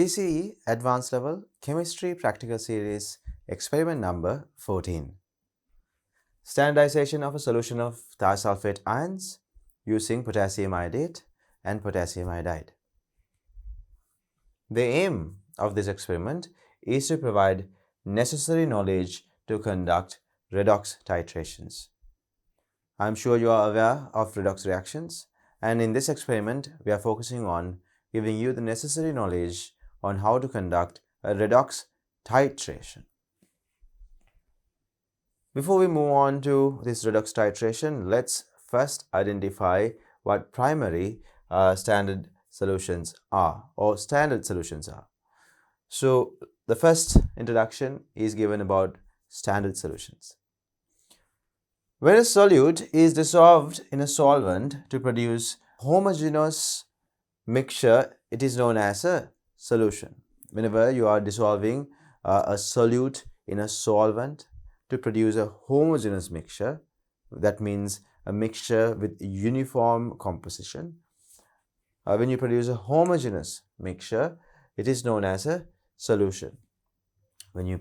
GCE Advanced Level Chemistry Practical Series Experiment number 14. Standardization of a solution of thiosulphate ions using potassium iodate and potassium iodide. The aim of this experiment is to provide necessary knowledge to conduct redox titrations. I am sure you are aware of redox reactions, and in this experiment we are focusing on giving you the necessary knowledge on how to conduct a redox titration. Before we move on to this redox titration, let's first identify what primary standard solutions are, or standard solutions are. So the first introduction is given about standard solutions. When a solute is dissolved in a solvent to produce homogeneous mixture, it is known as a solution. Whenever you are dissolving a solute in a solvent to produce a homogeneous mixture, that means a mixture with uniform composition. When you produce a homogeneous mixture, it is known as a solution. When you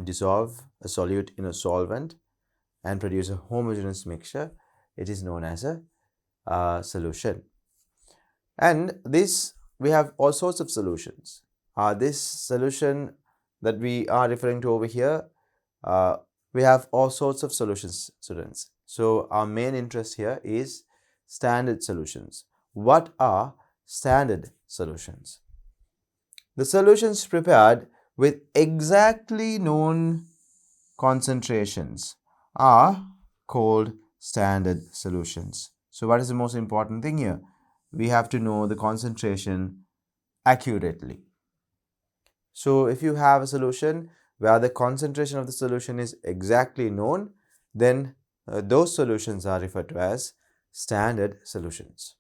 dissolve a solute in a solvent and produce a homogeneous mixture, it is known as a solution. And this, we have all sorts of solutions. This solution that we are referring to over here, we have all sorts of solutions, students. So our main interest here is standard solutions. What are standard solutions? The solutions prepared with exactly known concentrations are called standard solutions. So what is the most important thing here? We have to know the concentration accurately. So if you have a solution where the concentration of the solution is exactly known, then those solutions are referred to as standard solutions.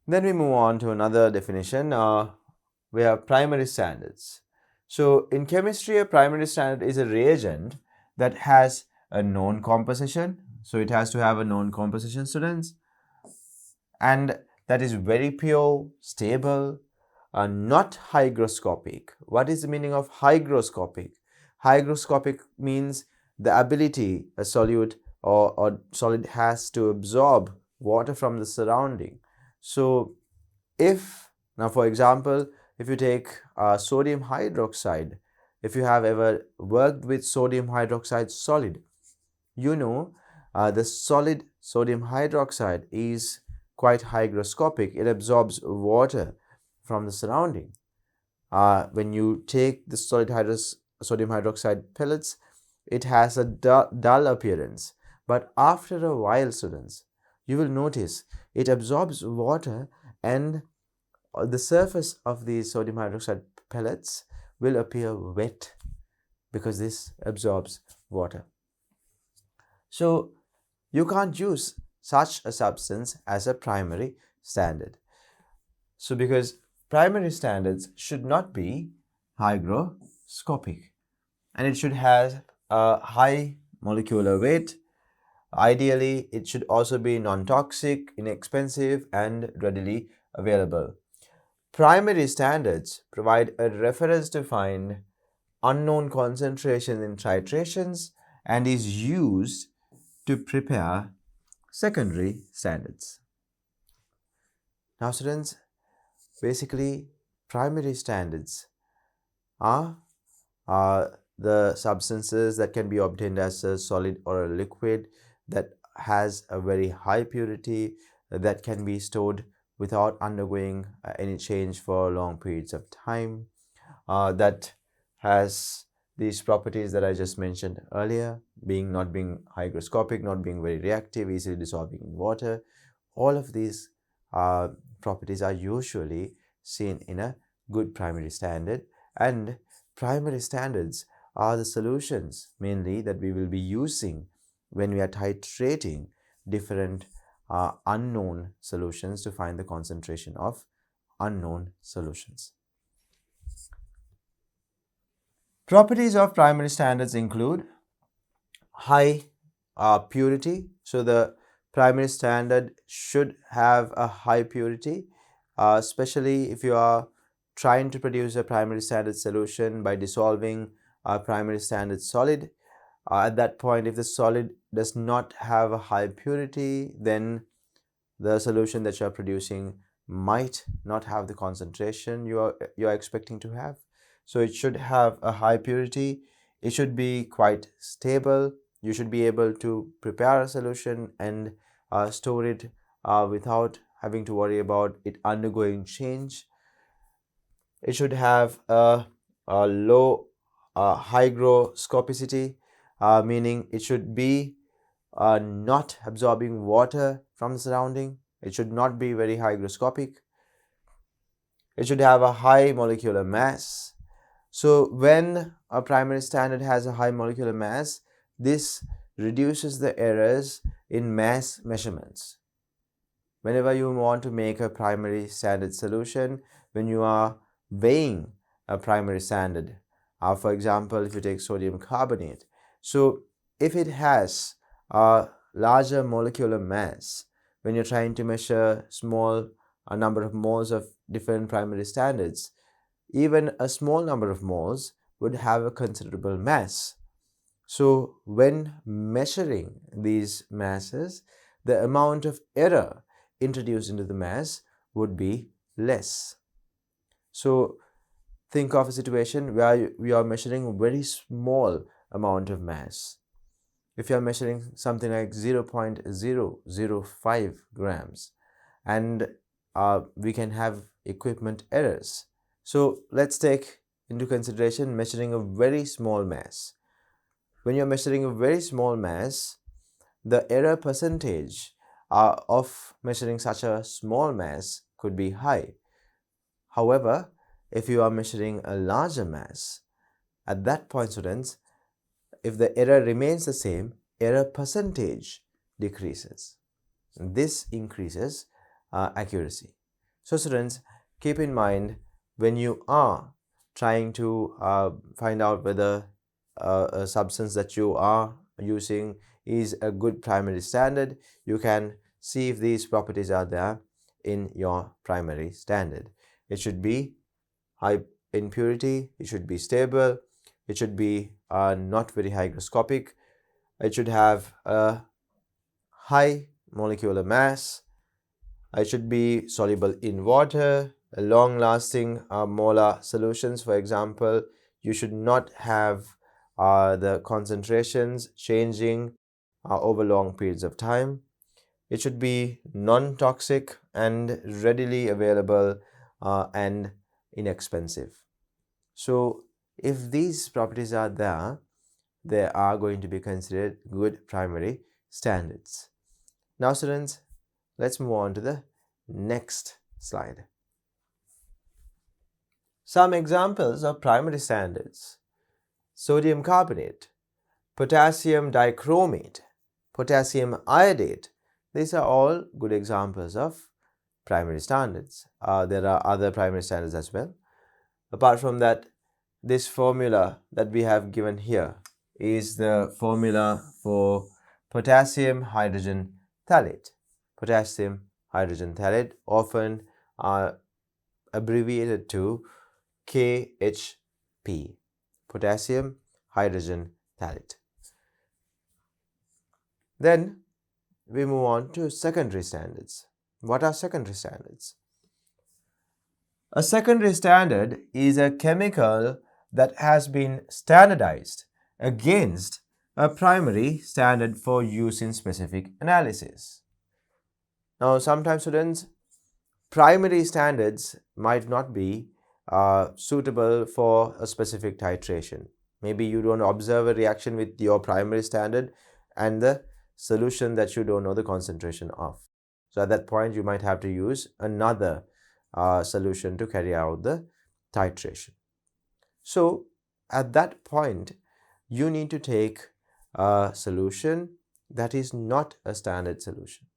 Then we move on to another definition. We have primary standards. So in chemistry, a primary standard is a reagent that has a known composition. So it has to have a known composition, students, and that is very pure, stable, not hygroscopic. What is the meaning of hygroscopic? Hygroscopic means the ability a solute or solid has to absorb water from the surrounding. So if, now for example, if you take sodium hydroxide, if you have ever worked with sodium hydroxide solid, you know the solid sodium hydroxide is quite hygroscopic. It absorbs water from the surrounding. When you take the solid sodium hydroxide pellets, it has a dull appearance. But after a while, students, you will notice it absorbs water, and the surface of these sodium hydroxide pellets will appear wet because this absorbs water. So you can't use such a substance as a primary standard. So because primary standards should not be hygroscopic, and it should have a high molecular weight. Ideally, it should also be non-toxic, inexpensive, and readily available. Primary standards provide a reference to find unknown concentration in titrations and is used to prepare secondary standards. Now, students, basically primary standards are the substances that can be obtained as a solid or a liquid that has a very high purity, that can be stored without undergoing any change for long periods of time, that has these properties that I just mentioned earlier, not being hygroscopic, not being very reactive, easily dissolving in water. All of these properties are usually seen in a good primary standard, and primary standards are the solutions mainly that we will be using when we are titrating different unknown solutions to find the concentration of unknown solutions. Properties of primary standards include high purity. So the primary standard should have a high purity, especially if you are trying to produce a primary standard solution by dissolving a primary standard solid. At that point, if the solid does not have a high purity, then the solution that you are producing might not have the concentration you are expecting to have. So it should have a high purity, it should be quite stable, you should be able to prepare a solution and store it without having to worry about it undergoing change. It should have a low hygroscopicity, meaning it should be not absorbing water from the surrounding. It should not be very hygroscopic. It should have a high molecular mass. So when a primary standard has a high molecular mass, this reduces the errors in mass measurements. Whenever you want to make a primary standard solution, when you are weighing a primary standard, for example, if you take sodium carbonate, so if it has a larger molecular mass, when you're trying to measure a number of moles of different primary standards, even a small number of moles would have a considerable mass. So when measuring these masses, the amount of error introduced into the mass would be less. So think of a situation where we are measuring a very small amount of mass. If you are measuring something like 0.005 grams, and we can have equipment errors. So let's take into consideration measuring a very small mass. When you're measuring a very small mass, the error percentage of measuring such a small mass could be high. However, if you are measuring a larger mass, at that point, students, if the error remains the same, error percentage decreases. This increases accuracy. So students, keep in mind, when you are trying to find out whether a substance that you are using is a good primary standard, you can see if these properties are there in your primary standard. It should be high in purity, it should be stable, it should be not very hygroscopic, it should have a high molecular mass, it should be soluble in water, long-lasting molar solutions. For example, you should not have the concentrations changing over long periods of time. It should be non-toxic and readily available and inexpensive. So if these properties are there, they are going to be considered good primary standards. Now students, let's move on to the next slide. Some examples of primary standards: sodium carbonate, potassium dichromate, potassium iodate. These are all good examples of primary standards. There are other primary standards as well. Apart from that, this formula that we have given here is the formula for potassium hydrogen phthalate. Potassium hydrogen phthalate, often abbreviated to KHP, potassium hydrogen phthalate. Then we move on to secondary standards. What are secondary standards? A secondary standard is a chemical that has been standardized against a primary standard for use in specific analysis. Now, sometimes students, primary standards might not be suitable for a specific titration. Maybe you don't observe a reaction with your primary standard and the solution that you don't know the concentration of. So at that point, you might have to use another solution to carry out the titration. So at that point, you need to take a solution that is not a standard solution.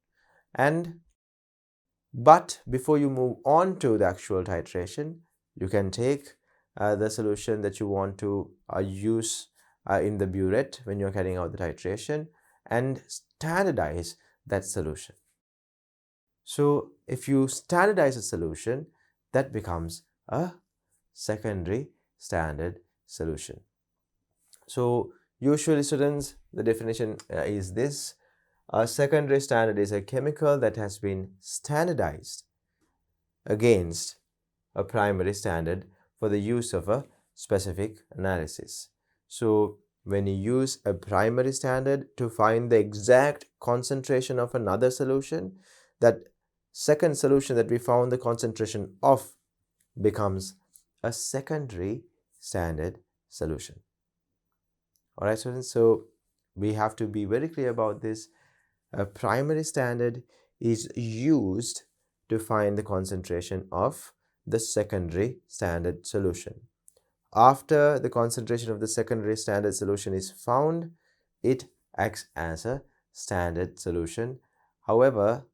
But before you move on to the actual titration, you can take the solution that you want to use in the burette when you're carrying out the titration and standardize that solution. So if you standardize a solution, that becomes a secondary standard solution. So usually students, the definition is this: a secondary standard is a chemical that has been standardized against a primary standard for the use of a specific analysis. So when you use a primary standard to find the exact concentration of another solution, that second solution that we found the concentration of becomes a secondary standard solution. All right, students, so we have to be very clear about this. A primary standard is used to find the concentration of the secondary standard solution. After the concentration of the secondary standard solution is found, it acts as a standard solution. However,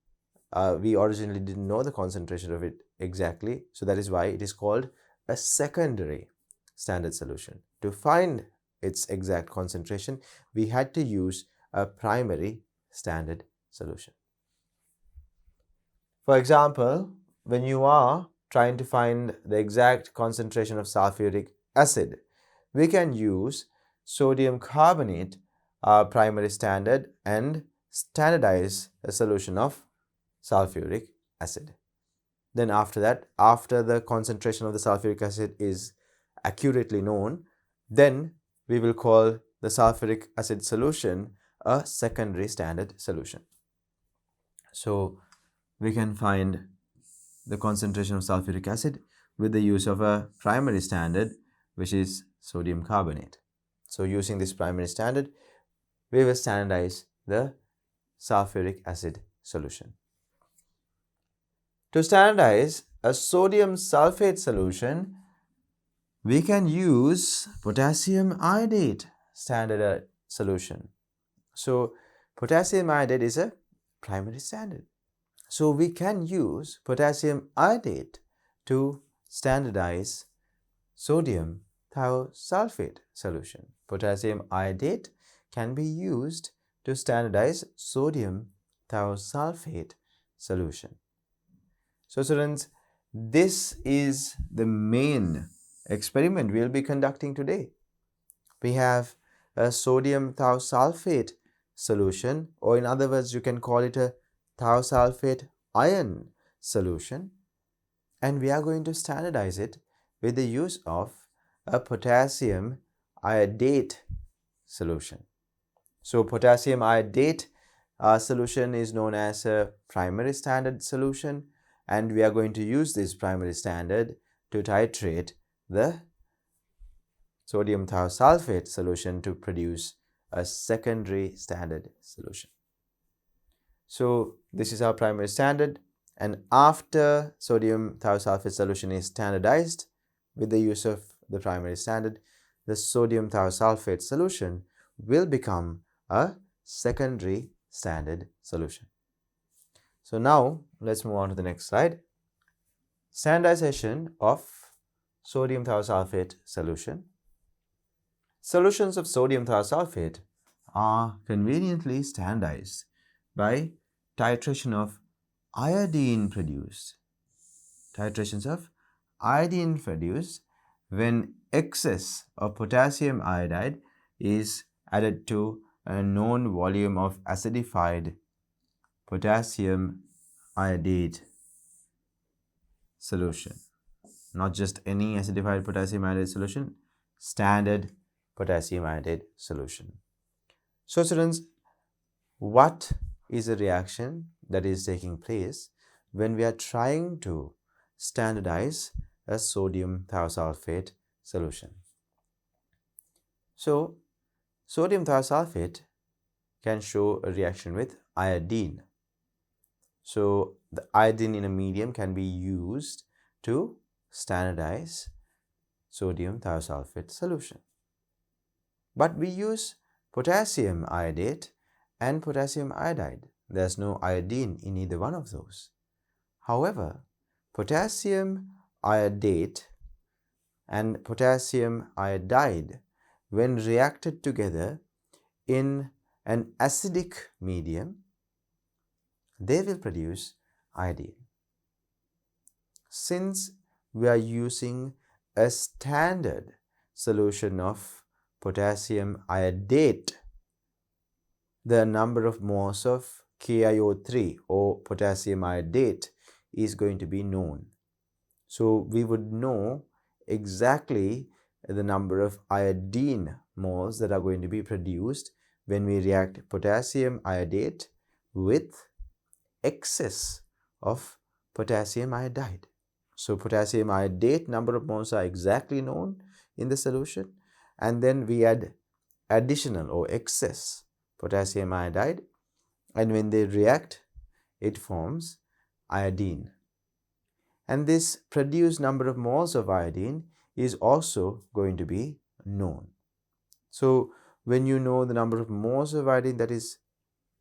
we originally didn't know the concentration of it exactly, so that is why it is called a secondary standard solution. To find its exact concentration, we had to use a primary standard solution. For example, when you are trying to find the exact concentration of sulfuric acid, we can use sodium carbonate, our primary standard, and standardize a solution of sulfuric acid. Then after that, after the concentration of the sulfuric acid is accurately known, then we will call the sulfuric acid solution a secondary standard solution. So we can find the concentration of sulfuric acid with the use of a primary standard, which is sodium carbonate. So using this primary standard, we will standardize the sulfuric acid solution. To standardize a sodium sulfate solution, we can use potassium iodate standard solution. So potassium iodate is a primary standard. So we can use potassium iodate to standardize sodium thiosulphate solution. Potassium iodate can be used to standardize sodium thiosulphate solution. So students, this is the main experiment we'll be conducting today. We have a sodium thiosulphate solution, or in other words, you can call it a thiosulphate ion solution, and we are going to standardize it with the use of a potassium iodate solution. So potassium iodate solution is known as a primary standard solution, and we are going to use this primary standard to titrate the sodium thiosulphate solution to produce a secondary standard solution. So this is our primary standard, and after sodium thiosulphate solution is standardized with the use of the primary standard, the sodium thiosulphate solution will become a secondary standard solution. So now let's move on to the next slide. Standardization of sodium thiosulphate solution. Solutions of sodium thiosulphate are conveniently standardized by titration of iodine produced. Titrations of iodine produced when excess of potassium iodide is added to a known volume of acidified potassium iodide solution. Not just any acidified potassium iodide solution, standard potassium iodide solution. So students, what is a reaction that is taking place when we are trying to standardize a sodium thiosulphate solution? So sodium thiosulphate can show a reaction with iodine. So the iodine in a medium can be used to standardize sodium thiosulphate solution. But we use potassium iodate and potassium iodide. There's no iodine in either one of those. However, potassium iodate and potassium iodide, when reacted together in an acidic medium, they will produce iodine. Since we are using a standard solution of potassium iodate, the number of moles of KIO3 or potassium iodate is going to be known. So we would know exactly the number of iodine moles that are going to be produced when we react potassium iodate with excess of potassium iodide. So potassium iodate number of moles are exactly known in the solution, and then we add additional or excess potassium iodide, and when they react it forms iodine, and this produced number of moles of iodine is also going to be known. So when you know the number of moles of iodine that is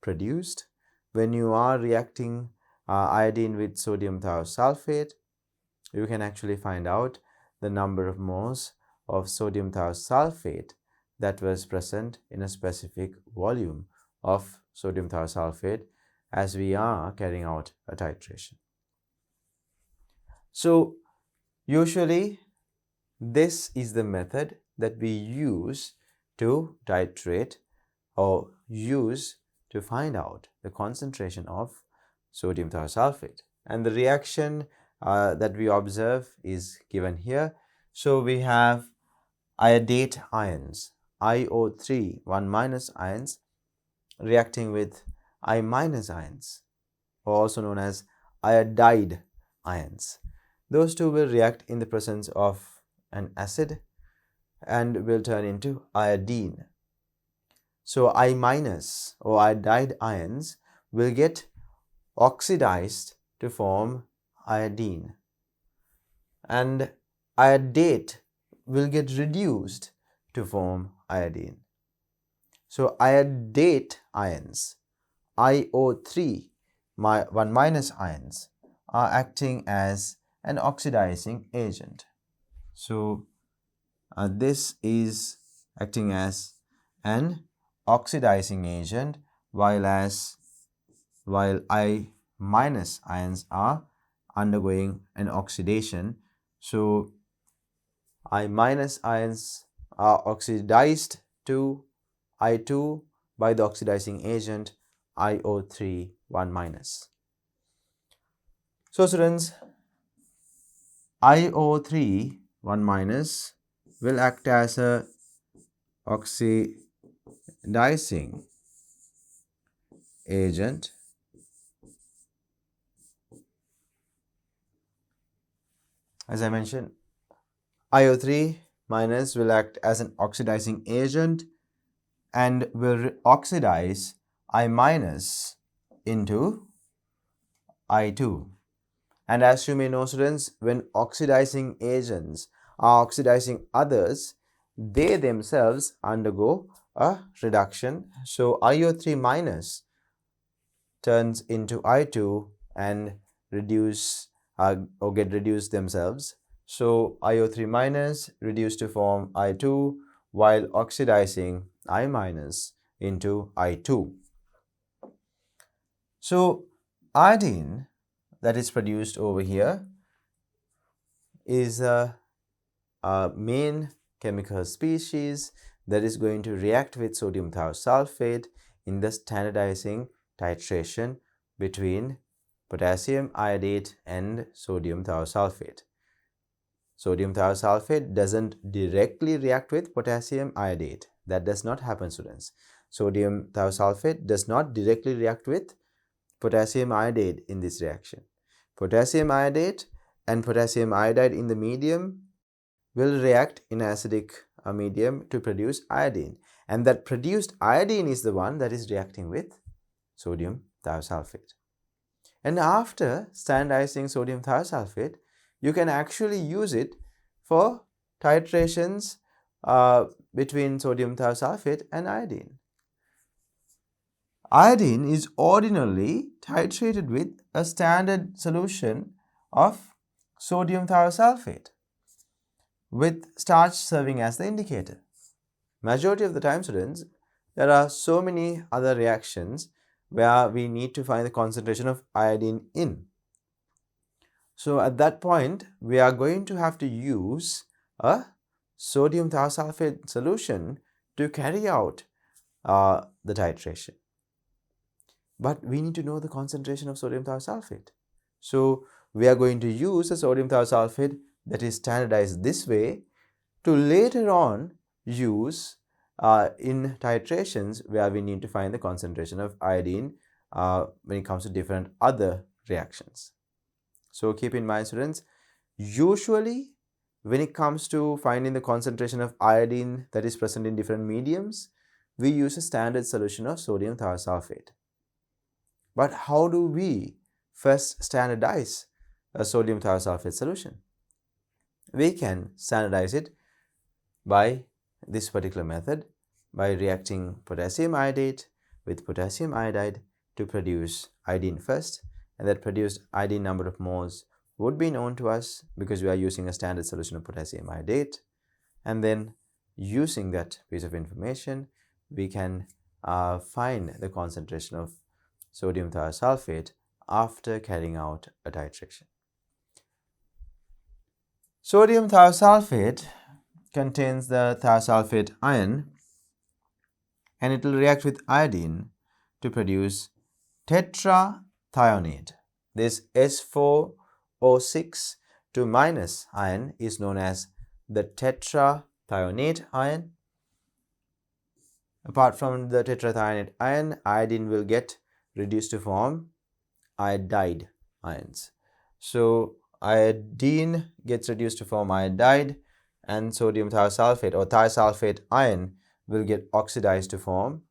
produced when you are reacting iodine with sodium thiosulfate, you can actually find out the number of moles of sodium thiosulfate that was present in a specific volume of sodium thiosulfate as we are carrying out a titration. So usually this is the method that we use to titrate or use to find out the concentration of sodium thiosulfate, and the reaction that we observe is given here. So we have iodate ions, IO3 1 minus ions reacting with I minus ions, or also known as iodide ions. Those two will react in the presence of an acid and will turn into iodine. So I minus or iodide ions will get oxidized to form iodine, and iodate will get reduced to form iodine. So iodate ions, IO3 1 minus ions, are acting as an oxidizing agent. So this is acting as an oxidizing agent, while I minus ions are undergoing an oxidation. So I minus ions are oxidized to I2 by the oxidizing agent IO3 1 minus. So students, IO3 1 minus will act as a oxidizing agent as I mentioned. IO3 minus will act as an oxidizing agent and will oxidize I minus into I2. And as you may know students, when oxidizing agents are oxidizing others, they themselves undergo a reduction. So IO3 minus turns into I2 and reduce or get reduced themselves. So IO3 minus reduced to form I2 while oxidizing I minus into I2. So iodine that is produced over here is a main chemical species that is going to react with sodium thiosulfate in the standardizing titration between potassium iodate and sodium thiosulfate. Sodium thiosulfate doesn't directly react with potassium iodate. That does not happen, students. Sodium thiosulfate does not directly react with potassium iodide in this reaction. Potassium iodate and potassium iodide in the medium will react in acidic medium to produce iodine, and that produced iodine is the one that is reacting with sodium thiosulfate. And after standardizing sodium thiosulfate, you can actually use it for titrations between sodium thiosulfate and iodine. Iodine is ordinarily titrated with a standard solution of sodium thiosulfate, with starch serving as the indicator. Majority of the time, students, there are so many other reactions where we need to find the concentration of iodine in. So at that point, we are going to have to use a sodium thiosulfate solution to carry out the titration. But we need to know the concentration of sodium thiosulfate. So we are going to use a sodium thiosulfate that is standardized this way to later on use in titrations where we need to find the concentration of iodine when it comes to different other reactions. So keep in mind, students, usually when it comes to finding the concentration of iodine that is present in different mediums, we use a standard solution of sodium thiosulfate. But how do we first standardize a sodium thiosulfate solution? We can standardize it by this particular method, by reacting potassium iodate with potassium iodide to produce iodine first, and that produced iodine number of moles would be known to us because we are using a standard solution of potassium iodate. And then using that piece of information, we can find the concentration of sodium thiosulfate after carrying out a titration. Sodium thiosulfate contains the thiosulfate ion, and it will react with iodine to produce tetrathionate. This S4O6 to minus ion is known as the tetrathionate ion. Apart from the tetrathionate ion, iodine will get reduced to form iodide ions. So iodine gets reduced to form iodide, and sodium thiosulfate or thiosulfate ion will get oxidized to form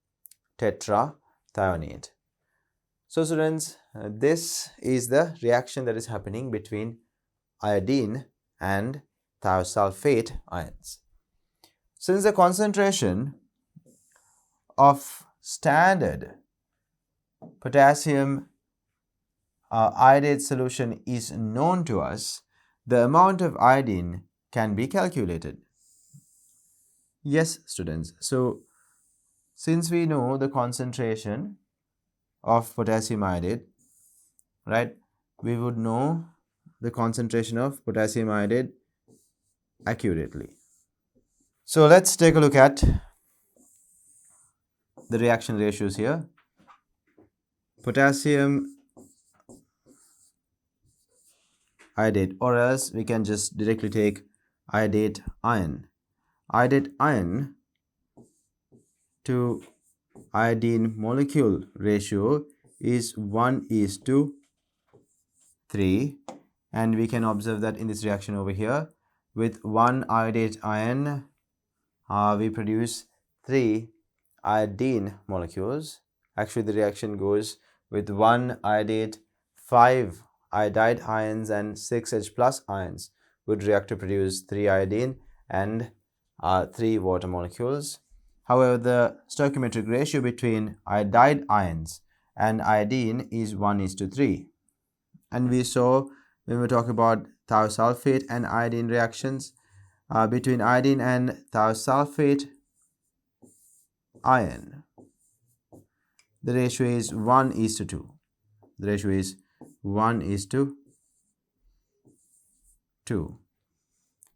tetrathionate. So students, this is the reaction that is happening between iodine and thiosulfate ions. Since the concentration of standard potassium iodate solution is known to us, the amount of iodine can be calculated. Yes, students. So since we know the concentration of potassium iodate, right, we would know the concentration of potassium iodate accurately. So let's take a look at the reaction ratios here. Potassium iodate, or else we can just directly take iodate ion. Iodate ion to iodine molecule ratio is 1:3, and we can observe that in this reaction over here. With one iodate ion, we produce 3 iodine molecules. Actually, the reaction goes with one iodate, 5 iodide ions, and 6 H plus ions would react to produce 3 iodine and 3 water molecules. However, the stoichiometric ratio between iodide ions and iodine is 1:3. And we saw when we talk about thiosulfate and iodine reactions, between iodine and thiosulfate ion, the ratio is 1:2. The ratio is 1:2.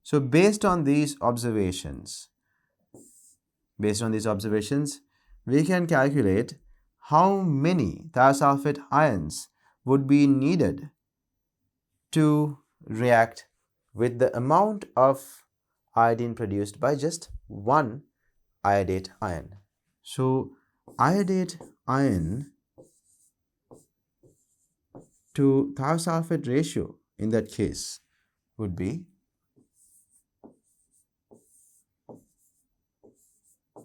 So based on these observations, we can calculate how many thiosulfate ions would be needed to react with the amount of iodine produced by just one iodate ion. So iodate ion to thiosulfate ratio in that case would be,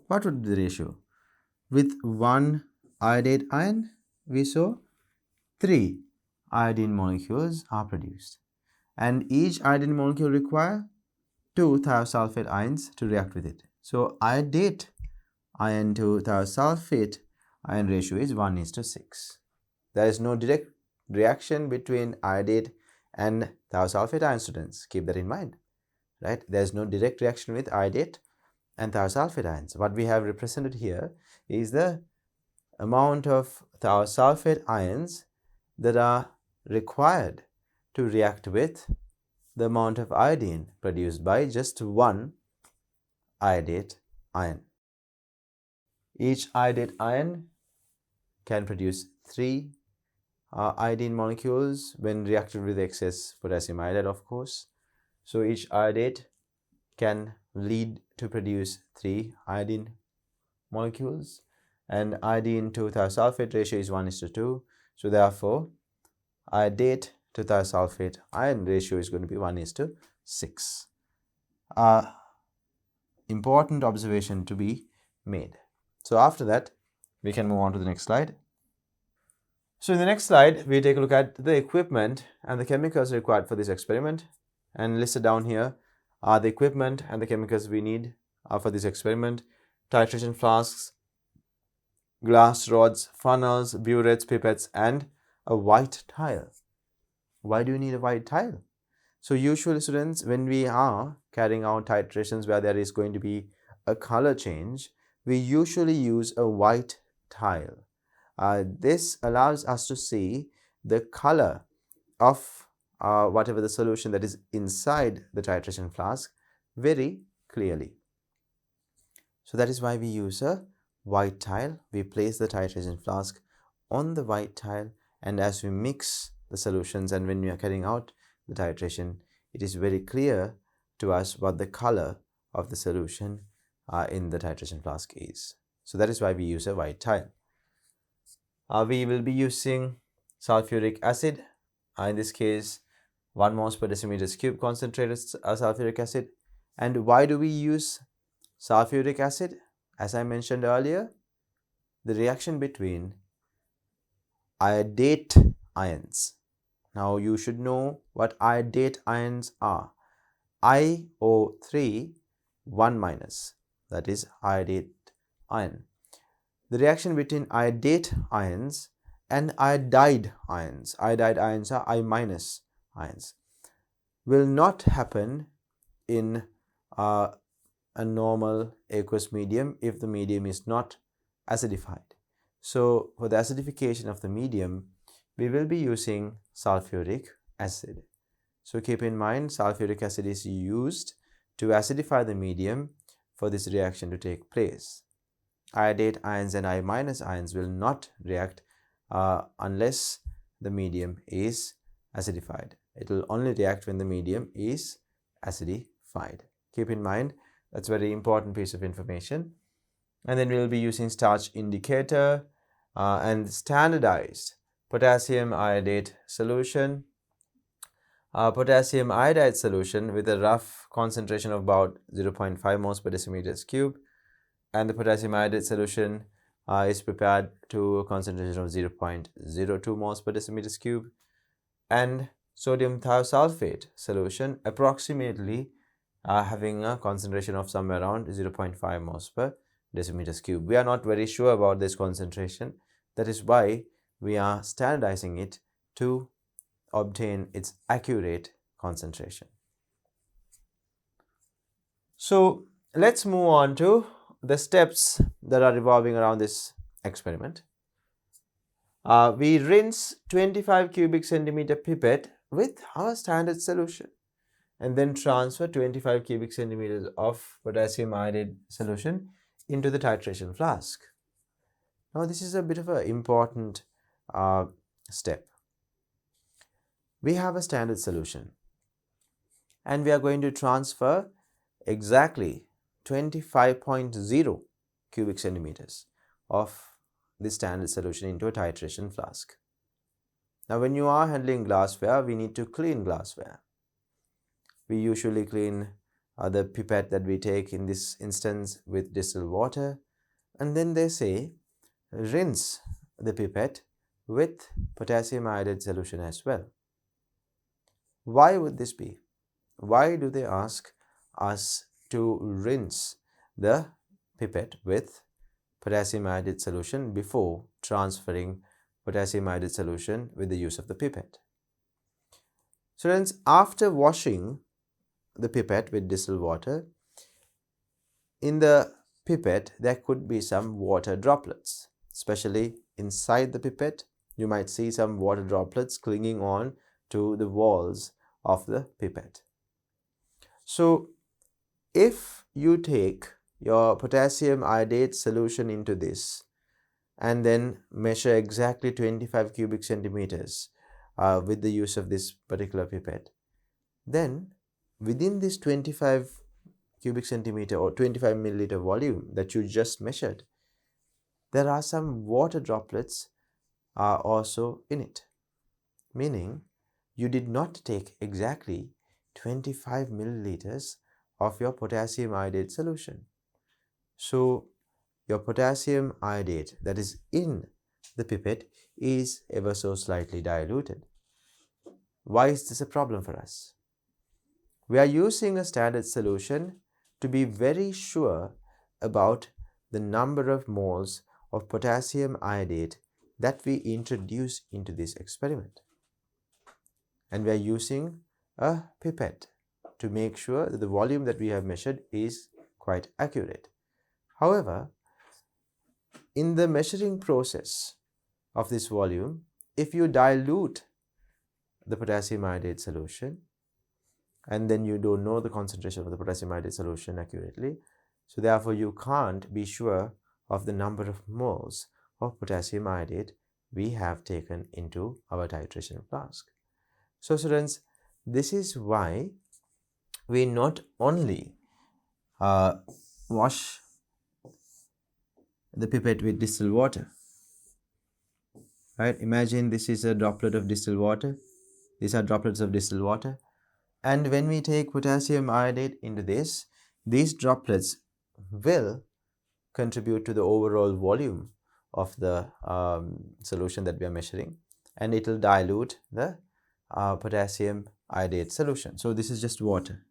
what would be the ratio? With one iodate ion, we saw 3 iodine molecules are produced, and each iodine molecule require 2 thiosulfate ions to react with it. So iodate ion to thiosulfate ion ratio is 1:6. There is no direct reaction between iodate and thiosulfate ion, students. Keep that in mind, right? There is no direct reaction with iodate and thiosulfate ions. What we have represented here is the amount of thiosulfate ions that are required to react with the amount of iodine produced by just one iodate ion. Each iodate ion can produce 3 iodine molecules when reacted with excess potassium iodide, of course. So each iodate can lead to produce 3 iodine molecules, and iodine to thiosulphate ratio is 1:2. So therefore iodate to thiosulphate ion ratio is going to be 1:6. Important observation to be made. So after that, we can move on to the next slide. So in the next slide, we take a look at the equipment and the chemicals required for this experiment, and listed down here are the equipment and the chemicals we need for this experiment: titration flasks, glass rods, funnels, burettes, pipettes, and a white tile. Why do you need a white tile? So usually, students, when we are carrying out titrations where there is going to be a color change, we usually use a white tile. This allows us to see the color of whatever the solution that is inside the titration flask very clearly. So that is why we use a white tile. We place the titration flask on the white tile, and as we mix the solutions and when we are carrying out the titration, it is very clear to us what the color of the solution in the titration flask is. So that is why we use a white tile. We will be using sulfuric acid, in this case 1 moles per decimeter cube concentrated sulfuric acid. And why do we use sulfuric acid? As I mentioned earlier, the reaction between iodate ions. Now you should know what iodate ions are. IO3 1 minus, that is iodate ion. The reaction between iodate ions and iodide ions are I minus ions, will not happen in a normal aqueous medium if the medium is not acidified. So for the acidification of the medium, we will be using sulfuric acid. So keep in mind, sulfuric acid is used to acidify the medium for this reaction to take place. Iodate ions and I minus ions will not react unless the medium is acidified. It will only react when the medium is acidified. Keep in mind, that's a very important piece of information. And then we will be using starch indicator and standardized potassium iodate solution. Potassium iodide solution with a rough concentration of about 0.5 moles per decimeter cube, and the potassium iodide solution is prepared to a concentration of 0.02 moles per decimeter cube, and sodium thiosulphate solution approximately having a concentration of somewhere around 0.5 moles per decimeter cube. We are not very sure about this concentration. That is why we are standardizing it to obtain its accurate concentration. So let's move on to the steps that are revolving around this experiment. We rinse 25 cubic centimeter pipette with our standard solution, and then transfer 25 cubic centimeters of potassium iodide solution into the titration flask. Now this is a bit of an important step. We have a standard solution, and we are going to transfer exactly 25.0 cubic centimeters of the standard solution into a titration flask. Now when you are handling glassware, we need to clean glassware. We usually clean the pipette that we take in this instance with distilled water, and then they say rinse the pipette with potassium iodide solution as well. Why would this be? Why do they ask us to rinse the pipette with potassium iodide solution before transferring potassium iodide solution with the use of the pipette? Students, after washing the pipette with distilled water, in the pipette there could be some water droplets, especially inside the pipette. You might see some water droplets clinging on to the walls of the pipette. So if you take your potassium iodate solution into this and then measure exactly 25 cubic centimeters with the use of this particular pipette, then within this 25 cubic centimeter or 25 milliliter volume that you just measured, there are some water droplets also in it, meaning you did not take exactly 25 milliliters of your potassium iodate solution. So your potassium iodate that is in the pipette is ever so slightly diluted. Why is this a problem for us? We are using a standard solution to be very sure about the number of moles of potassium iodate that we introduce into this experiment. And we are using a pipette to make sure that the volume that we have measured is quite accurate. However, in the measuring process of this volume, if you dilute the potassium iodate solution and then you don't know the concentration of the potassium iodate solution accurately, so therefore you can't be sure of the number of moles of potassium iodate we have taken into our titration flask. So students, this is why we not only wash the pipette with distilled water, right? Imagine this is a droplet of distilled water. These are droplets of distilled water. And when we take potassium iodate into this, these droplets will contribute to the overall volume of the solution that we are measuring, and it will dilute the potassium iodate solution. So this is just water.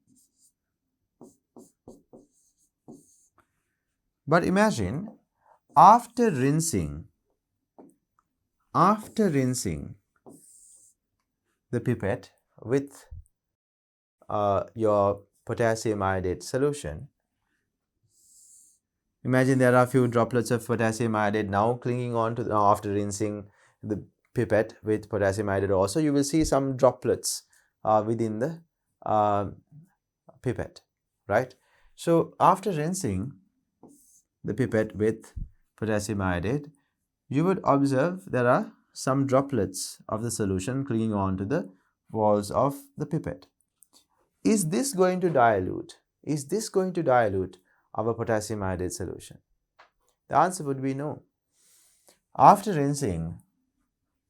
But imagine after rinsing the pipette with your potassium iodate solution, imagine there are a few droplets of potassium iodate now clinging on to after rinsing the pipette with potassium iodate. Also, you will see some droplets within the pipette, right? So after rinsing the pipette with potassium iodate, you would observe there are some droplets of the solution clinging on to the walls of the pipette. Is this going to dilute? Is this going to dilute our potassium iodate solution? The answer would be no. After rinsing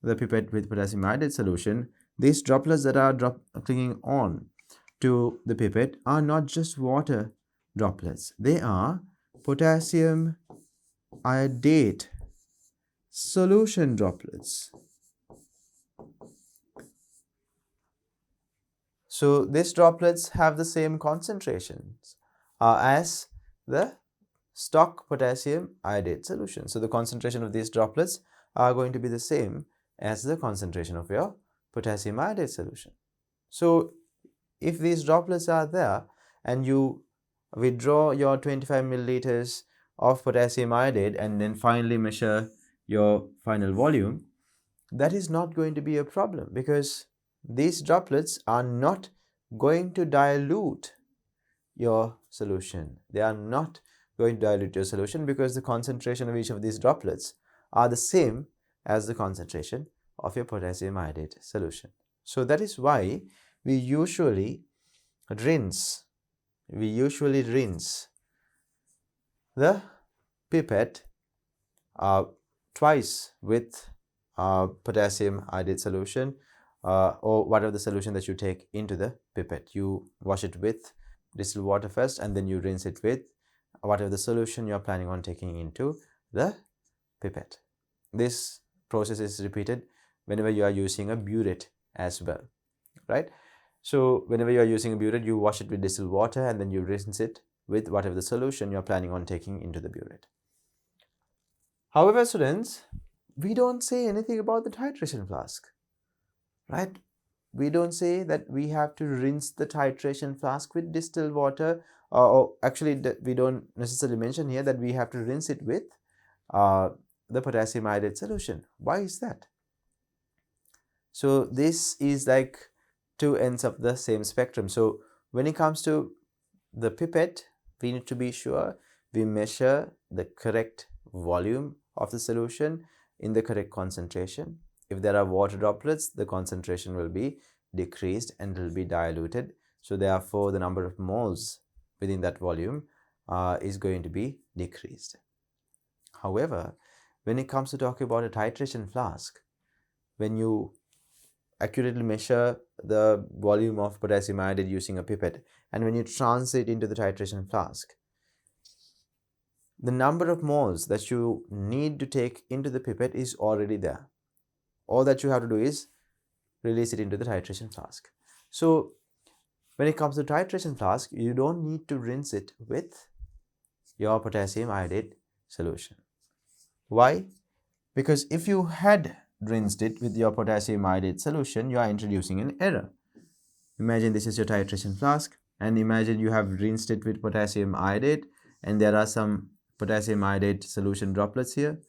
the pipette with potassium iodate solution, these droplets that are clinging on to the pipette are not just water droplets. They are potassium iodate solution droplets. So these droplets have the same concentrations as the stock potassium iodate solution. So the concentration of these droplets are going to be the same as the concentration of your potassium iodate solution. So if these droplets are there and you withdraw your 25 milliliters of potassium iodate and then finally measure your final volume, that is not going to be a problem because these droplets are not going to dilute your solution. They are not going to dilute your solution because the concentration of each of these droplets are the same as the concentration of your potassium iodate solution. So that is why we usually rinse the pipette twice with potassium iodate solution or whatever the solution that you take into the pipette. You wash it with distilled water first and then you rinse it with whatever the solution you are planning on taking into the pipette. This process is repeated whenever you are using a burette as well, right? So whenever you are using a burette, you wash it with distilled water and then you rinse it with whatever the solution you are planning on taking into the burette. However, students, we don't say anything about the titration flask, right? We don't say that we have to rinse the titration flask with distilled water, or actually we don't necessarily mention here that we have to rinse it with the potassium iodate solution. Why is that? So this is like two ends of the same spectrum. So when it comes to the pipette, we need to be sure we measure the correct volume of the solution in the correct concentration. If there are water droplets, the concentration will be decreased and it will be diluted. So therefore, the number of moles within that volume is going to be decreased. However, when it comes to talking about a titration flask, when you accurately measure the volume of potassium iodide using a pipette, and when you translate into the titration flask, the number of moles that you need to take into the pipette is already there. All that you have to do is release it into the titration flask. So when it comes to titration flask, you don't need to rinse it with your potassium iodide solution. Why? Because if you had rinsed it with your potassium iodide solution, you are introducing an error. Imagine this is your titration flask, and imagine you have rinsed it with potassium iodide, and there are some potassium iodide solution droplets here.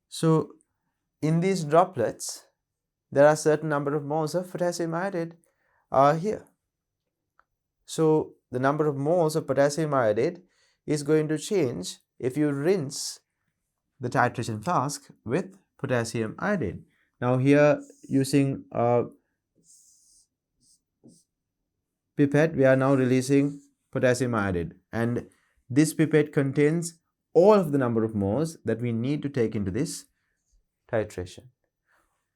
So in these droplets, there are certain number of moles of potassium iodide here. So the number of moles of potassium iodide is going to change if you rinse the titration flask with potassium iodide. Now here, using a pipette, we are now releasing potassium iodide, and this pipette contains all of the number of moles that we need to take into this titration.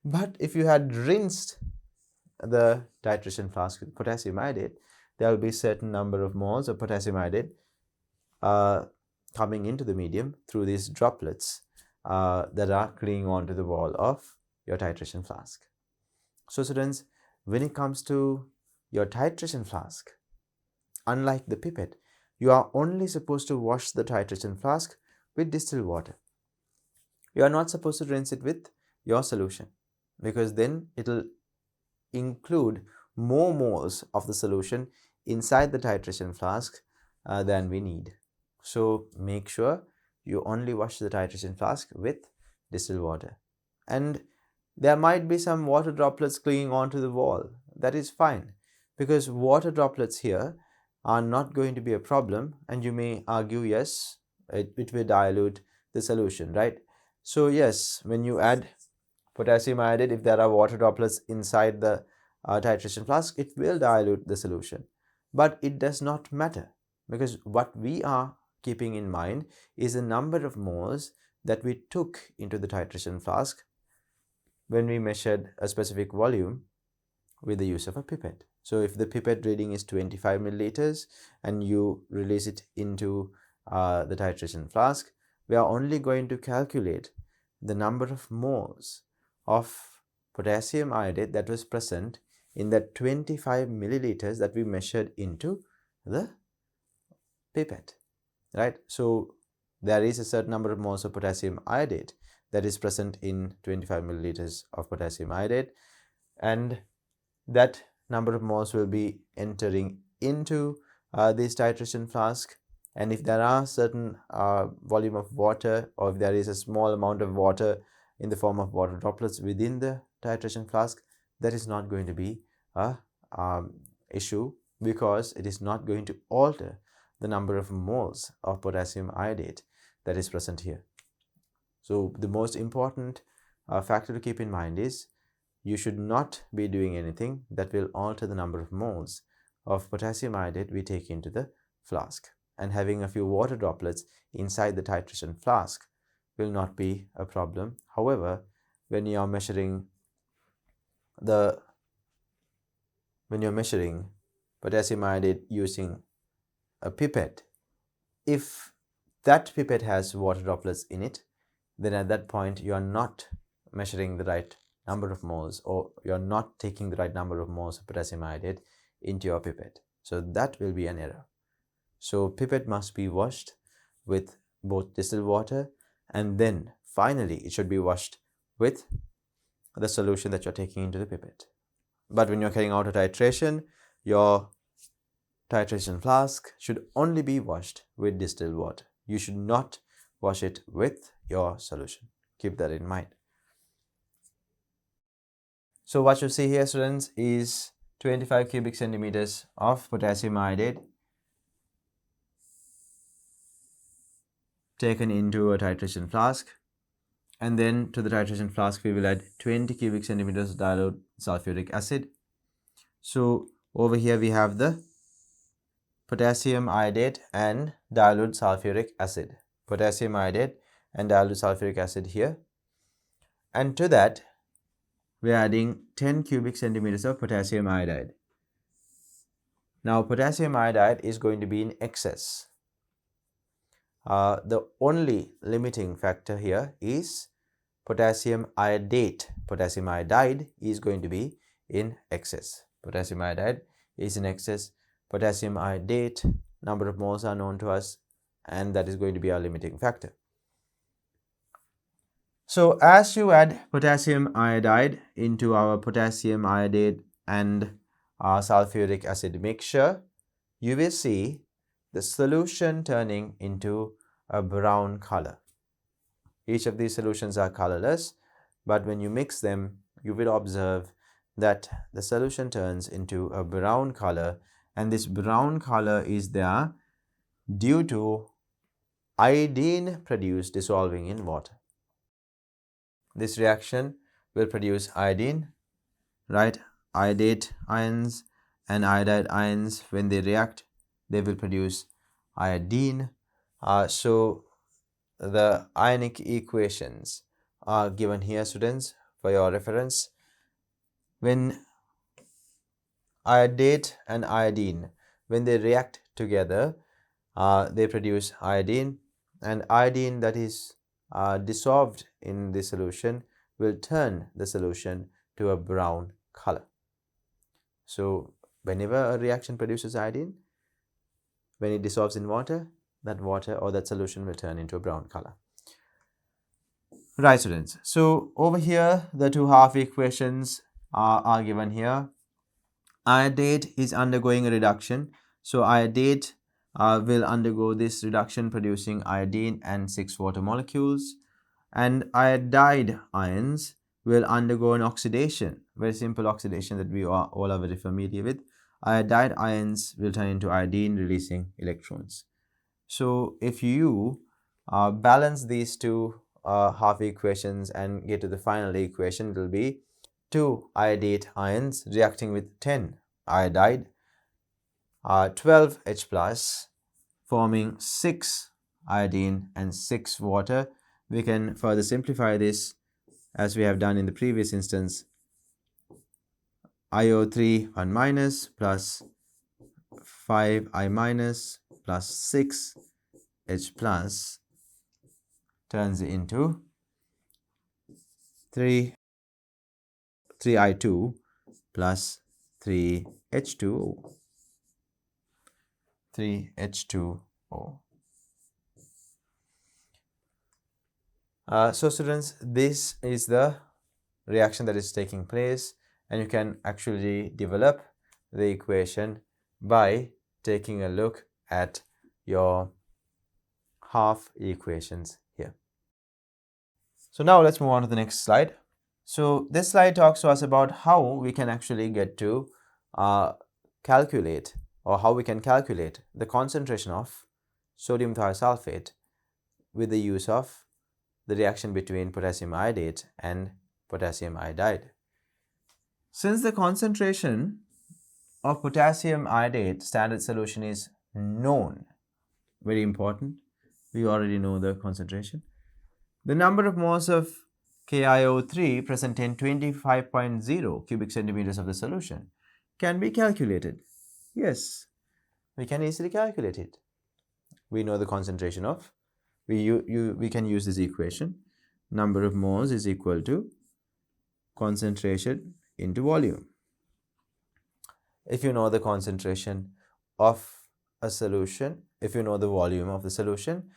But if you had rinsed the titration flask with potassium iodide, there will be certain number of moles of potassium iodide coming into the medium through these droplets that are clinging onto the wall of your titration flask. So students, when it comes to your titration flask, unlike the pipette, you are only supposed to wash the titration flask with distilled water. You are not supposed to rinse it with your solution, because then it will include more moles of the solution inside the titration flask than we need. So make sure you only wash the titration flask with distilled water. And there might be some water droplets clinging onto the wall. That is fine, because water droplets here are not going to be a problem, and you may argue, yes, it will dilute the solution, right? So yes, when you add potassium iodide, if there are water droplets inside the titration flask, it will dilute the solution. But it does not matter, because what we are keeping in mind is the number of moles that we took into the titration flask when we measured a specific volume with the use of a pipette. So if the pipette reading is 25 milliliters and you release it into the titration flask, we are only going to calculate the number of moles of potassium iodide that was present in that 25 milliliters that we measured into the pipette, right? So there is a certain number of moles of potassium iodide that is present in 25 milliliters of potassium iodide, and that number of moles will be entering into this titration flask. And if there are certain volume of water, or if there is a small amount of water in the form of water droplets within the titration flask, that is not going to be a issue, because it is not going to alter the number of moles of potassium iodide that is present here. So the most important factor to keep in mind is you should not be doing anything that will alter the number of moles of potassium iodide we take into the flask. And having a few water droplets inside the titration flask will not be a problem. However, when you are measuring potassium iodide using a pipette, if that pipette has water droplets in it, then at that point you are not measuring the right number of moles, or you are not taking the right number of moles of potassium iodide into your pipette. So that will be an error. So pipette must be washed with both distilled water, and then finally it should be washed with the solution that you're taking into the pipette. But when you're carrying out a titration, your titration flask should only be washed with distilled water. You should not wash it with your solution. Keep that in mind. So what you see here, students, is 25 cubic centimeters of potassium iodide taken into a titration flask, and then to the titration flask we will add 20 cubic centimeters of dilute sulfuric acid. So over here we have the potassium iodide and dilute sulfuric acid. Potassium iodide and dilute sulfuric acid here. And to that, we are adding 10 cubic centimeters of potassium iodide. Now, potassium iodide is going to be in excess. The only limiting factor here is potassium iodate. Potassium iodide is going to be in excess. Potassium iodide is in excess. Potassium iodate, number of moles are known to us, and that is going to be our limiting factor. So as you add potassium iodide into our potassium iodide and sulfuric acid mixture, you will see the solution turning into a brown color. Each of these solutions are colorless, but when you mix them, you will observe that the solution turns into a brown color, and this brown color is there due to iodine produced dissolving in water. This reaction will produce iodine, right? Iodate ions and iodide ions, when they react, they will produce iodine. So the ionic equations are given here, students, for your reference. When iodate and iodine, when they react together, they produce iodine, and iodine that is dissolved in the solution will turn the solution to a brown color. So whenever a reaction produces iodine, when it dissolves in water, that water or that solution will turn into a brown color. Right, students. So over here, the two half equations are given here. Iodate is undergoing a reduction. So iodate will undergo this reduction, producing iodine and 6 water molecules. And iodide ions will undergo an oxidation, very simple oxidation that we all are very familiar with. Iodide ions will turn into iodine, releasing electrons. So if you balance these two half equations and get to the final equation, it will be 2 iodate ions reacting with 10 iodide, 12 H plus, forming 6 iodine and 6 water. We can further simplify this as we have done in the previous instance. KIO3 1 minus plus 5I minus plus 6 H plus turns into 3I2 plus 3H2O. 3H2O. So students, this is the reaction that is taking place, and you can actually develop the equation by taking a look at your half equations here. So now let's move on to the next slide. So this slide talks to us about how we can actually get to calculate, or how we can calculate the concentration of sodium thiosulphate with the use of the reaction between potassium iodate and potassium iodide. Since the concentration of potassium iodate standard solution is known, very important, we already know the concentration, the number of moles of KIO3 present in 25.0 cubic centimeters of the solution can be calculated. Yes, we can easily calculate it. We know the concentration of, we can use this equation. Number of moles is equal to concentration into volume. If you know the concentration of a solution, if you know the volume of the solution,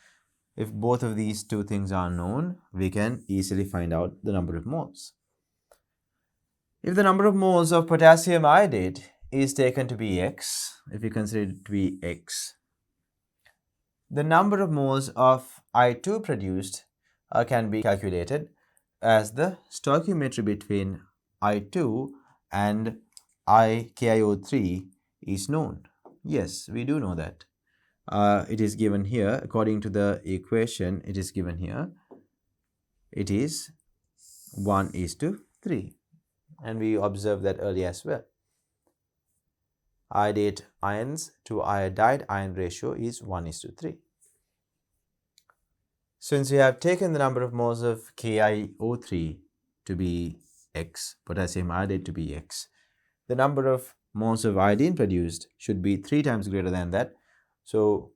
if both of these two things are known, we can easily find out the number of moles. If the number of moles of potassium iodide is taken to be X, if you consider it to be X, the number of moles of I2 produced can be calculated as the stoichiometry between I2 and KIO3 is known. Yes, we do know that. It is given here according to the equation. It is given here. It is 1:3, and we observed that earlier as well. Iodate ions to iodide ion ratio is 1:3. Since we have taken the number of moles of KIO3 to be X, potassium iodide to be X, the number of moles of iodine produced should be 3 times greater than that. So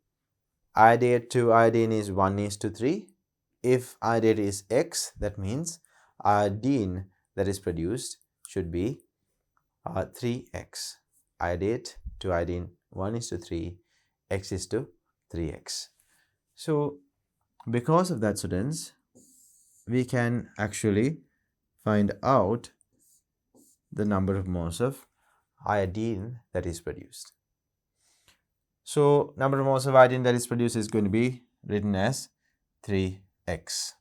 iodate to iodine is 1:3. If iodate is X, that means iodine that is produced should be 3X. Iodate to iodine 1:3, X is to 3X. So because of that, students, we can actually find out the number of moles of iodine that is produced. So number of moles of iodine that is produced is going to be written as 3X.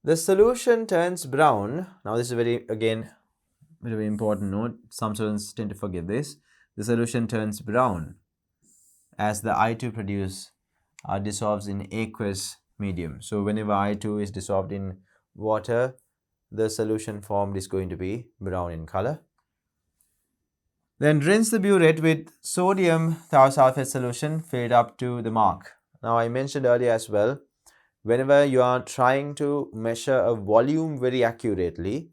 The solution turns brown. Now this is very important note. Some students tend to forget this. The solution turns brown as the I2 produced dissolves in aqueous medium. So whenever I2 is dissolved in water, the solution formed is going to be brown in color. Then rinse the burette with sodium thiosulphate solution filled up to the mark. Now I mentioned earlier as well, whenever you are trying to measure a volume very accurately,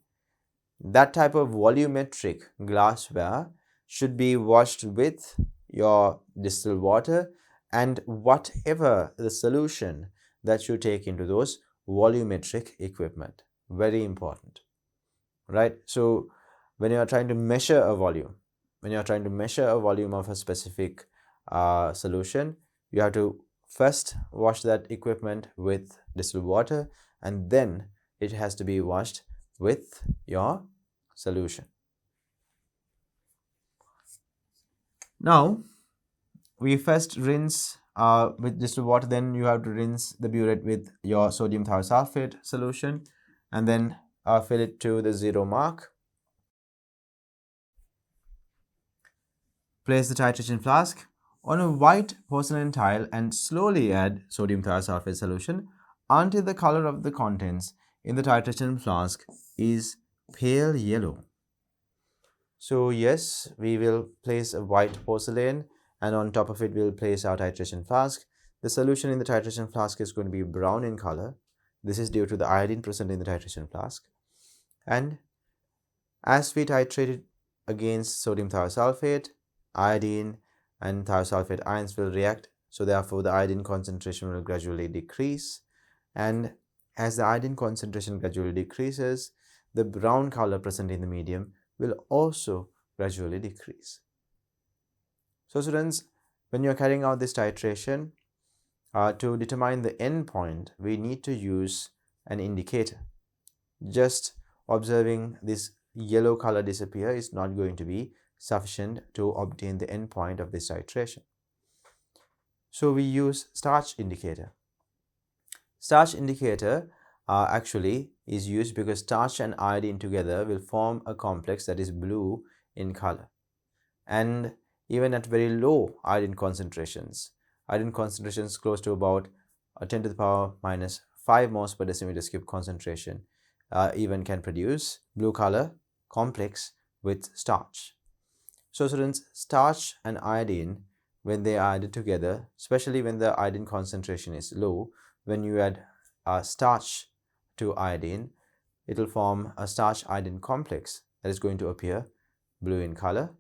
that type of volumetric glassware should be washed with your distilled water and whatever the solution that you take into those volumetric equipment. Very important, right? So when you are trying to measure a volume, of a specific solution, you have to first wash that equipment with distilled water, and then it has to be washed with your solution. Now we first rinse with distilled water, then you have to rinse the burette with your sodium thiosulphate solution, and then fill it to the 0 mark. Place the titration flask on a white porcelain tile and slowly add sodium thiosulphate solution until the color of the contents in the titration flask is pale yellow. So yes, we will place a white porcelain, and on top of it we'll place our titration flask. The solution in the titration flask is going to be brown in color. This is due to the iodine present in the titration flask. And as we titrate it against sodium thiosulphate, iodine and thiosulphate ions will react. So therefore the iodine concentration will gradually decrease. And as the iodine concentration gradually decreases, the brown color present in the medium will also gradually decrease. So students, when you are carrying out this titration, to determine the end point, we need to use an indicator. Just observing this yellow color disappear is not going to be sufficient to obtain the end point of this titration. So we use starch indicator. Starch indicator actually is used because starch and iodine together will form a complex that is blue in color. And even at very low iodine concentrations close to about 10 to the power minus 5 moles per decimeter cube concentration, even can produce blue color complex with starch. So students, starch and iodine, when they are added together, especially when the iodine concentration is low, when you add starch to iodine, it will form a starch iodine complex that is going to appear blue in color.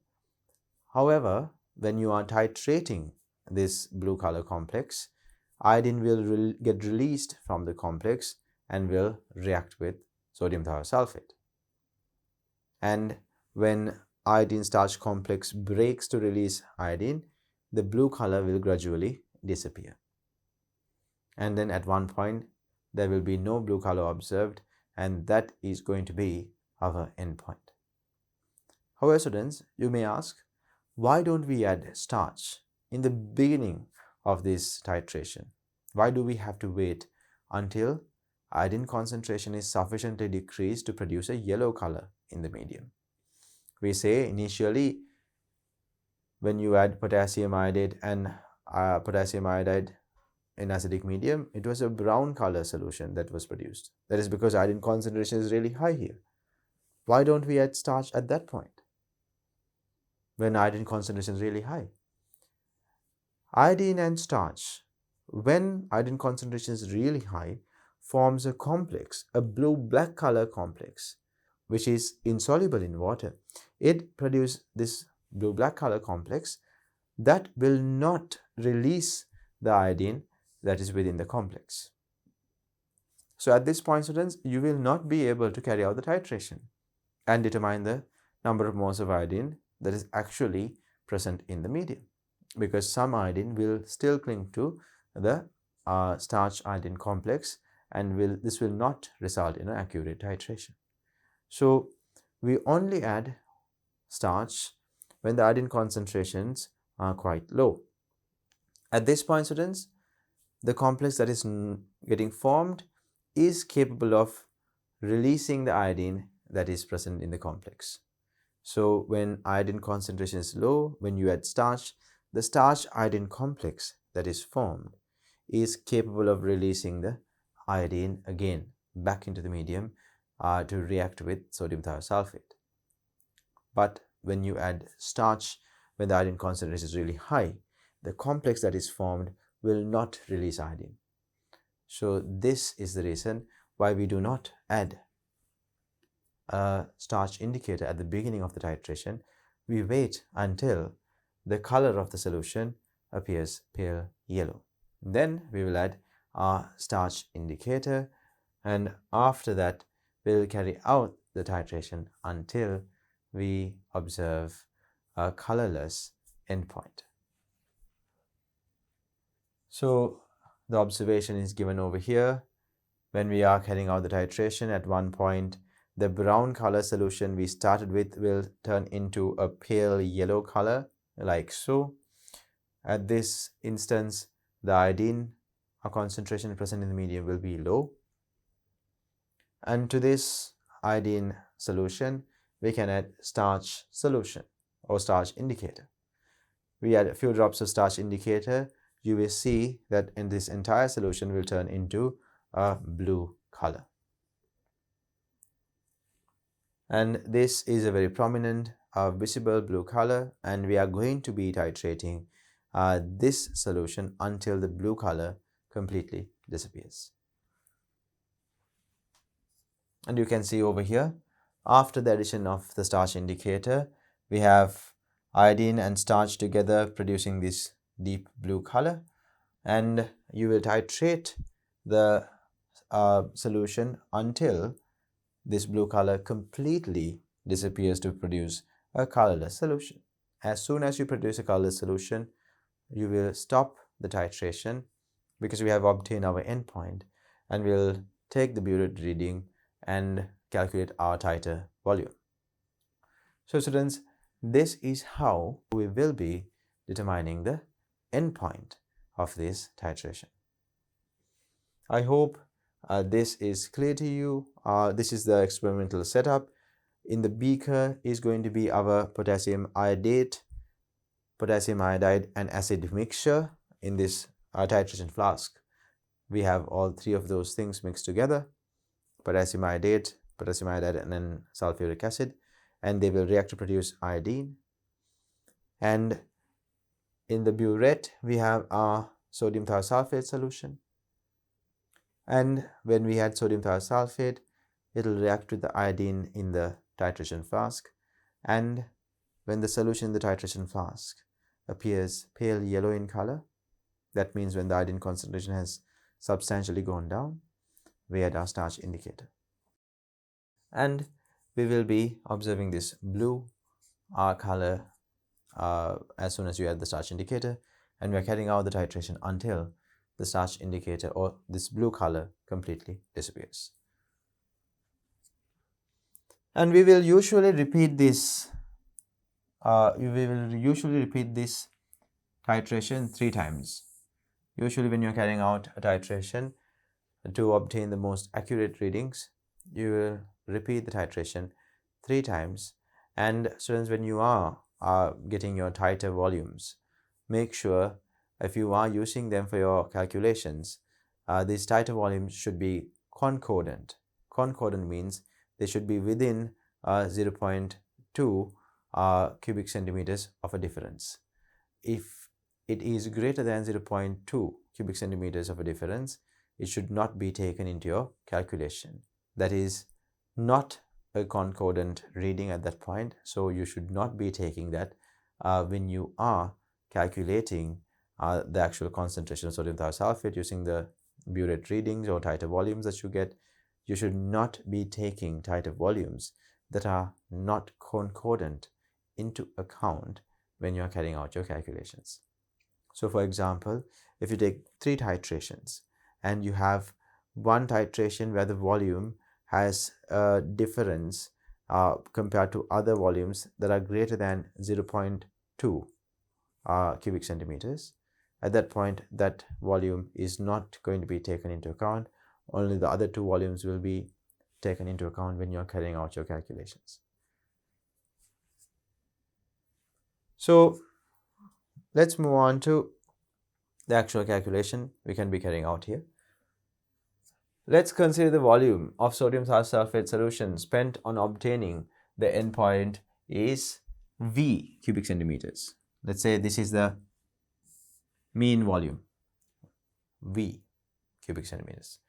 However, when you are titrating this blue color complex, iodine will get released from the complex and will react with sodium thiosulphate. And when iodine starch complex breaks to release iodine, the blue color will gradually disappear. And then at one point, there will be no blue color observed, and that is going to be our endpoint. However, students, you may ask, why don't we add starch in the beginning of this titration. Why do we have to wait until iodine concentration is sufficiently decreased to produce a yellow color in the medium? We say initially when you add potassium iodide and potassium iodide in acidic medium, it was a brown color solution that was produced. That is because iodine concentration is really high here. Why don't we add starch at that point when iodine concentration is really high? Iodine and starch, when iodine concentration is really high, forms a complex, a blue-black color complex, which is insoluble in water. It produces this blue-black color complex that will not release the iodine that is within the complex. So at this point, students, you will not be able to carry out the titration and determine the number of moles of iodine that is actually present in the medium, because some iodine will still cling to the starch iodine complex, and this will not result in an accurate titration. So we only add starch when the iodine concentrations are quite low. At this point, students, the complex that is getting formed is capable of releasing the iodine that is present in the complex. So when iodine concentration is low, when you add starch, the starch iodine complex that is formed is capable of releasing the iodine again back into the medium to react with sodium thiosulphate. But when you add starch, when the iodine concentration is really high, the complex that is formed will not release iodine. So this is the reason why we do not add a starch indicator at the beginning of the titration. We wait until the color of the solution appears pale yellow. Then we will add our starch indicator, and after that we will carry out the titration until we observe a colorless endpoint. So the observation is given over here. When we are carrying out the titration, at one point the brown color solution we started with will turn into a pale yellow color like so. At this instance, the iodine concentration present in the medium will be low, and to this iodine solution we can add starch solution or starch indicator. We add a few drops of starch indicator, you will see that in this entire solution will turn into a blue color. And this is a very prominent visible blue color, and we are going to be titrating this solution until the blue color completely disappears. And you can see over here, after the addition of the starch indicator, we have iodine and starch together producing this deep blue color, and you will titrate the solution until this blue color completely disappears to produce a colorless solution. As soon as you produce a colorless solution, you will stop the titration because we have obtained our endpoint, and we'll take the burette reading and calculate our titer volume. So students, this is how we will be determining the endpoint of this titration. I hope this is clear to you. This is the experimental setup. In the beaker is going to be our potassium iodate, potassium iodide and acid mixture in this titration flask. We have all three of those things mixed together, potassium iodate, potassium iodide and then sulfuric acid, and they will react to produce iodine. And in the burette we have our sodium thiosulphate solution, and when we add sodium thiosulphate, it will react with the iodine in the titration flask, and when the solution in the titration flask appears pale yellow in color, that means when the iodine concentration has substantially gone down, we add our starch indicator. And we will be observing this blue color as soon as you add the starch indicator, and we are carrying out the titration until the starch indicator or this blue color completely disappears. And we will usually repeat this titration 3 times. Usually when you're carrying out a titration, to obtain the most accurate readings, you will repeat the titration 3 times. And students, when you are getting your titer volumes, make sure if you are using them for your calculations, these titer volumes should be concordant. Concordant means they should be within 0.2 cubic centimeters of a difference. If it is greater than 0.2 cubic centimeters of a difference, it should not be taken into your calculation. That is not a concordant reading at that point, so you should not be taking that when you are calculating the actual concentration of sodium thiosulfate using the burette readings or titer volumes that you get. You should not be taking titer volumes that are not concordant into account when you are carrying out your calculations. So for example, if you take 3 titrations and you have one titration where the volume has a difference compared to other volumes that are greater than 0.2 cubic centimeters, at that point that volume is not going to be taken into account. Only the other 2 volumes will be taken into account when you are carrying out your calculations. So let's move on to the actual calculation we can be carrying out here. Let's consider the volume of sodium thiosulfate solution spent on obtaining the endpoint is V cubic centimeters. Let's say this is the mean volume, V cubic centimeters.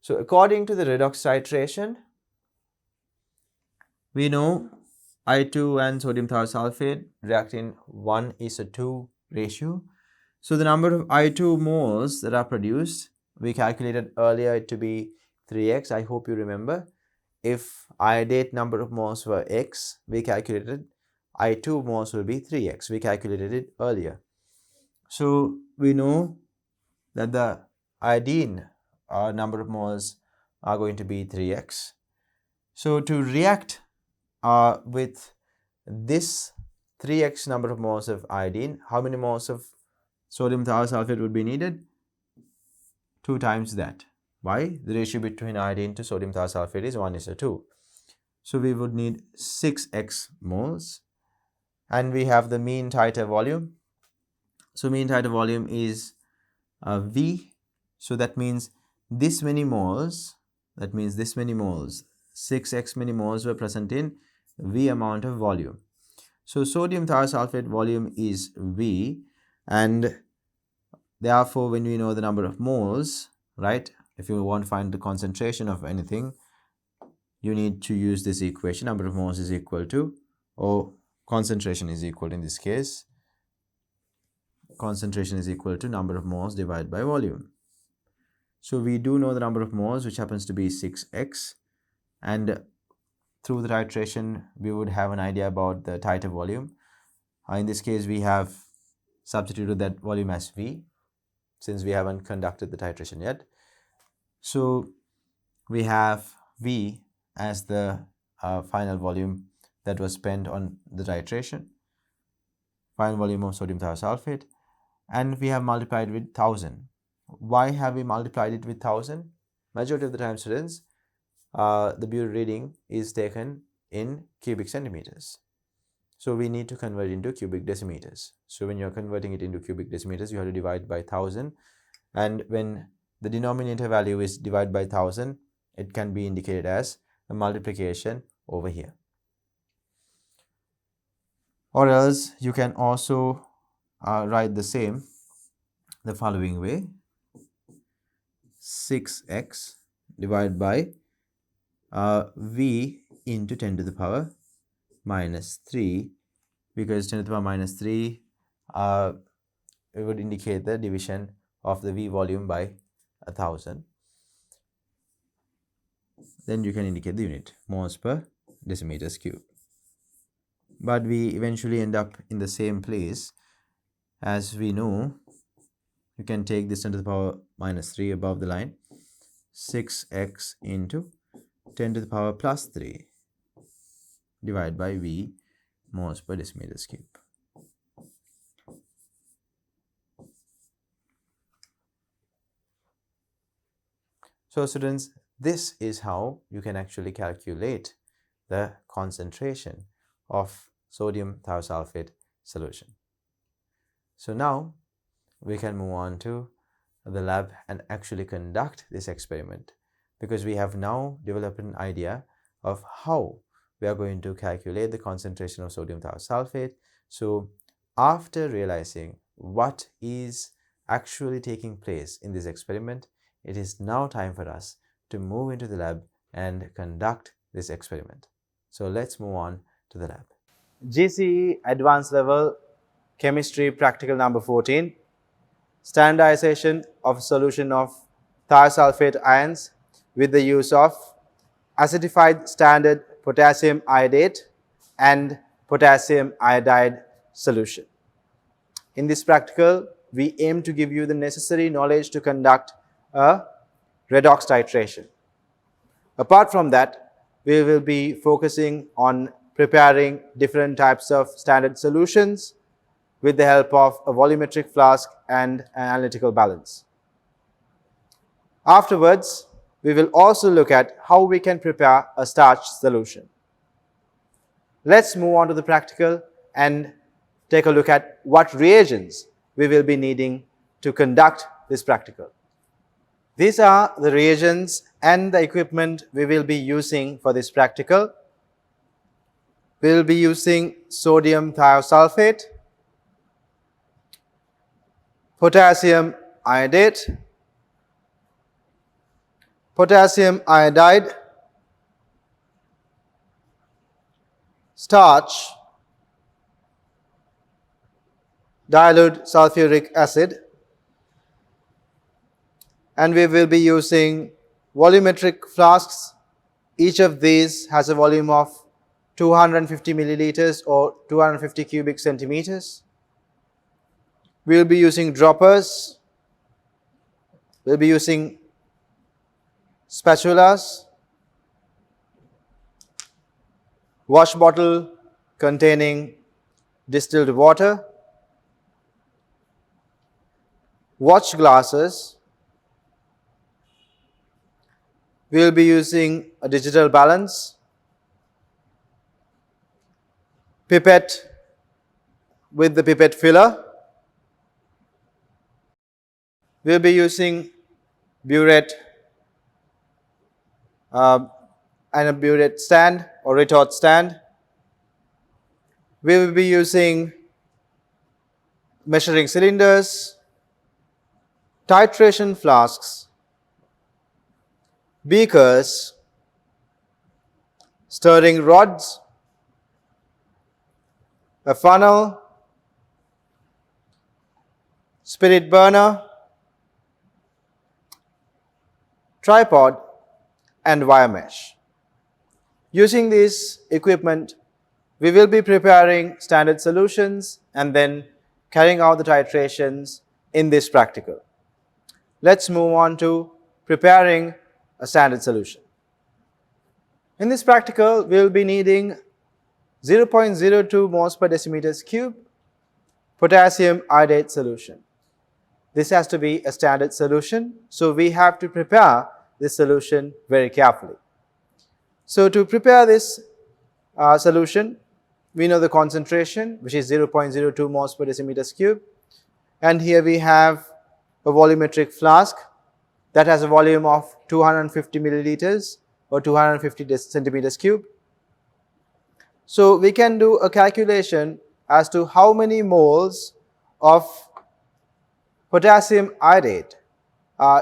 So according to the redox titration, we know I2 and sodium thiosulfate react in 1:2 ratio. So the number of I2 moles that are produced, we calculated earlier it to be 3x. I hope you remember. If iodate number of moles were x, we calculated I2 moles will be 3x. We calculated it earlier. So we know that the iodine number of moles are going to be 3x. So to react with this 3x number of moles of iodine, how many moles of sodium thiosulfate would be needed? 2 times that. Why? The ratio between iodine to sodium thiosulfate is 1:2. So we would need 6x moles. And we have the mean titer volume. So mean titer volume is V. So that means this many moles, 6x many moles were present in V amount of volume. So sodium thiosulfate volume is V, and therefore when we know the number of moles, right, if you want to find the concentration of anything, you need to use this equation. Number of moles is equal to, or concentration is equal in this case, concentration is equal to number of moles divided by volume. So we do know the number of moles, which happens to be 6x, and through the titration we would have an idea about the titer volume. In this case we have substituted that volume as V, since we haven't conducted the titration yet. So we have V as the final volume that was spent on the titration, final volume of sodium thiosulfate, and we have multiplied with 1000. Why have we multiplied it with 1000? Majority of the time, students, the Bureau reading is taken in cubic centimeters. So we need to convert into cubic decimeters. So when you're converting it into cubic decimeters, you have to divide by 1000. And when the denominator value is divided by 1000, it can be indicated as a multiplication over here. Or else you can also write the same the following way: 6x divided by V into 10 to the power minus 3, because 10 to the power minus 3 it would indicate the division of the V volume by 1000. Then you can indicate the unit, moles per decimeters cube. But we eventually end up in the same place. As we know, you can take this 10 to the power minus 3 above the line, 6x into 10 to the power plus 3 divided by V moles per decimeters cube. So students, this is how you can actually calculate the concentration of sodium thiosulfate solution. So now we can move on to the lab and actually conduct this experiment, because we have now developed an idea of how we are going to calculate the concentration of sodium thiosulfate. So after realizing what is actually taking place in this experiment, it is now time for us to move into the lab and conduct this experiment. So let's move on to the lab. GCE Advanced Level Chemistry Practical number 14. Standardization of solution of thiosulfate ions with the use of acidified standard potassium iodate and potassium iodide solution. In this practical, we aim to give you the necessary knowledge to conduct a redox titration. Apart from that, we will be focusing on preparing different types of standard solutions with the help of a volumetric flask and an analytical balance. Afterwards, we will also look at how we can prepare a starch solution. Let's move on to the practical and take a look at what reagents we will be needing to conduct this practical. These are the reagents and the equipment we will be using for this practical. We will be using sodium thiosulfate, potassium iodate, potassium iodide, starch, dilute sulfuric acid, and we will be using volumetric flasks. Each of these has a volume of 250 milliliters or 250 cubic centimeters. We will be using droppers. We will be using spatulas, wash bottle containing distilled water, watch glasses. We will be using a digital balance, pipette with the pipette filler. We will be using burette and a burette stand or retort stand. We will be using measuring cylinders, titration flasks, beakers, stirring rods, a funnel, spirit burner, tripod, and wire mesh. Using this equipment, we will be preparing standard solutions and then carrying out the titrations in this practical. Let's move on to preparing a standard solution. In this practical, we will be needing 0.02 moles per decimeters cube potassium iodate solution. This has to be a standard solution, so we have to prepare this solution very carefully. So to prepare this solution, we know the concentration, which is 0.02 moles per decimeters cube, and here we have a volumetric flask that has a volume of 250 milliliters or 250 centimeters cube. So we can do a calculation as to how many moles of potassium iodate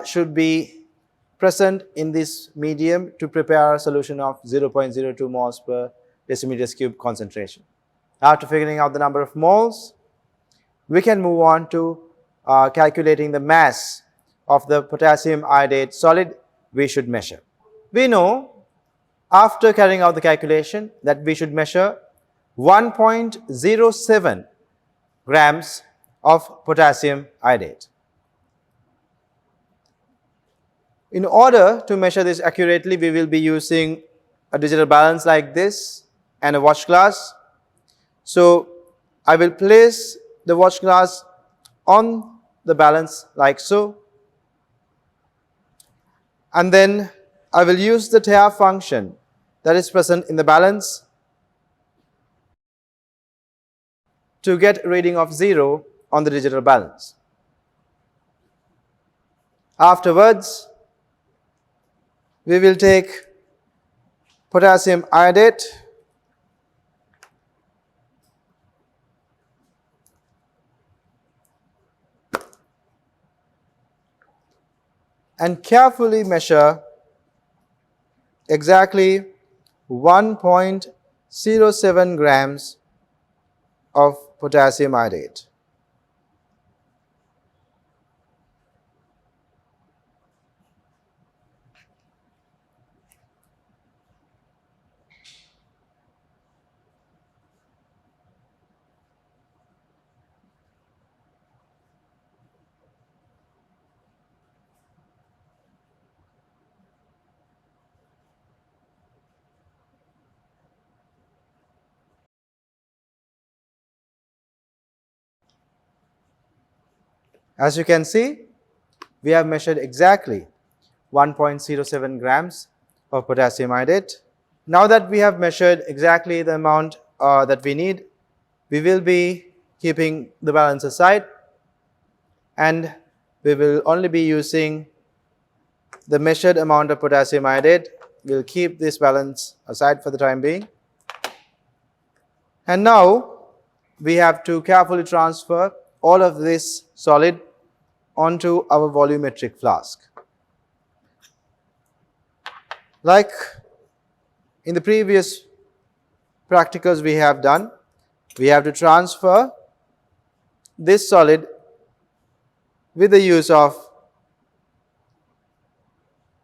should be present in this medium to prepare a solution of 0.02 moles per decimeters cube concentration. After figuring out the number of moles, we can move on to calculating the mass of the potassium iodate solid we should measure. We know after carrying out the calculation that we should measure 1.07 grams of potassium iodate. In order to measure this accurately, we will be using a digital balance like this and a watch glass. So I will place the watch glass on the balance like so. And then I will use the TIA function that is present in the balance to get reading of 0 on the digital balance. Afterwards, we will take potassium iodate and carefully measure exactly 1.07 grams of potassium iodate. As you can see, we have measured exactly 1.07 grams of potassium iodate. Now that we have measured exactly the amount that we need, we will be keeping the balance aside and we will only be using the measured amount of potassium iodate. We'll keep this balance aside for the time being. And now we have to carefully transfer all of this solid onto our volumetric flask. Like in the previous practicals we have done, we have to transfer this solid with the use of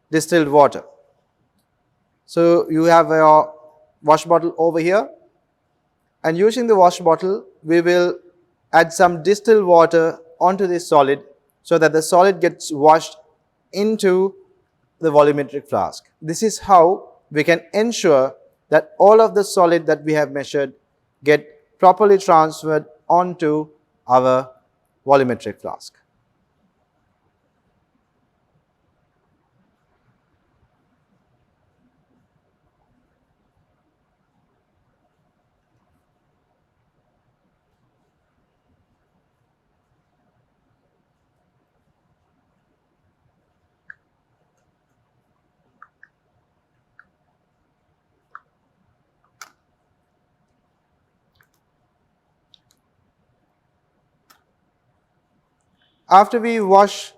distilled water. So you have a wash bottle over here, and using the wash bottle we will add some distilled water onto this solid so that the solid gets washed into the volumetric flask. This is how we can ensure that all of the solid that we have measured get properly transferred onto our volumetric flask. After we wash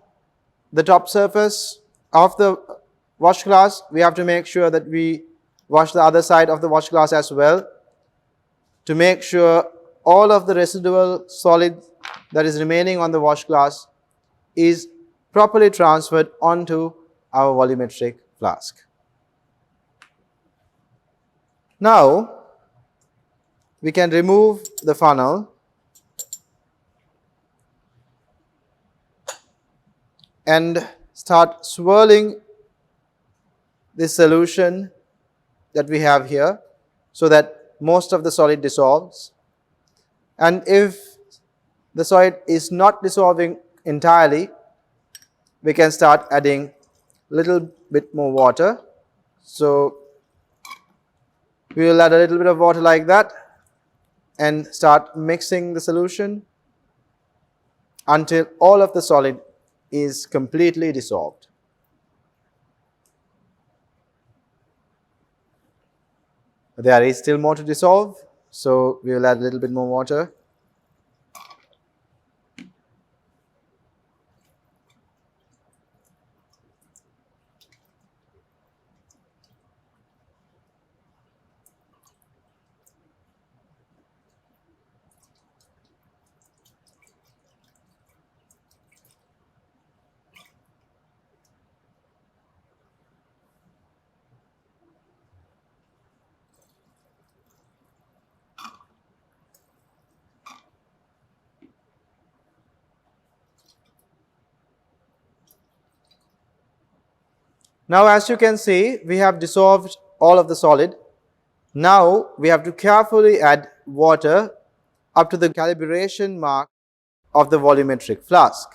the top surface of the wash glass, we have to make sure that we wash the other side of the wash glass as well to make sure all of the residual solid that is remaining on the wash glass is properly transferred onto our volumetric flask. Now we can remove the funnel and start swirling this solution that we have here so that most of the solid dissolves. And if the solid is not dissolving entirely, we can start adding a little bit more water. So we will add a little bit of water like that and start mixing the solution until all of the solid is completely dissolved. There is still more to dissolve, so we will add a little bit more water. Now as you can see, we have dissolved all of the solid. Now we have to carefully add water up to the calibration mark of the volumetric flask.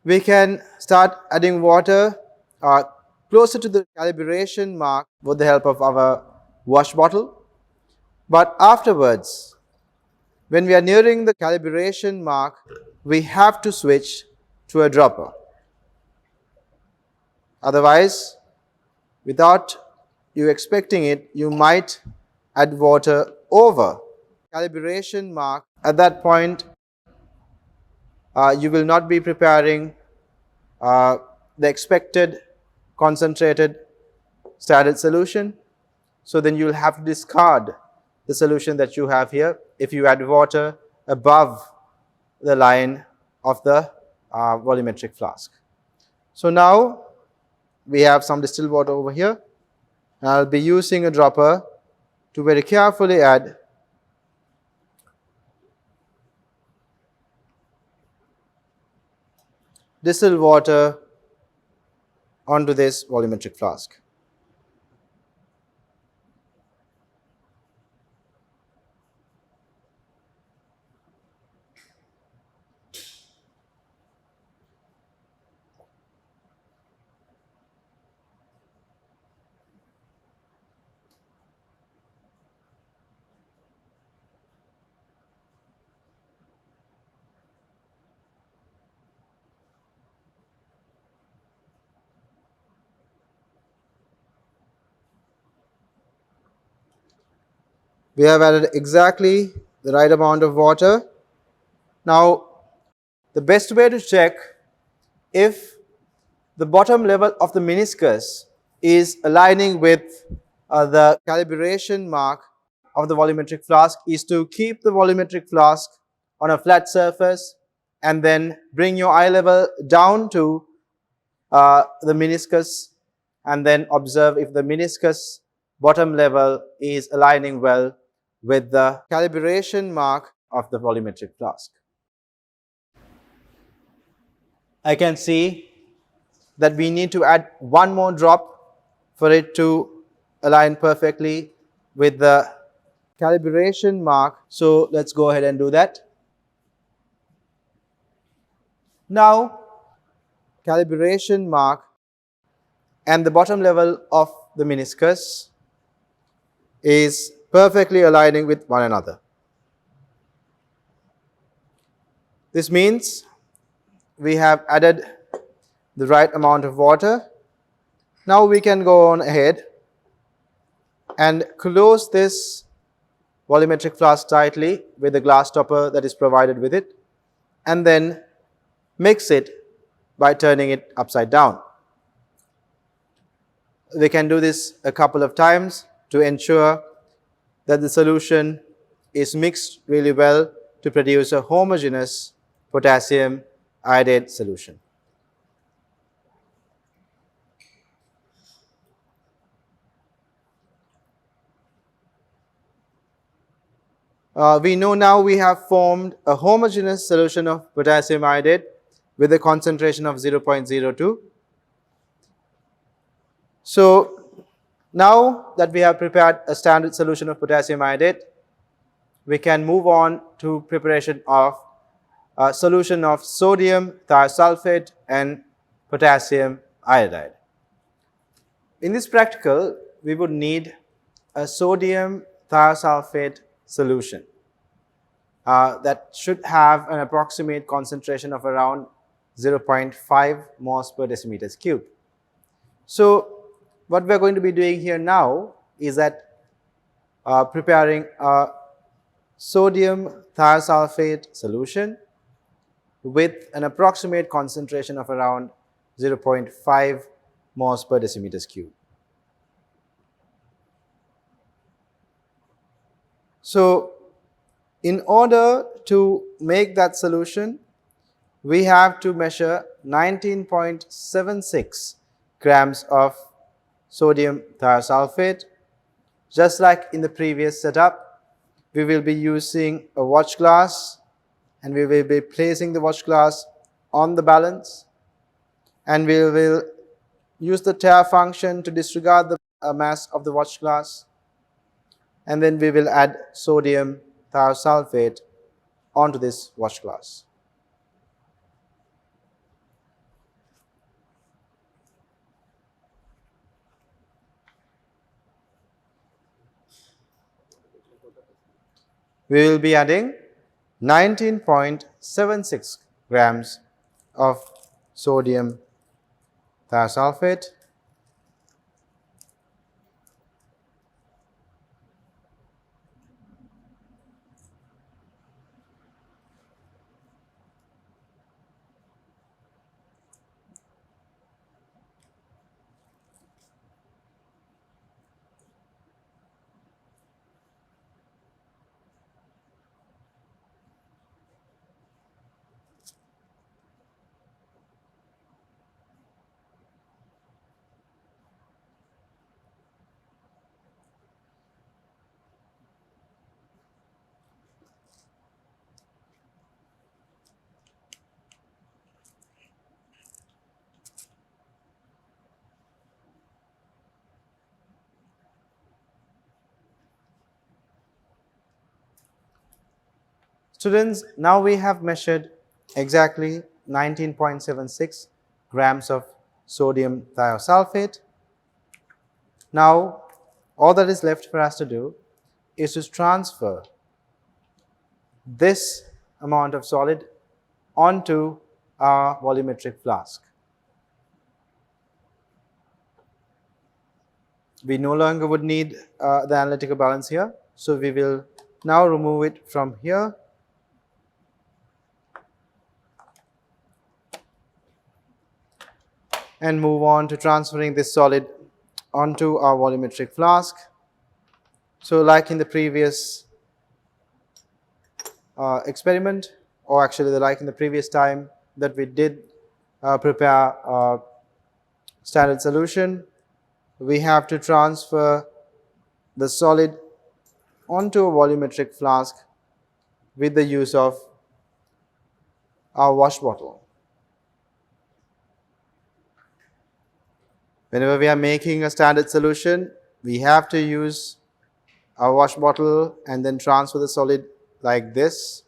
We can start adding water uh, closer to the calibration mark with the help of our wash bottle. But afterwards, when we are nearing the calibration mark, we have to switch to a dropper. Otherwise, without you expecting it, you might add water over calibration mark. At that point, you will not be preparing uh, the expected concentrated standard solution. So then you'll have to discard the solution that you have here if you add water above the line of the volumetric flask. So now we have some distilled water over here. I'll be using a dropper to very carefully add distilled water onto this volumetric flask. We have added exactly the right amount of water. Now, the best way to check if the bottom level of the meniscus is aligning with the calibration mark of the volumetric flask is to keep the volumetric flask on a flat surface and then bring your eye level down to the meniscus and then observe if the meniscus bottom level is aligning well with the calibration mark of the volumetric flask. I can see that we need to add one more drop for it to align perfectly with the calibration mark. So let's go ahead and do that. Now, calibration mark and the bottom level of the meniscus is perfectly aligning with one another. This means we have added the right amount of water. Now we can go on ahead and close this volumetric flask tightly with the glass topper that is provided with it, and then mix it by turning it upside down. We can do this a couple of times to ensure that the solution is mixed really well to produce a homogeneous potassium iodide solution. We know now we have formed a homogeneous solution of potassium iodide with a concentration of 0.02. So now that we have prepared a standard solution of potassium iodide, we can move on to preparation of a solution of sodium thiosulphate and potassium iodide. In this practical, we would need a sodium thiosulphate solution that should have an approximate concentration of around 0.5 moles per decimeters cube. So what we are going to be doing here now is that preparing a sodium thiosulphate solution with an approximate concentration of around 0.5 moles per decimeters cube. So in order to make that solution, we have to measure 19.76 grams of sodium thiosulphate. Just like in the previous setup, we will be using a watch glass and we will be placing the watch glass on the balance, and we will use the tare function to disregard the mass of the watch glass, and then we will add sodium thiosulphate onto this watch glass. We will be adding 19.76 grams of sodium thiosulphate. Students, now we have measured exactly 19.76 grams of sodium thiosulphate. Now, all that is left for us to do is to transfer this amount of solid onto our volumetric flask. We no longer would need the analytical balance here, so we will now remove it from here and move on to transferring this solid onto our volumetric flask. So like in the previous experiment, or actually like in the previous time that we did prepare standard solution, we have to transfer the solid onto a volumetric flask with the use of our wash bottle. Whenever we are making a standard solution, we have to use our wash bottle and then transfer the solid like this.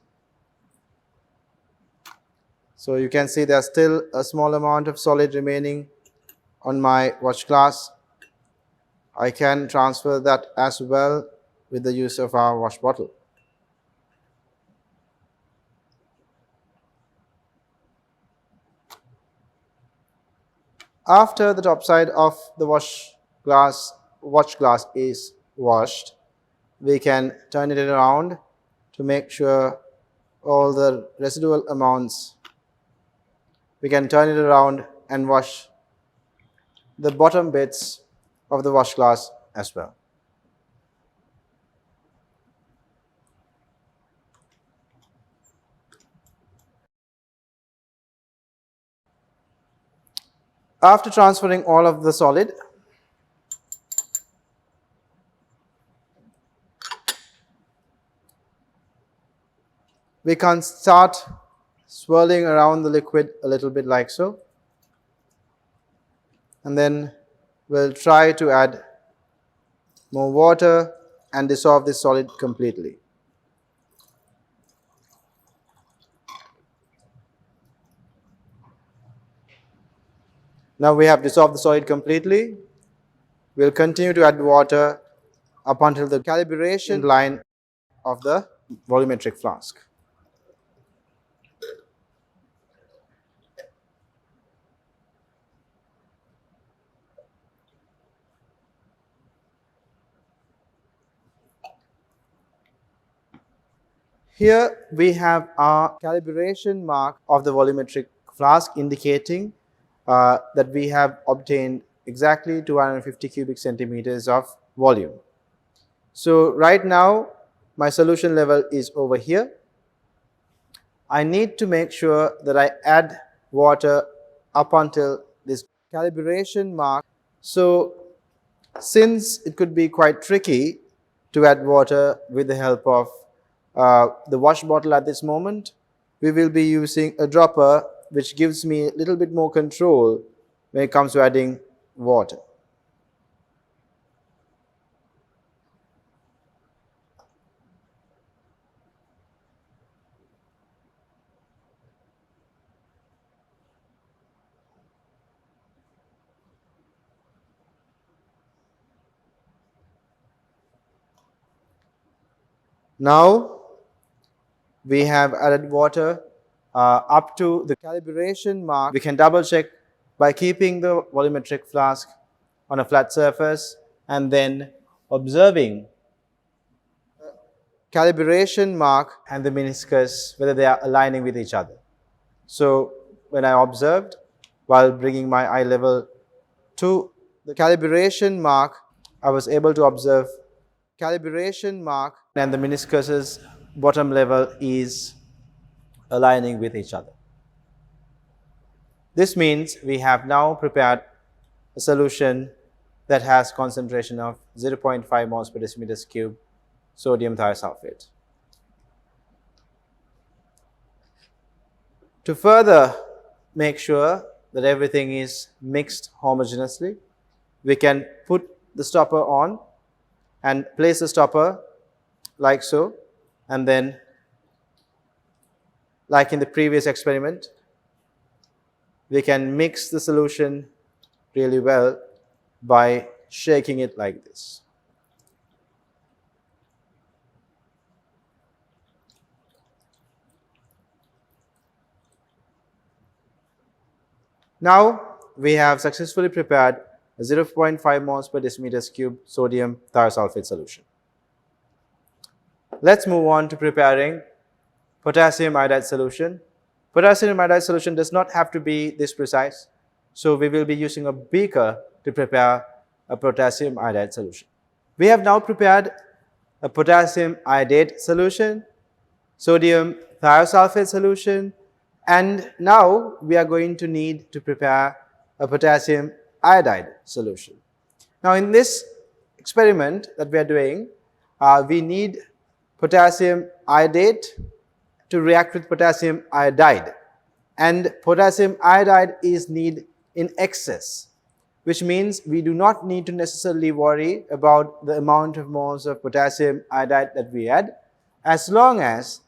So you can see there's still a small amount of solid remaining on my watch glass. I can transfer that as well with the use of our wash bottle. After the top side of the watch glass is washed, we can turn it around to make sure all the residual amounts, we can turn it around and wash the bottom bits of the wash glass as well. After transferring all of the solid, we can start swirling around the liquid a little bit like so, and then we'll try to add more water and dissolve this solid completely. Now we have dissolved the solid completely. We'll continue to add water up until the calibration line of the volumetric flask. Here we have our calibration mark of the volumetric flask indicating that we have obtained exactly 250 cubic centimeters of volume. So right now my solution level is over here. I need to make sure that I add water up until this calibration mark. So since it could be quite tricky to add water with the help of the wash bottle at this moment, we will be using a dropper which gives me a little bit more control when it comes to adding water. Now we have added water up to the calibration mark. We can double check by keeping the volumetric flask on a flat surface and then observing calibration mark and the meniscus, whether they are aligning with each other. So when I observed, while bringing my eye level to the calibration mark, I was able to observe calibration mark and the meniscus's bottom level is aligning with each other. This means we have now prepared a solution that has concentration of 0.5 moles per decimeters cube sodium thiosulphate. To further make sure that everything is mixed homogeneously, we can put the stopper on and place the stopper like so, and then like in the previous experiment, we can mix the solution really well by shaking it like this. Now we have successfully prepared a 0.5 moles per decimeters cube sodium thiosulphate solution. Let's move on to preparing potassium iodide solution. Potassium iodide solution does not have to be this precise, so we will be using a beaker to prepare a potassium iodide solution. We have now prepared a potassium iodate solution, sodium thiosulphate solution, and now we are going to need to prepare a potassium iodide solution. Now in this experiment that we are doing, we need potassium iodate to react with potassium iodide, and potassium iodide is needed in excess, which means we do not need to necessarily worry about the amount of moles of potassium iodide that we add, as long as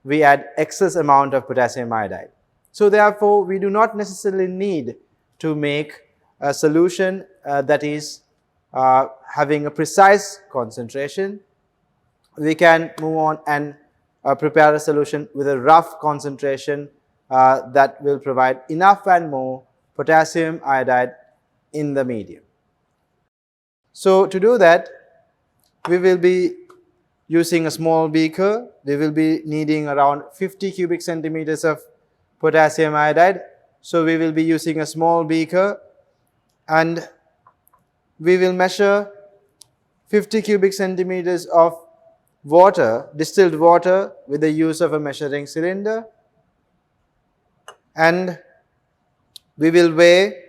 we add excess amount of potassium iodide. So therefore, we do not necessarily need to make a solution that is having a precise concentration. We can move on and prepare a solution with a rough concentration that will provide enough and more potassium iodide in the medium. So to do that, we will be using a small beaker. We will be needing around 50 cubic centimeters of potassium iodide. So we will be using a small beaker and we will measure 50 cubic centimeters of water, distilled water, with the use of a measuring cylinder, and we will weigh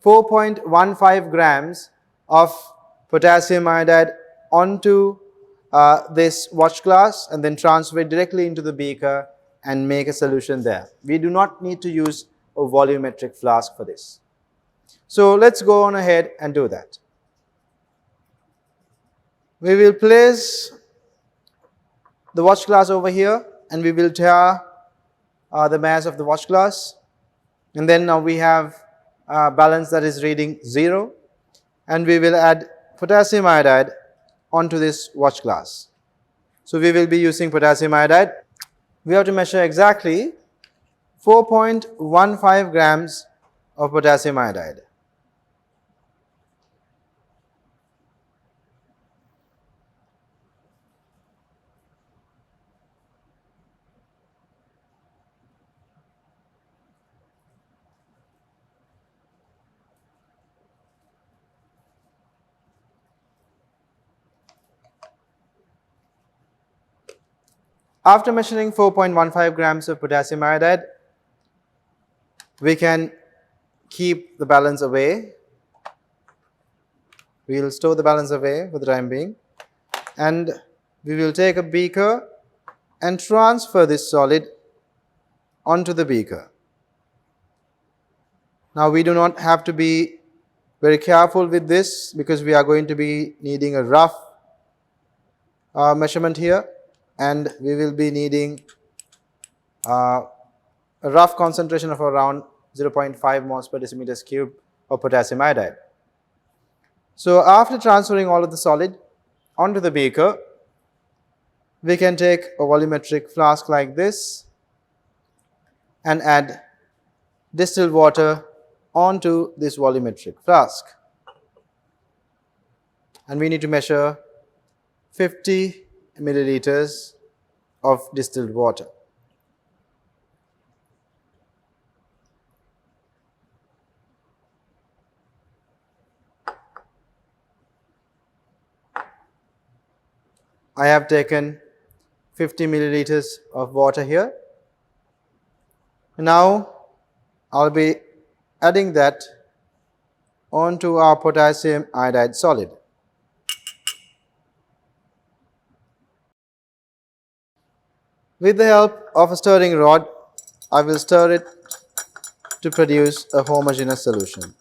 4.15 grams of potassium iodide onto this watch glass and then transfer it directly into the beaker and make a solution there. We do not need to use a volumetric flask for this. So let's go on ahead and do that. We will place the watch glass over here and we will tare the mass of the watch glass, and then now we have balance that is reading 0, and we will add potassium iodide onto this watch glass. So we will be using potassium iodide. We have to measure exactly 4.15 grams of potassium iodide. After measuring 4.15 grams of potassium iodide, we can keep the balance away. We will store the balance away for the time being, and we will take a beaker and transfer this solid onto the beaker. Now we do not have to be very careful with this because we are going to be needing a rough measurement here, and we will be needing a rough concentration of around 0.5 moles per decimeters cube of potassium iodide. So after transferring all of the solid onto the beaker, we can take a volumetric flask like this and add distilled water onto this volumetric flask. And we need to measure 50 milliliters of distilled water. I have taken 50 milliliters of water here. Now I'll be adding that onto our potassium iodide solid. With the help of a stirring rod, I will stir it to produce a homogeneous solution.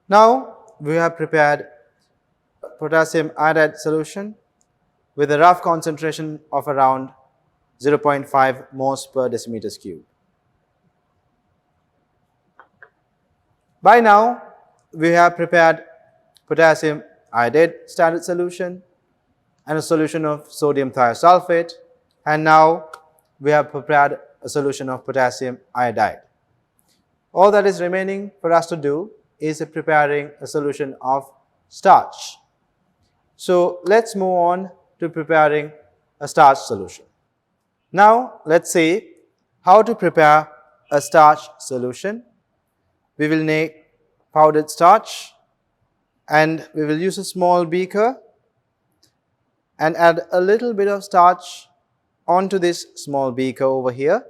Now we have prepared potassium iodide solution with a rough concentration of around 0.5 moles per decimeters cube. By now, we have prepared potassium iodide standard solution and a solution of sodium thiosulphate, and now we have prepared a solution of potassium iodide. All that is remaining for us to do is preparing a solution of starch. So let's move on to preparing a starch solution. Now let's see how to prepare a starch solution. We will need powdered starch and we will use a small beaker and add a little bit of starch onto this small beaker over here.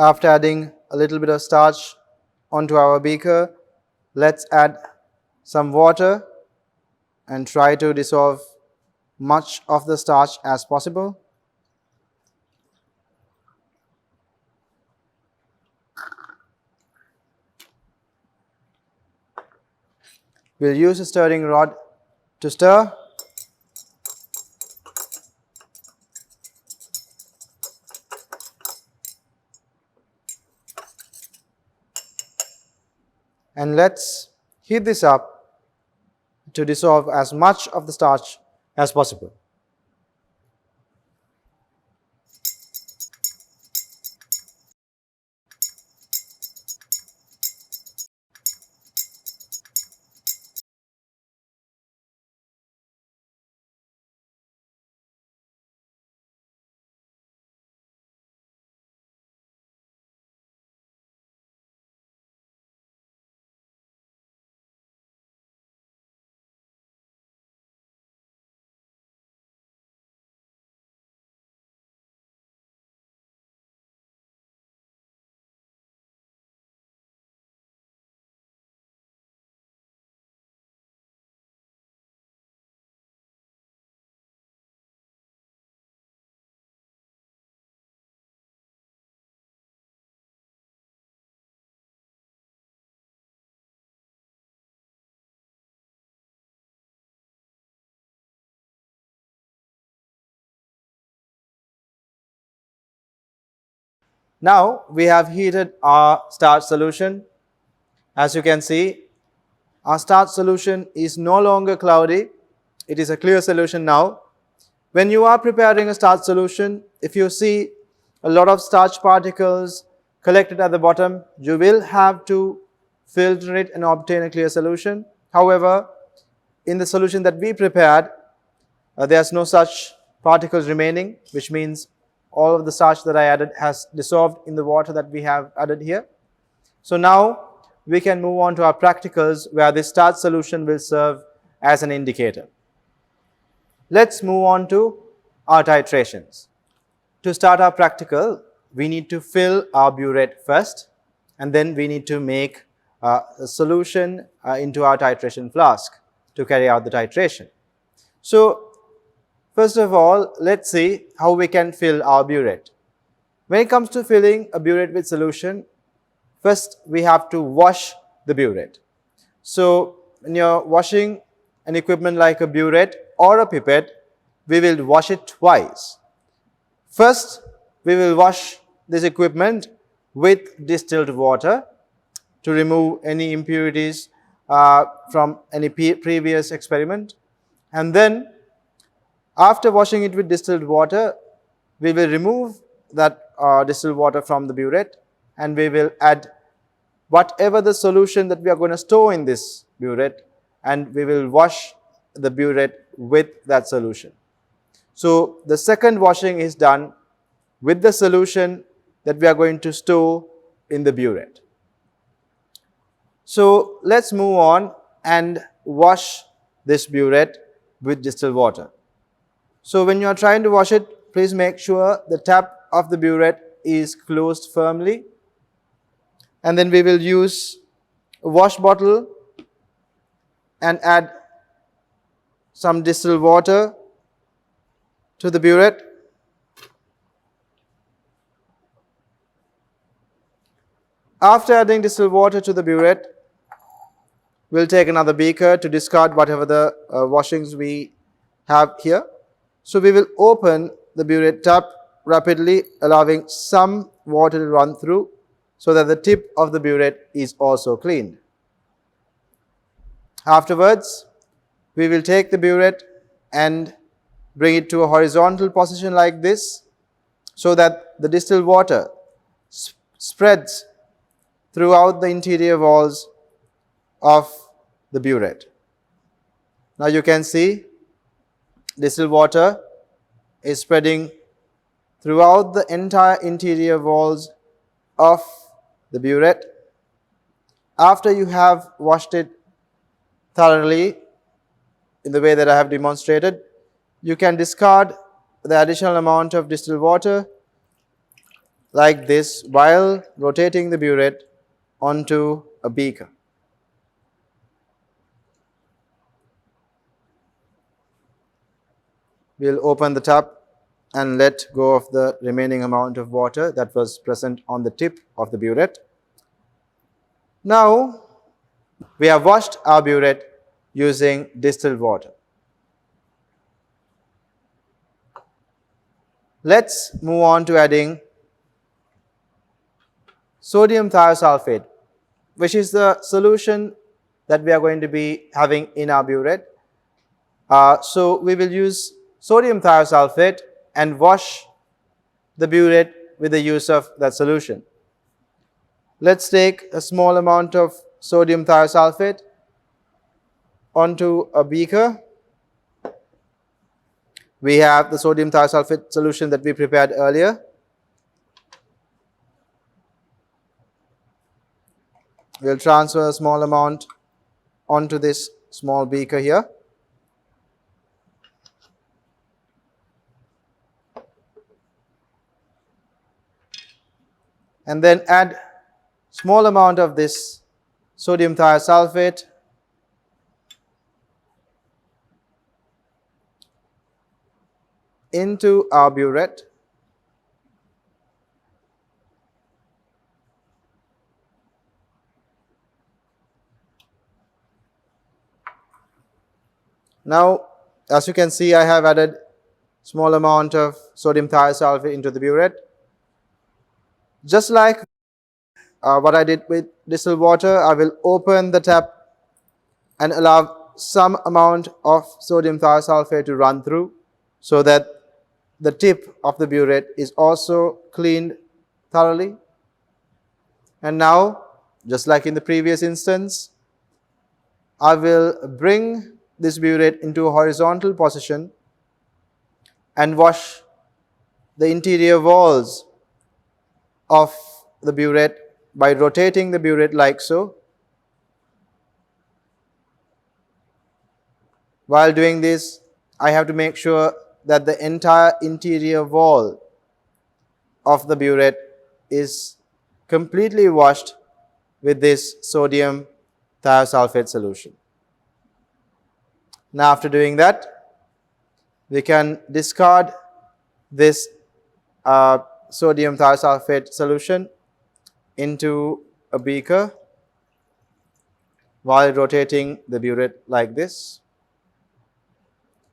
After adding a little bit of starch onto our beaker, let's add some water and try to dissolve much of the starch as possible. We'll use a stirring rod to stir. And let's heat this up to dissolve as much of the starch as possible. Now we have heated our starch solution. As you can see, our starch solution is no longer cloudy. It is a clear solution now. When you are preparing a starch solution, if you see a lot of starch particles collected at the bottom, you will have to filter it and obtain a clear solution. However, in the solution that we prepared, there's no such particles remaining, which means all of the starch that I added has dissolved in the water that we have added here. So now we can move on to our practicals where this starch solution will serve as an indicator. Let's move on to our titrations. To start our practical, we need to fill our burette first, and then we need to make a solution into our titration flask to carry out the titration. So first of all, let's see how we can fill our burette. When it comes to filling a burette with solution, first we have to wash the burette. So when you're washing an equipment like a burette or a pipette, we will wash it twice. First, we will wash this equipment with distilled water to remove any impurities from any previous experiment. And then, after washing it with distilled water, we will remove that distilled water from the burette, and we will add whatever the solution that we are going to store in this burette, and we will wash the burette with that solution. So the second washing is done with the solution that we are going to store in the burette. So let's move on and wash this burette with distilled water. So when you are trying to wash it, please make sure the tap of the burette is closed firmly. And then we will use a wash bottle and add some distilled water to the burette. After adding distilled water to the burette, we'll take another beaker to discard whatever the washings we have here. So we will open the burette tap rapidly, allowing some water to run through so that the tip of the burette is also cleaned. Afterwards, we will take the burette and bring it to a horizontal position like this so that the distilled water spreads throughout the interior walls of the burette. Now you can see distilled water is spreading throughout the entire interior walls of the burette. After you have washed it thoroughly in the way that I have demonstrated, you can discard the additional amount of distilled water like this while rotating the burette onto a beaker. We'll open the tap and let go of the remaining amount of water that was present on the tip of the burette. Now, we have washed our burette using distilled water. Let's move on to adding sodium thiosulphate, which is the solution that we are going to be having in our burette. So we will use sodium thiosulphate and wash the burette with the use of that solution. Let's take a small amount of sodium thiosulphate onto a beaker. We have the sodium thiosulphate solution that we prepared earlier. We'll transfer a small amount onto this small beaker here. And then add small amount of this sodium thiosulphate into our burette. Now, as you can see, I have added small amount of sodium thiosulphate into the burette. Just like what I did with distilled water, I will open the tap and allow some amount of sodium thiosulphate to run through so that the tip of the burette is also cleaned thoroughly. And now, just like in the previous instance, I will bring this burette into a horizontal position and wash the interior walls of the burette by rotating the burette like so. While doing this, I have to make sure that the entire interior wall of the burette is completely washed with this sodium thiosulphate solution. Now, after doing that, we can discard this sodium thiosulphate solution into a beaker while rotating the burette like this,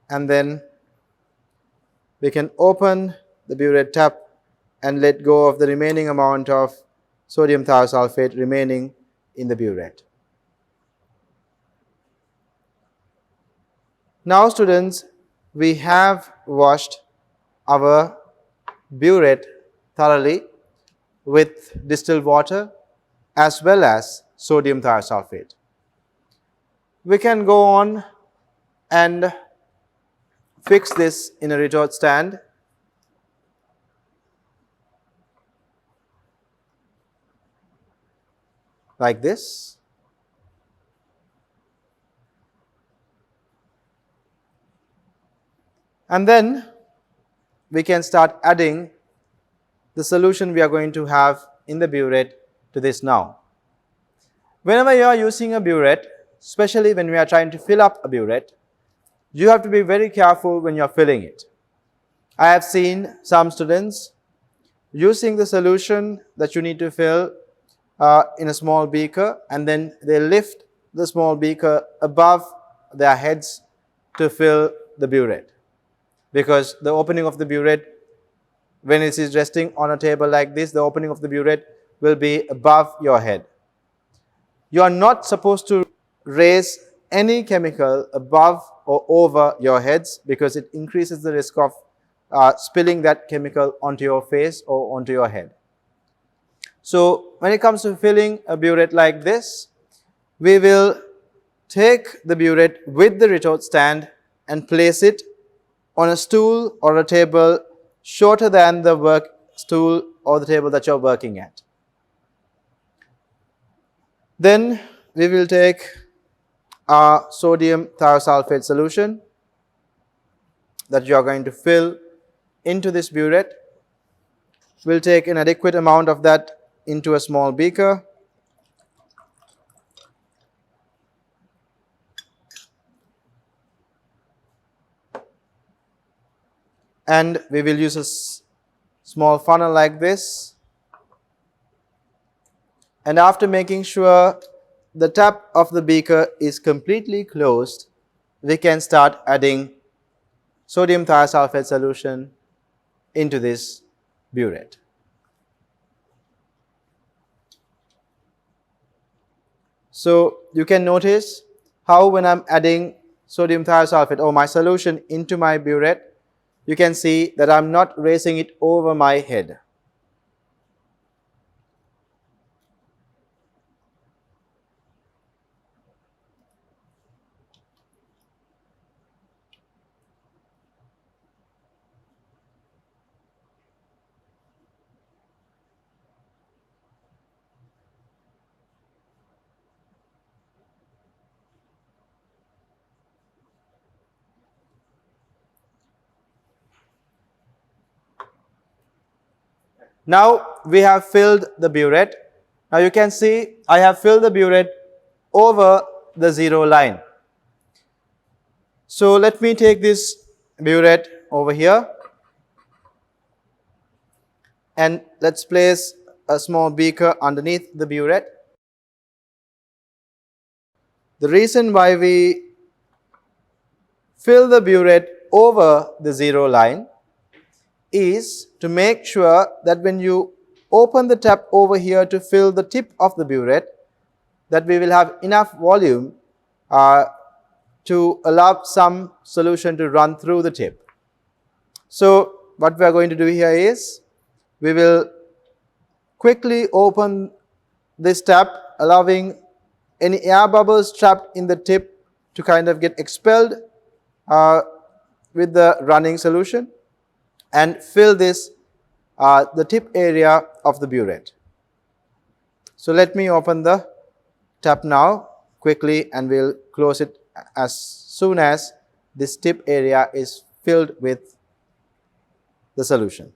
and then we can open the burette tap and let go of the remaining amount of sodium thiosulphate remaining in the burette. Now, students, we have washed our burette thoroughly with distilled water as well as sodium thiosulphate. We can go on and fix this in a retort stand. Like this. And then we can start adding the solution we are going to have in the burette to this now. Whenever you are using a burette, especially when we are trying to fill up a burette, you have to be very careful when you are filling it. I have seen some students using the solution that you need to fill in a small beaker, and then they lift the small beaker above their heads to fill the burette, because the opening of the burette, when it is resting on a table like this, the opening of the burette will be above your head. You are not supposed to raise any chemical above or over your heads, because it increases the risk of spilling that chemical onto your face or onto your head. So when it comes to filling a burette like this, we will take the burette with the retort stand and place it on a stool or a table shorter than the work stool or the table that you're working at. Then we will take our sodium thiosulphate solution that you are going to fill into this burette. We'll take an adequate amount of that into a small beaker. And we will use a small funnel like this. And after making sure the tap of the beaker is completely closed, we can start adding sodium thiosulphate solution into this burette. So you can notice how when I'm adding sodium thiosulphate or my solution into my burette, you can see that I'm not raising it over my head. Now we have filled the burette. Now you can see I have filled the burette over the zero line. So let me take this burette over here, and let's place a small beaker underneath the burette. The reason why we fill the burette over the zero line is to make sure that when you open the tap over here to fill the tip of the burette, that we will have enough volume to allow some solution to run through the tip. So what we are going to do here is we will quickly open this tap, allowing any air bubbles trapped in the tip to kind of get expelled with the running solution, and fill this the tip area of the burette. So let me open the tap now quickly, and we'll close it as soon as this tip area is filled with the solution.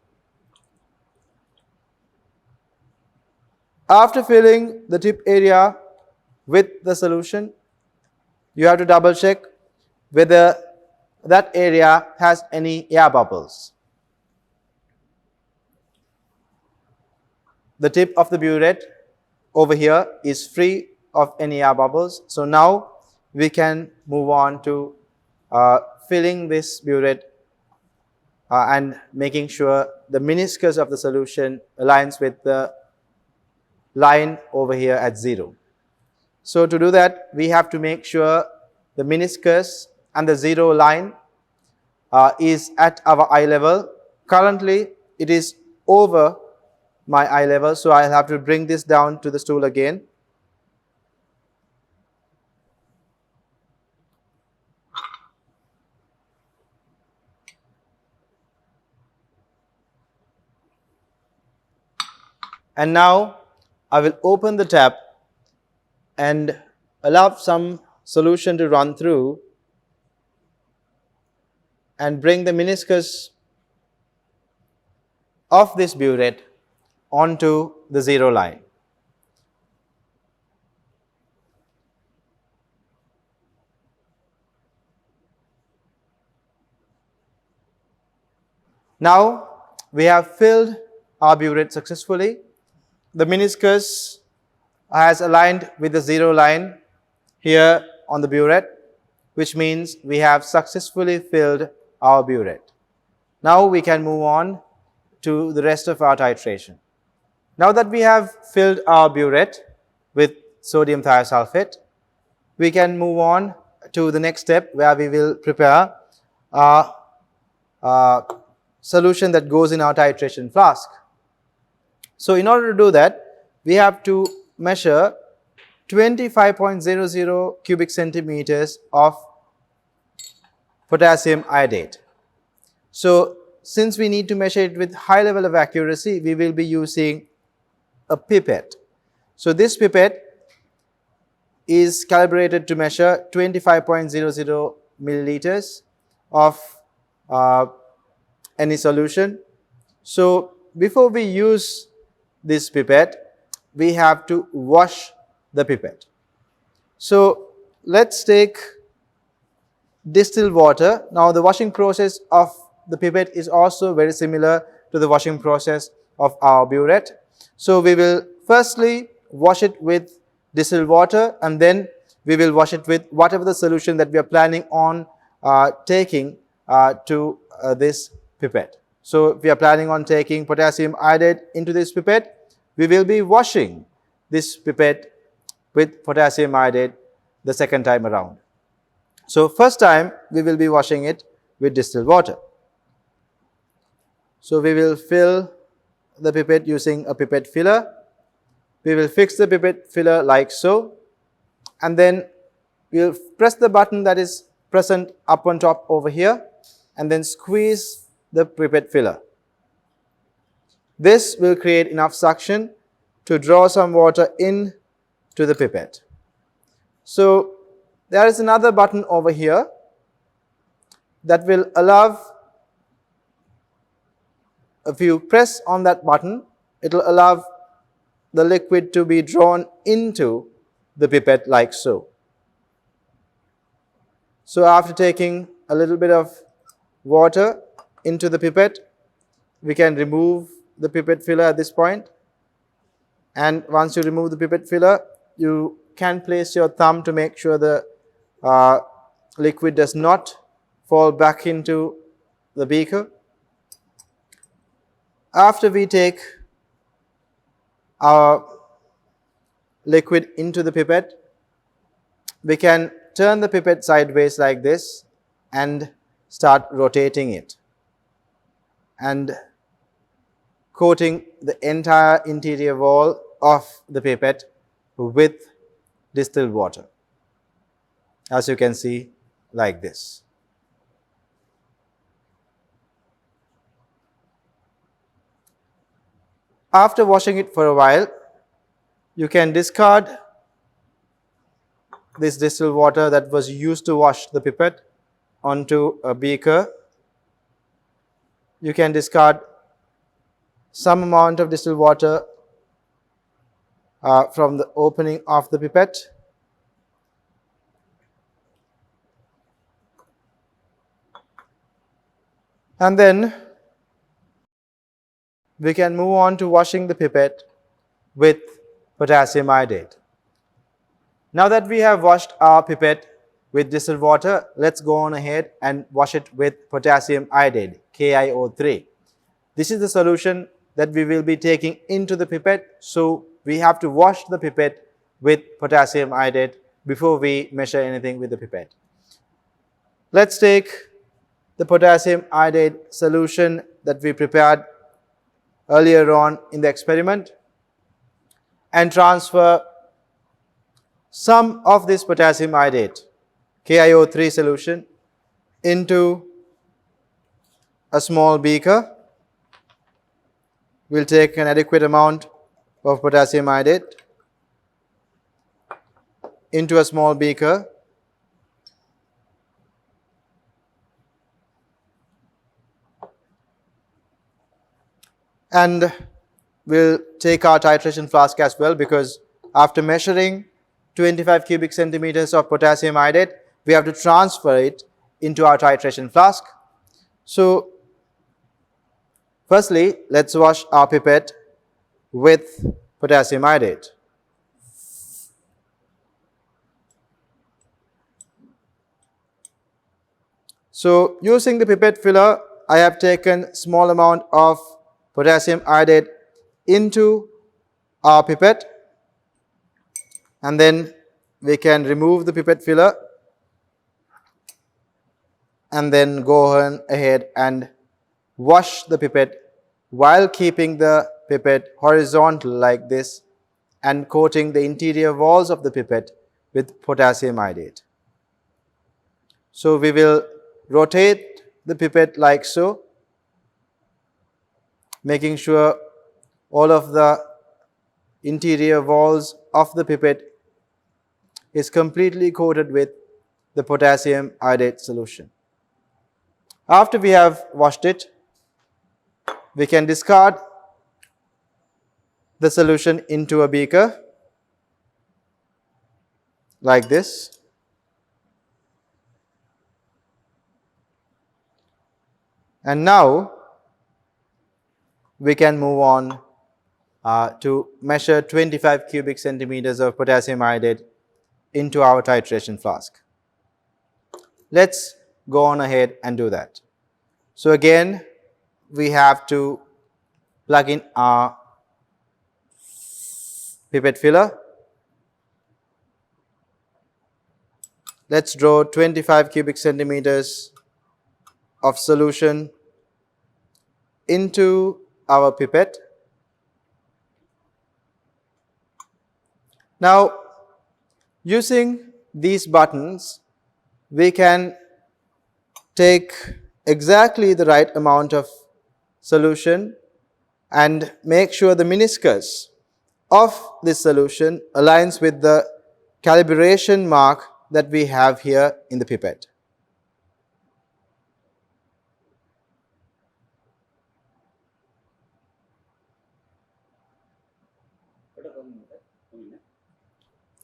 After filling the tip area with the solution, you have to double check whether that area has any air bubbles. The tip of the burette over here is free of any air bubbles. So now we can move on to filling this burette and making sure the meniscus of the solution aligns with the line over here at 0. So to do that, we have to make sure the meniscus and the 0 line is at our eye level. Currently, it is over my eye level, so I'll have to bring this down to the stool again. And now I will open the tap and allow some solution to run through and bring the meniscus of this burette onto the 0 line. Now we have filled our burette successfully. The meniscus has aligned with the 0 line here on the burette, which means we have successfully filled our burette. Now we can move on to the rest of our titration. Now that we have filled our burette with sodium thiosulphate, we can move on to the next step where we will prepare our solution that goes in our titration flask. So in order to do that, we have to measure 25.00 cubic centimeters of potassium iodate. So since we need to measure it with high level of accuracy, we will be using a pipette. So this pipette is calibrated to measure 25.00 milliliters of any solution. So before we use this pipette, we have to wash the pipette. So let's take distilled water. Now the washing process of the pipette is also very similar to the washing process of our burette. So we will firstly wash it with distilled water, and then we will wash it with whatever the solution that we are planning on taking to this pipette. So if we are planning on taking potassium iodide into this pipette, we will be washing this pipette with potassium iodide the second time around. So first time we will be washing it with distilled water. So we will fill the pipette using a pipette filler. We will fix the pipette filler like so, and then we will press the button that is present up on top over here, and then squeeze the pipette filler. This will create enough suction to draw some water in to the pipette. So there is another button over here that will allow, if you press on that button, it will allow the liquid to be drawn into the pipette like so. So after taking a little bit of water into the pipette, we can remove the pipette filler at this point. And once you remove the pipette filler, you can place your thumb to make sure the liquid does not fall back into the beaker. After we take our liquid into the pipette, we can turn the pipette sideways like this and start rotating it and coating the entire interior wall of the pipette with distilled water, as you can see, like this. After washing it for a while, you can discard this distilled water that was used to wash the pipette onto a beaker. You can discard some amount of distilled water from the opening of the pipette. And then we can move on to washing the pipette with potassium iodate. Now that we have washed our pipette with distilled water, let's go on ahead and wash it with potassium iodide, KIO3. This is the solution that we will be taking into the pipette, so we have to wash the pipette with potassium iodide before we measure anything with the pipette. Let's take the potassium iodide solution that we prepared earlier on in the experiment and transfer some of this potassium iodate, KIO3 solution, into a small beaker. We'll take an adequate amount of potassium iodate into a small beaker. And we'll take our titration flask as well, because after measuring 25 cubic centimeters of potassium iodate, we have to transfer it into our titration flask. So firstly, let's wash our pipette with potassium iodate. So using the pipette filler, I have taken small amount of potassium iodate into our pipette, and then we can remove the pipette filler and then go ahead and wash the pipette while keeping the pipette horizontal like this and coating the interior walls of the pipette with potassium iodate. So we will rotate the pipette like so, making sure all of the interior walls of the pipette is completely coated with the potassium iodate solution. After we have washed it, we can discard the solution into a beaker like this. And now we can move on to measure 25 cubic centimeters of potassium iodate into our titration flask. Let's go on ahead and do that. So again, we have to plug in our pipette filler. Let's draw 25 cubic centimeters of solution into our pipette. Now, using these buttons, we can take exactly the right amount of solution and make sure the meniscus of this solution aligns with the calibration mark that we have here in the pipette.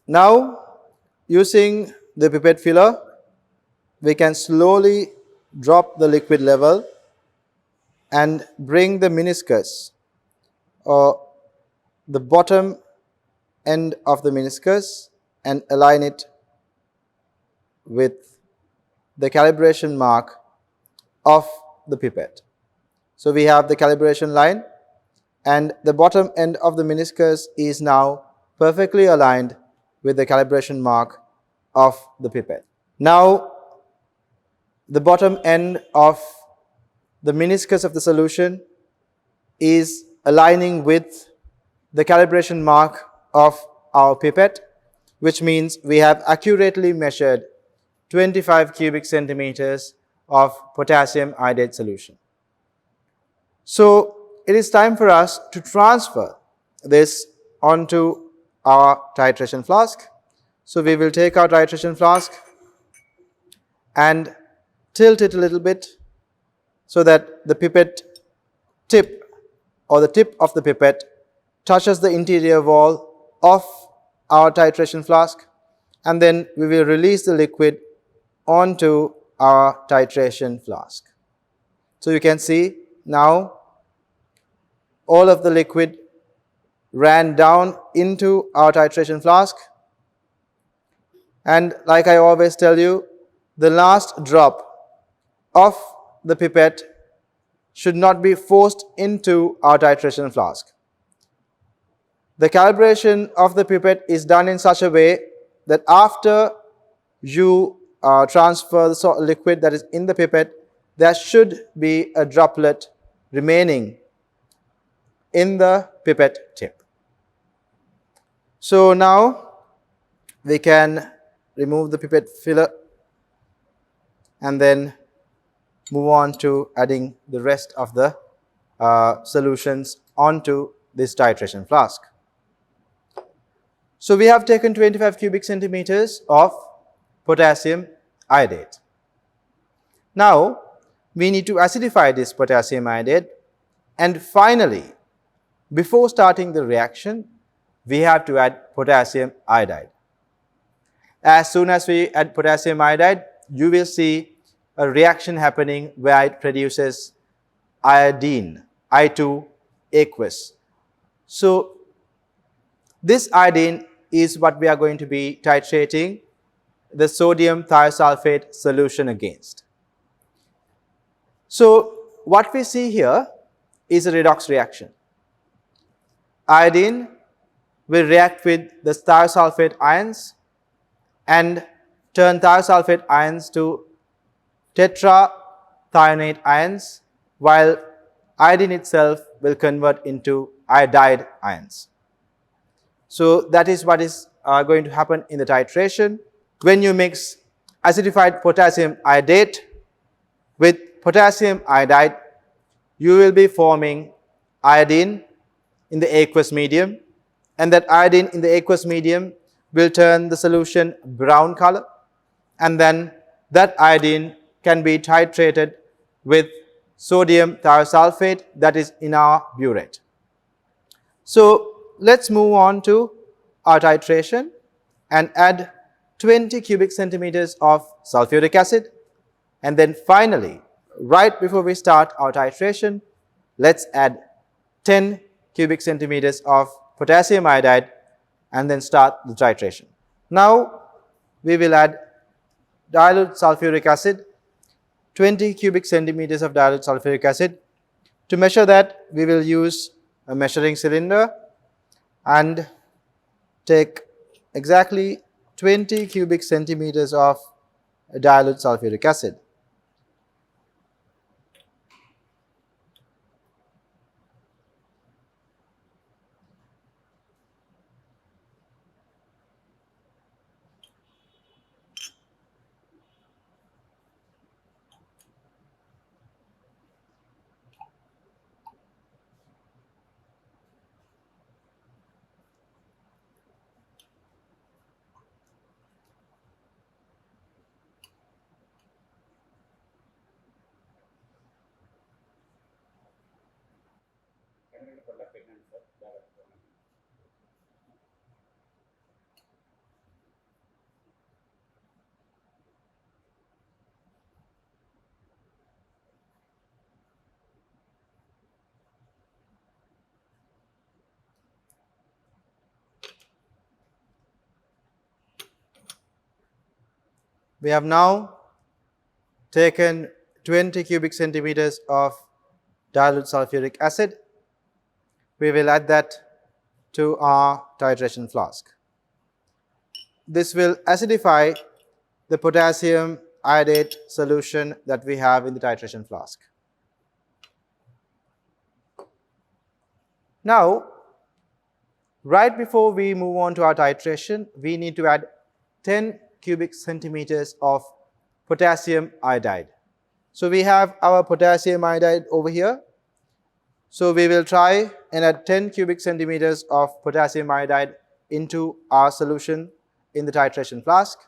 Now, using the pipette filler, we can slowly drop the liquid level and bring the meniscus or the bottom end of the meniscus and align it with the calibration mark of the pipette. So we have the calibration line, and the bottom end of the meniscus is now perfectly aligned with the calibration mark of the pipette. Now, the bottom end of the meniscus of the solution is aligning with the calibration mark of our pipette, which means we have accurately measured 25 cubic centimeters of potassium iodate solution. So it is time for us to transfer this onto our titration flask. So we will take our titration flask and tilt it a little bit so that the pipette tip or the tip of the pipette touches the interior wall of our titration flask, and then we will release the liquid onto our titration flask. So you can see now all of the liquid ran down into our titration flask, and like I always tell you, the last drop of the pipette should not be forced into our titration flask. The calibration of the pipette is done in such a way that after you transfer the liquid that is in the pipette, there should be a droplet remaining in the pipette tip. So now we can remove the pipette filler and then move on to adding the rest of the solutions onto this titration flask. So we have taken 25 cubic centimeters of potassium iodate. Now we need to acidify this potassium iodate, and finally, before starting the reaction, we have to add potassium iodide. As soon as we add potassium iodide, you will see a reaction happening where it produces iodine, I2 aqueous. So this iodine is what we are going to be titrating the sodium thiosulphate solution against. So what we see here is a redox reaction. Iodine will react with the thiosulphate ions and turn thiosulphate ions to tetrathionate ions, while iodine itself will convert into iodide ions. So that is what is going to happen in the titration. When you mix acidified potassium iodate with potassium iodide, you will be forming iodine in the aqueous medium, and that iodine in the aqueous medium will turn the solution brown color, and then that iodine can be titrated with sodium thiosulphate that is in our burette. So let's move on to our titration and add 20 cubic centimeters of sulfuric acid, and then finally, right before we start our titration, let's add 10 cubic centimeters of potassium iodide and then start the titration. Now we will add dilute sulfuric acid, 20 cubic centimeters of dilute sulfuric acid. To measure that, we will use a measuring cylinder and take exactly 20 cubic centimeters of dilute sulfuric acid. We have now taken 20 cubic centimeters of dilute sulfuric acid. We will add that to our titration flask. This will acidify the potassium iodate solution that we have in the titration flask. Now, right before we move on to our titration, we need to add 10 cubic centimeters of potassium iodide. So we have our potassium iodide over here. So we will try and add 10 cubic centimeters of potassium iodide into our solution in the titration flask.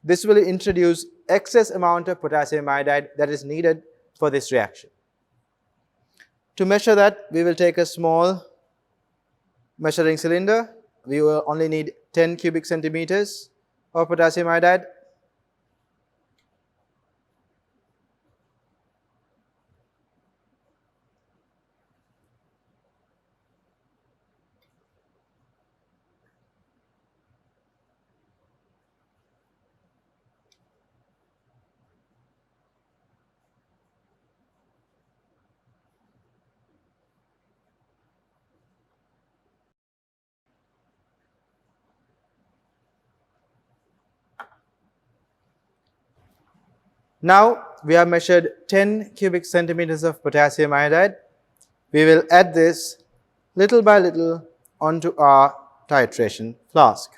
This will introduce excess amount of potassium iodide that is needed for this reaction. To measure that, we will take a small measuring cylinder, we will only need 10 cubic centimeters of potassium iodide. Now we have measured 10 cubic centimeters of potassium iodide. We will add this little by little onto our titration flask.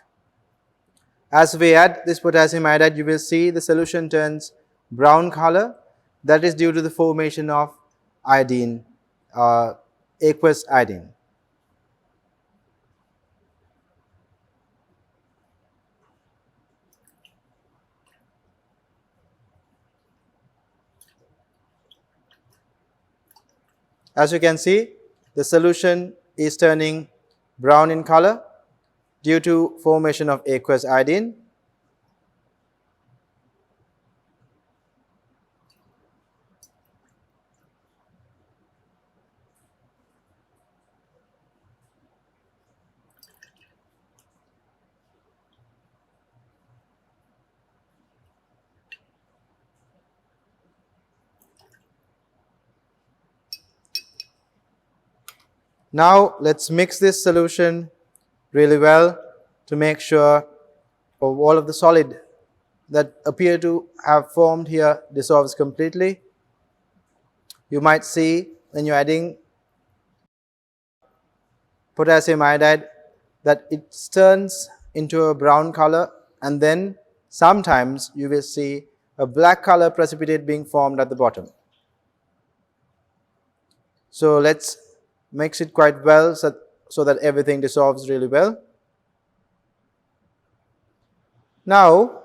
As we add this potassium iodide, you will see the solution turns brown color. That is due to the formation of iodine, aqueous iodine. As you can see, the solution is turning brown in color due to formation of aqueous iodine. Now let's mix this solution really well to make sure all of the solid that appear to have formed here dissolves completely. You might see when you're adding potassium iodide that it turns into a brown color, and then sometimes you will see a black color precipitate being formed at the bottom. So let's mix it quite well so that everything dissolves really well. Now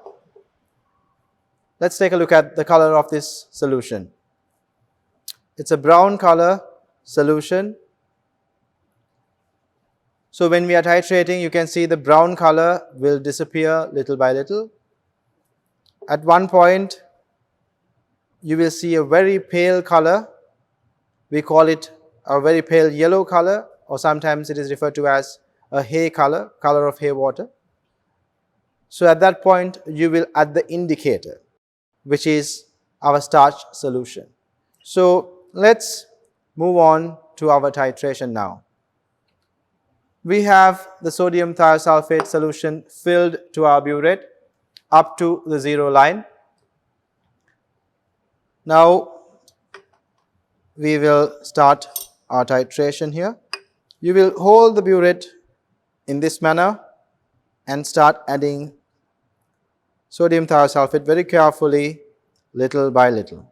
let's take a look at the color of this solution. It's a brown color solution. So when we are titrating, you can see the brown color will disappear little by little. At one point, you will see a very pale color. We call it a very pale yellow color, or sometimes it is referred to as a hay color, color of hay water. So at that point, you will add the indicator, which is our starch solution. So let's move on to our titration now. We have the sodium thiosulphate solution filled to our burette up to the 0 line. Now we will start our titration here. You will hold the burette in this manner and start adding sodium thiosulphate very carefully, little by little.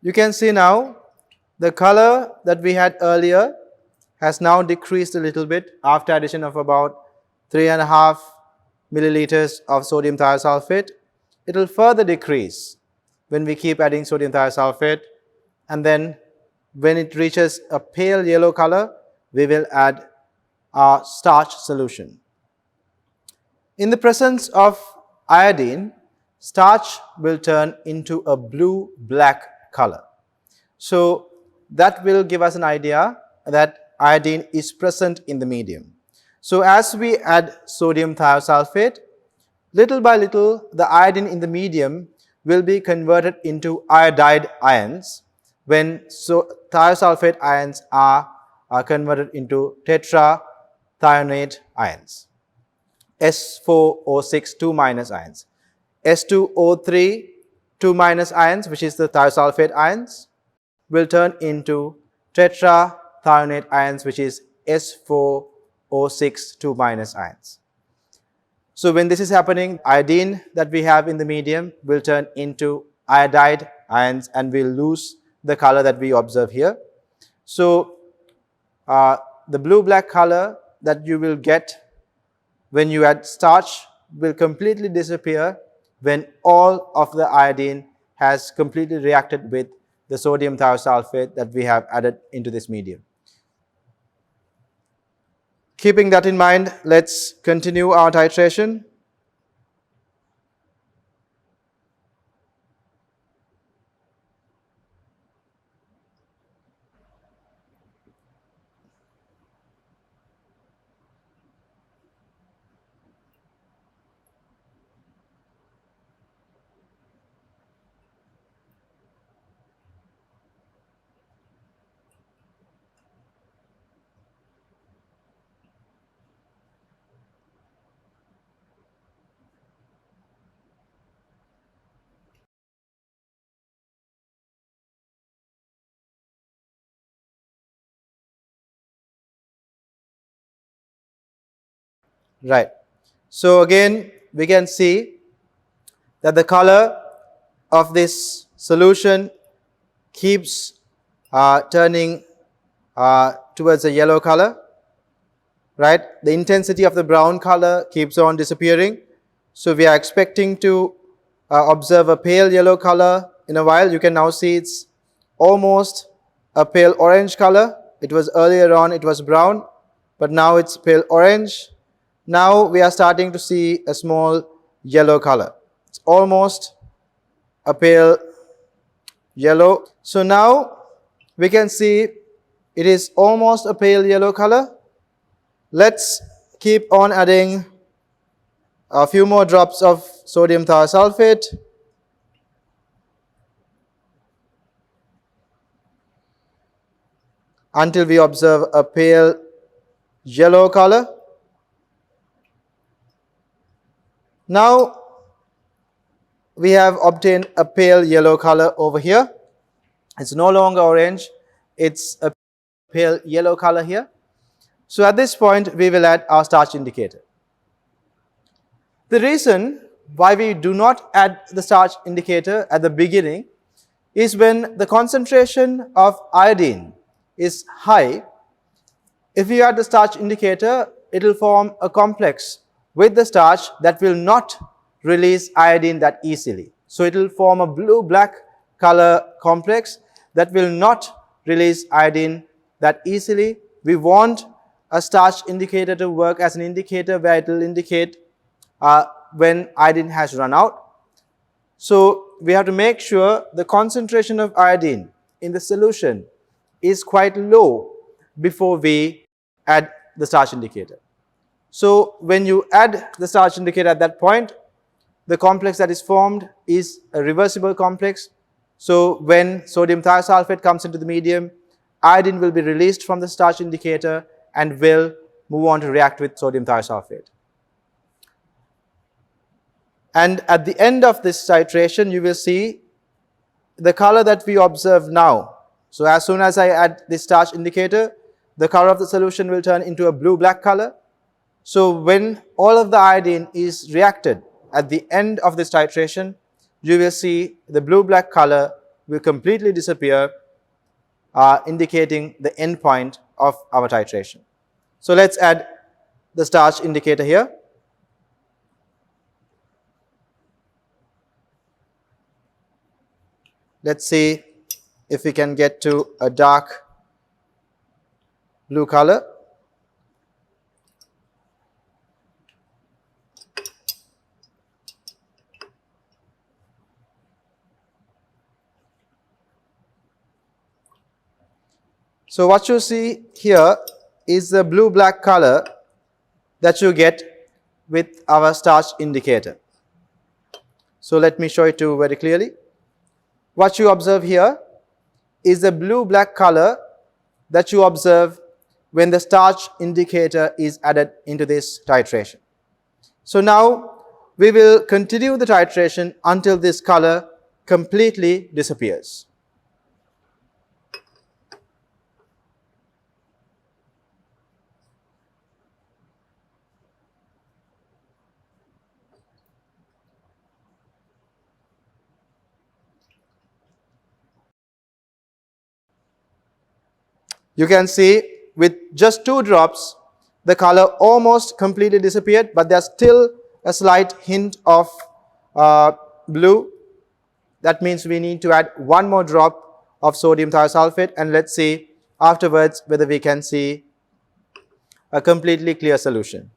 You can see now the color that we had earlier has now decreased a little bit after addition of about 3.5 milliliters of sodium thiosulphate. It will further decrease when we keep adding sodium thiosulphate, and then when it reaches a pale yellow color, we will add our starch solution. In the presence of iodine, starch will turn into a blue-black color. So that will give us an idea that iodine is present in the medium. So as we add sodium thiosulphate, little by little the iodine in the medium will be converted into iodide ions when thiosulphate ions are converted into tetrathionate ions. S4O6 2 minus ions. S2O3 2 minus ions, which is the thiosulphate ions, will turn into tetrathionate ions, which is S4O6 2 minus ions. So when this is happening, iodine that we have in the medium will turn into iodide ions and will lose the color that we observe here. So the blue-black color that you will get when you add starch will completely disappear when all of the iodine has completely reacted with the sodium thiosulphate that we have added into this medium. Keeping that in mind, let's continue our titration. Right. So again, we can see that the color of this solution keeps turning towards a yellow color, right? The intensity of the brown color keeps on disappearing. So we are expecting to observe a pale yellow color in a while. You can now see it's almost a pale orange color. It was earlier on, it was brown, but now it's pale orange. Now we are starting to see a small yellow color. It's almost a pale yellow. So now we can see it is almost a pale yellow color. Let's keep on adding a few more drops of sodium thiosulphate until we observe a pale yellow color. Now we have obtained a pale yellow color over here. It's no longer orange, it's a pale yellow color here. So at this point, we will add our starch indicator. The reason why we do not add the starch indicator at the beginning is when the concentration of iodine is high. If you add the starch indicator, it will form a complex with the starch that will not release iodine that easily. So it will form a blue-black color complex that will not release iodine that easily. We want a starch indicator to work as an indicator where it will indicate when iodine has run out. So we have to make sure the concentration of iodine in the solution is quite low before we add the starch indicator. So when you add the starch indicator at that point, the complex that is formed is a reversible complex. So when sodium thiosulphate comes into the medium, iodine will be released from the starch indicator and will move on to react with sodium thiosulphate. And at the end of this titration, you will see the color that we observe now. So as soon as I add this starch indicator, the color of the solution will turn into a blue-black color. So when all of the iodine is reacted at the end of this titration, you will see the blue-black color will completely disappear, indicating the end point of our titration. So let's add the starch indicator here. Let's see if we can get to a dark blue color. So what you see here is the blue-black color that you get with our starch indicator. So let me show it to you very clearly. What you observe here is the blue-black color that you observe when the starch indicator is added into this titration. So now we will continue the titration until this color completely disappears. You can see with just 2 drops, the color almost completely disappeared, but there's still a slight hint of blue. That means we need to add 1 more drop of sodium thiosulphate, and let's see afterwards whether we can see a completely clear solution.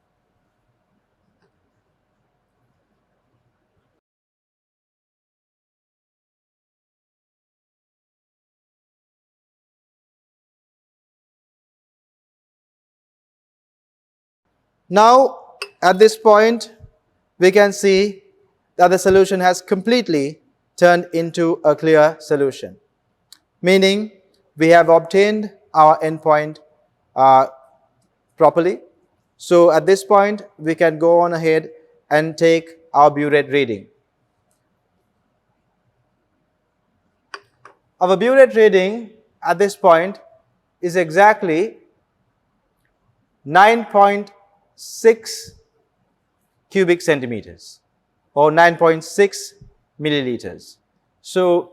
Now, at this point, we can see that the solution has completely turned into a clear solution, meaning we have obtained our endpoint properly. So at this point, we can go on ahead and take our burette reading. Our burette reading at this point is exactly 9.6 cubic centimeters or 9.6 milliliters. So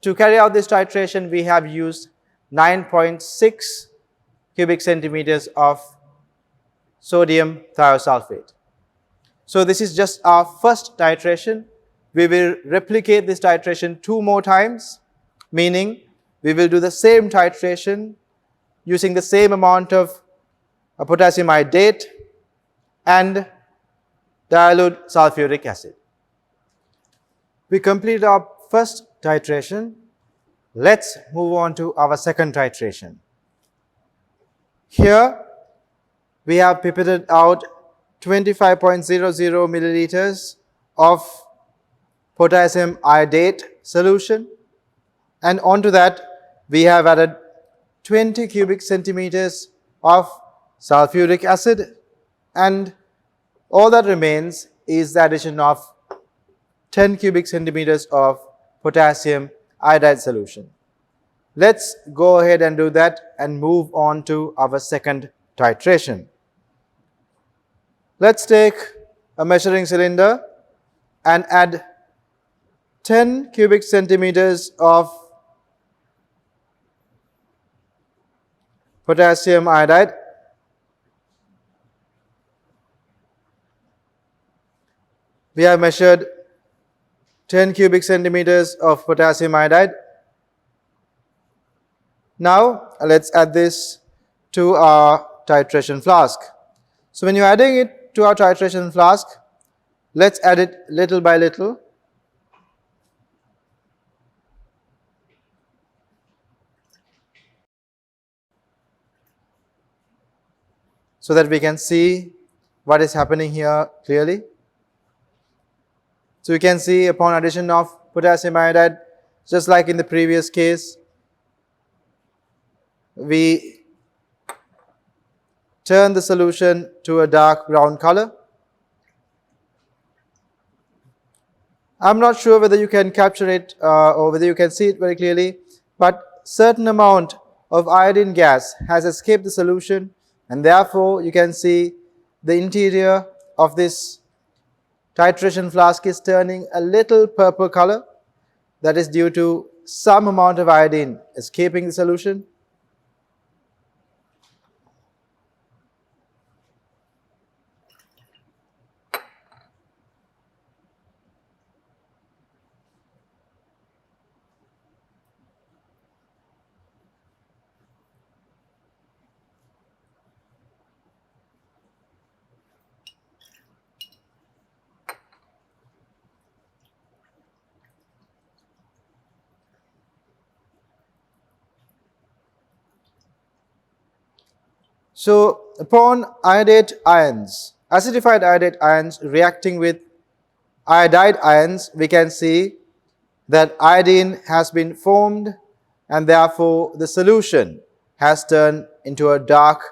to carry out this titration, we have used 9.6 cubic centimeters of sodium thiosulphate. So this is just our first titration. We will replicate this titration 2 more times, meaning we will do the same titration using the same amount of potassium iodate and dilute sulfuric acid. We completed our first titration. Let's move on to our second titration. Here we have pipetted out 25.00 milliliters of potassium iodate solution, and onto that we have added 20 cubic centimeters of sulfuric acid, and all that remains is the addition of 10 cubic centimeters of potassium iodide solution. Let's go ahead and do that and move on to our second titration. Let's take a measuring cylinder and add 10 cubic centimeters of potassium iodide. We have measured 10 cubic centimeters of potassium iodide. Now let's add this to our titration flask. So when you're adding it to our titration flask, let's add it little by little. So that we can see what is happening here clearly. So you can see upon addition of potassium iodide, just like in the previous case, we turn the solution to a dark brown color. I'm not sure whether you can capture it or whether you can see it very clearly, but certain amount of iodine gas has escaped the solution, and therefore you can see the interior of this titration flask is turning a little purple color. That is due to some amount of iodine escaping the solution. So upon iodate ions, acidified iodate ions reacting with iodide ions, we can see that iodine has been formed and therefore the solution has turned into a dark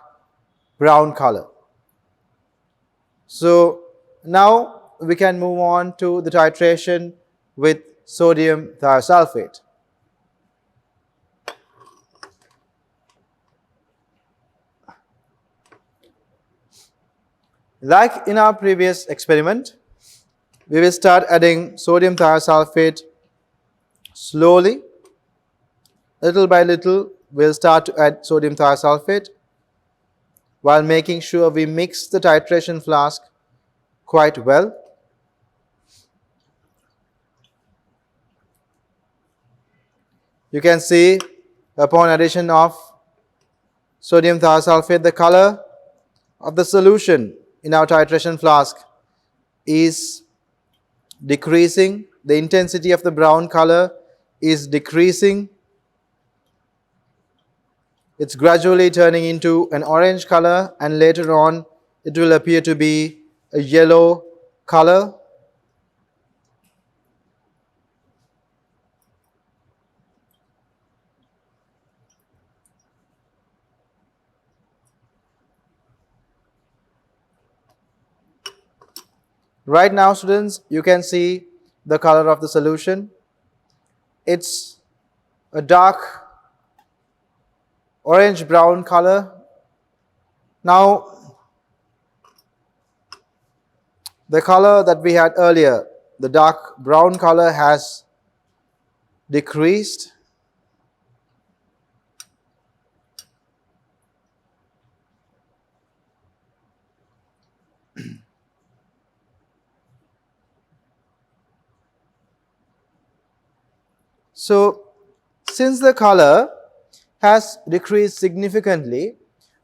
brown color. So now we can move on to the titration with sodium thiosulphate. Like in our previous experiment, we will start adding sodium thiosulphate slowly. Little by little, we'll start to add sodium thiosulphate while making sure we mix the titration flask quite well. You can see upon addition of sodium thiosulphate, the color of the solution in our titration flask is decreasing. The intensity of the brown color is decreasing. It's gradually turning into an orange color, and later on it will appear to be a yellow color. Right now, students, you can see the color of the solution. It's a dark orange brown color. Now, the color that we had earlier, the dark brown color, has decreased. So, since the color has decreased significantly,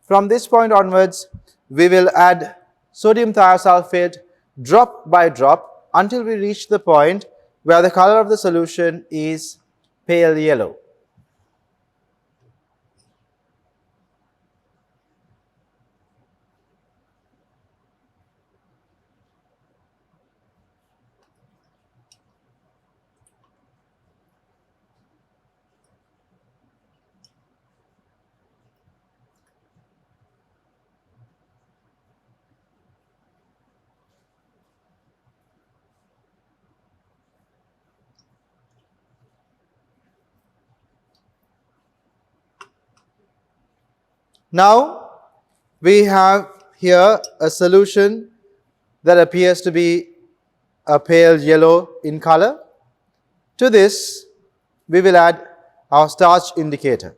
from this point onwards, we will add sodium thiosulphate drop by drop until we reach the point where the color of the solution is pale yellow. Now, we have here a solution that appears to be a pale yellow in color. To this, we will add our starch indicator.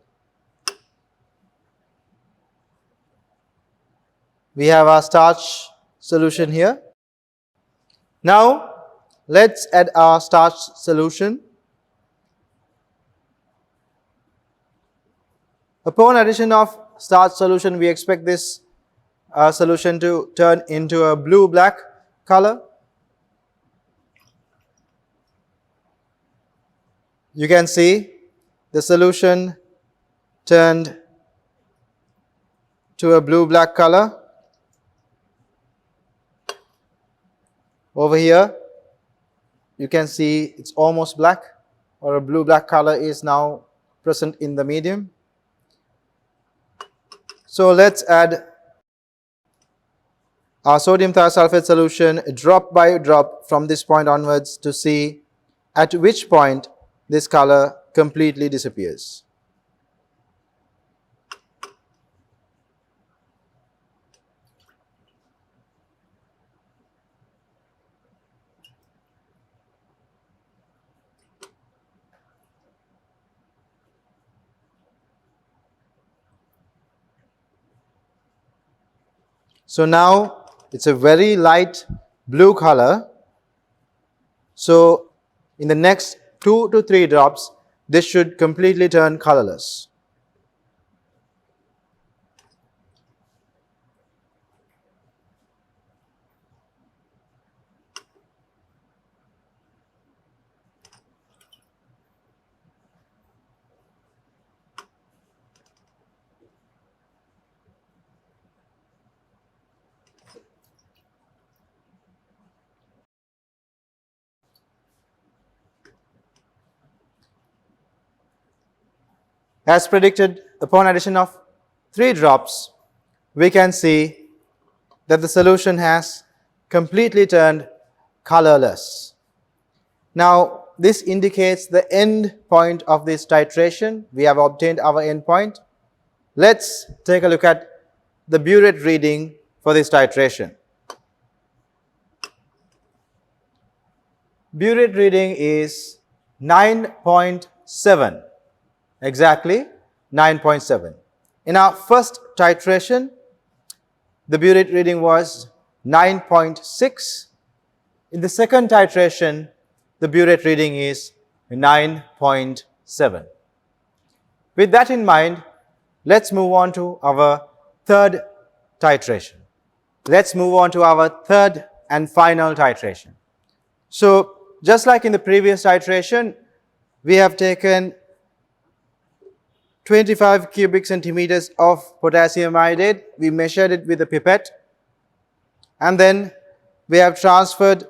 We have our starch solution here. Now, let's add our starch solution. Upon addition of starch solution, we expect this solution to turn into a blue-black color. You can see the solution turned to a blue-black color. Over here, you can see it's almost black, or a blue-black color is now present in the medium. So let's add our sodium thiosulphate solution drop by drop from this point onwards to see at which point this color completely disappears. So now it's a very light blue color. So in the next 2 to 3 drops, this should completely turn colorless. As predicted, upon addition of 3 drops, we can see that the solution has completely turned colorless. Now, this indicates the end point of this titration. We have obtained our end point. Let's take a look at the burette reading for this titration. Burette reading is 9.7, exactly 9.7. In our first titration, the burette reading was 9.6. In the second titration, the burette reading is 9.7. With that in mind, let's move on to our third titration. Let's move on to our third and final titration. So, just like in the previous titration, we have taken 25 cubic centimeters of potassium iodide. We measured it with a pipette, and then we have transferred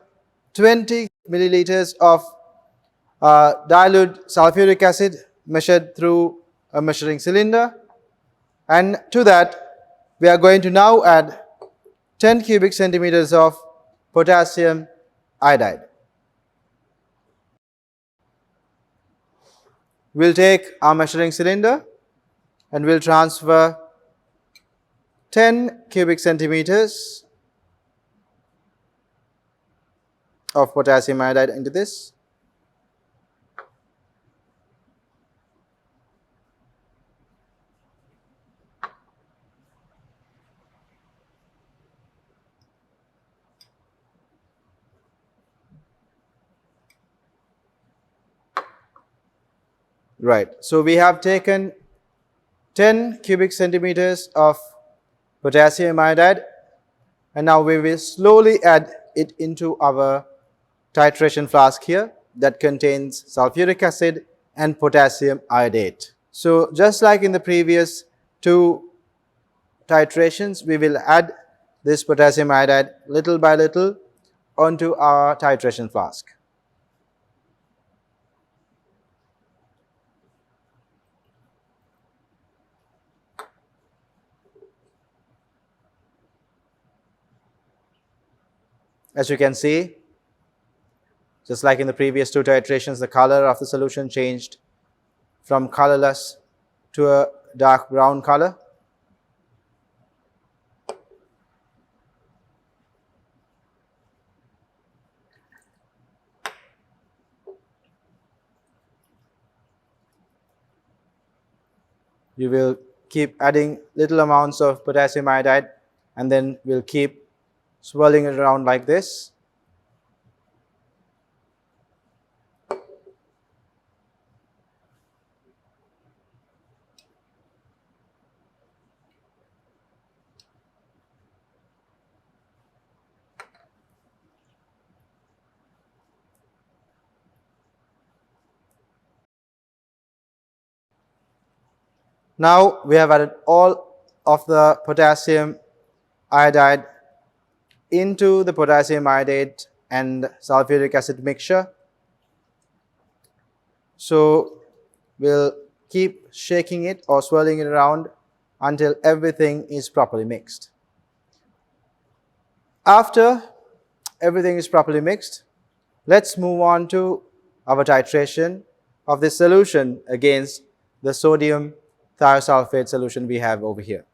20 milliliters of dilute sulfuric acid measured through a measuring cylinder, and to that we are going to now add 10 cubic centimeters of potassium iodide. We'll take our measuring cylinder and we'll transfer 10 cubic centimeters of potassium iodide into this. Right, so we have taken 10 cubic centimeters of potassium iodide, and now we will slowly add it into our titration flask here that contains sulfuric acid and potassium iodate. So just like in the previous 2 titrations, we will add this potassium iodide little by little onto our titration flask. As you can see, just like in the previous 2 titrations, the color of the solution changed from colorless to a dark brown color. You will keep adding little amounts of potassium iodide, and then we'll keep swirling it around like this. Now we have added all of the potassium iodide into the potassium iodate and sulfuric acid mixture. So we'll keep shaking it or swirling it around until everything is properly mixed. After everything is properly mixed, let's move on to our titration of this solution against the sodium thiosulphate solution we have over here.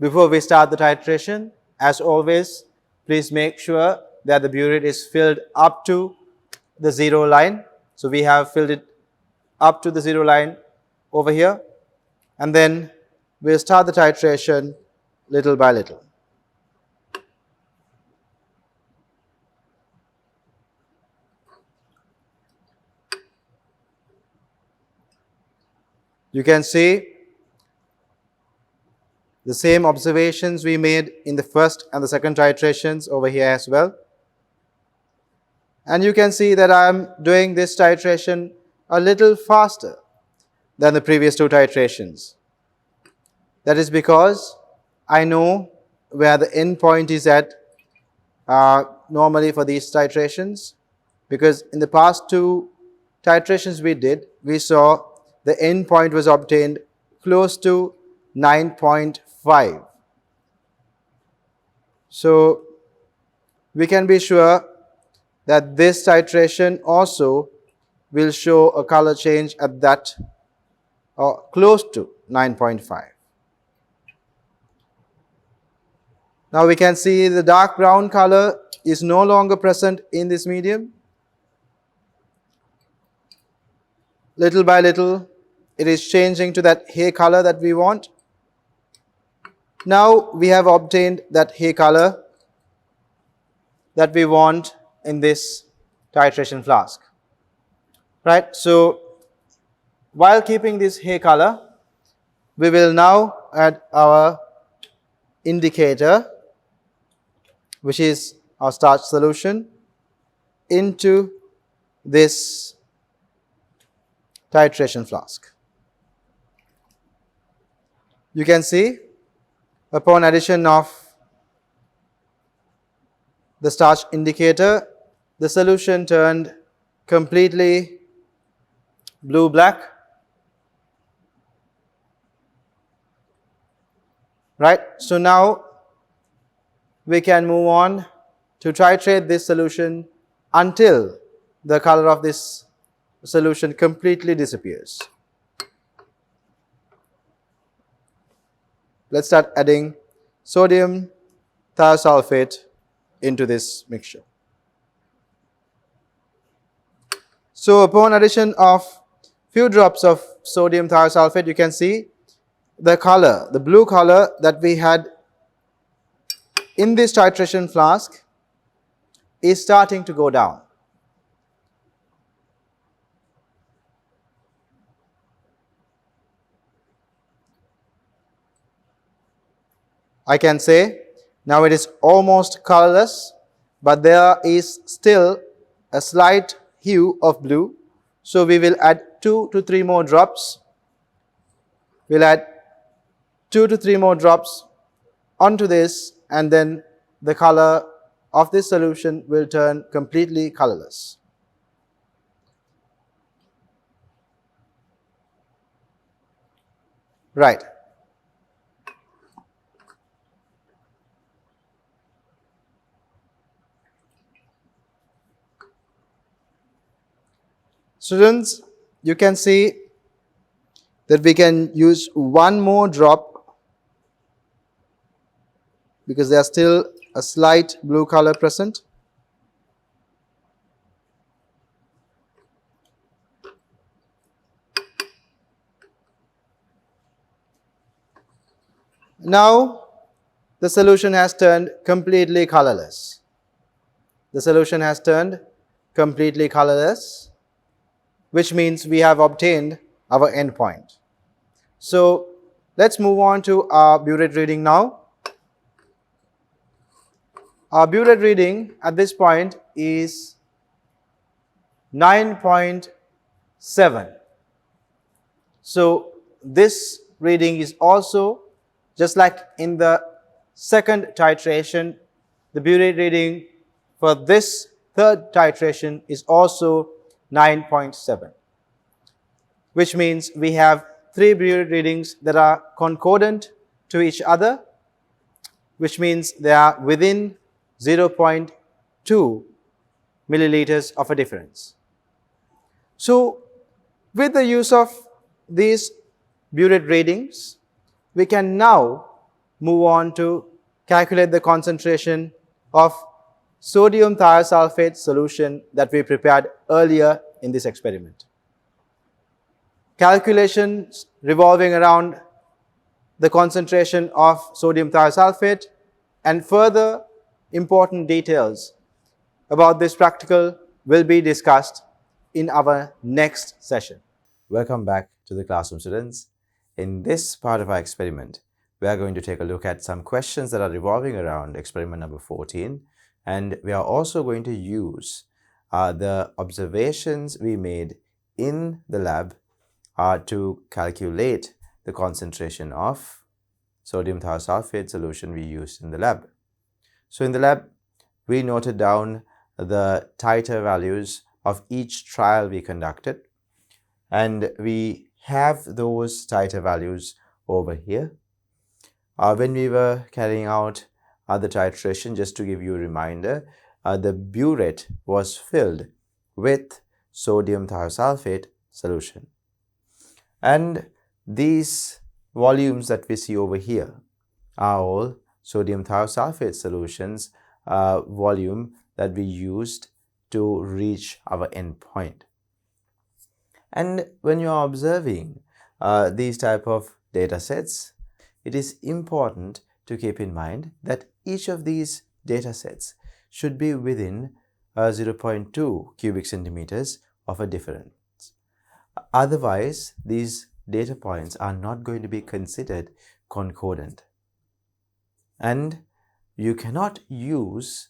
Before we start the titration, as always, please make sure that the burette is filled up to the 0 line. So we have filled it up to the 0 line over here, and then we'll start the titration little by little. You can see the same observations we made in the first and the second titrations over here as well. And you can see that I am doing this titration a little faster than the previous 2 titrations. That is because I know where the end point is at normally for these titrations, because in the past 2 titrations we did, we saw the end point was obtained close to 9.5. So we can be sure that this titration also will show a color change at that or close to 9.5. Now we can see the dark brown color is no longer present in this medium. Little by little, it is changing to that hair color that we want. Now we have obtained that hair color that we want in this titration flask. Right? So while keeping this hair color, we will now add our indicator, which is our starch solution, into this titration flask. You can see upon addition of the starch indicator, the solution turned completely blue-black. Right? So now we can move on to titrate this solution until the color of this solution completely disappears. Let's start adding sodium thiosulphate into this mixture. So upon addition of few drops of sodium thiosulphate, you can see the color, the blue color that we had in this titration flask is starting to go down. I can say now it is almost colorless, but there is still a slight hue of blue. So we will add 2 to 3 more drops. We'll add 2 to 3 more drops onto this, and then the color of this solution will turn completely colorless. Right. Students, you can see that we can use one more drop because there is still a slight blue color present. Now the solution has turned completely colorless. The solution has turned completely colorless, which means we have obtained our endpoint. So let's move on to our burette reading now. Our burette reading at this point is 9.7. So this reading is also just like in the second titration, the burette reading for this third titration is also 9.7, which means we have 3 burette readings that are concordant to each other, which means they are within 0.2 milliliters of a difference. So with the use of these burette readings, we can now move on to calculate the concentration of sodium thiosulphate solution that we prepared earlier in this experiment. Calculations revolving around the concentration of sodium thiosulphate and further important details about this practical will be discussed in our next session. Welcome back to the classroom, students. In this part of our experiment, we are going to take a look at some questions that are revolving around experiment number 14, and we are also going to use the observations we made in the lab to calculate the concentration of sodium thiosulphate solution we used in the lab. So in the lab, we noted down the titer values of each trial we conducted, and we have those titer values over here. When we were carrying out the titration, just to give you a reminder, the burette was filled with sodium thiosulphate solution. And these volumes that we see over here are all sodium thiosulphate solutions volume that we used to reach our endpoint. And when you are observing these type of data sets, it is important to keep in mind that each of these data sets should be within 0.2 cubic centimeters of a difference. Otherwise, these data points are not going to be considered concordant. And you cannot use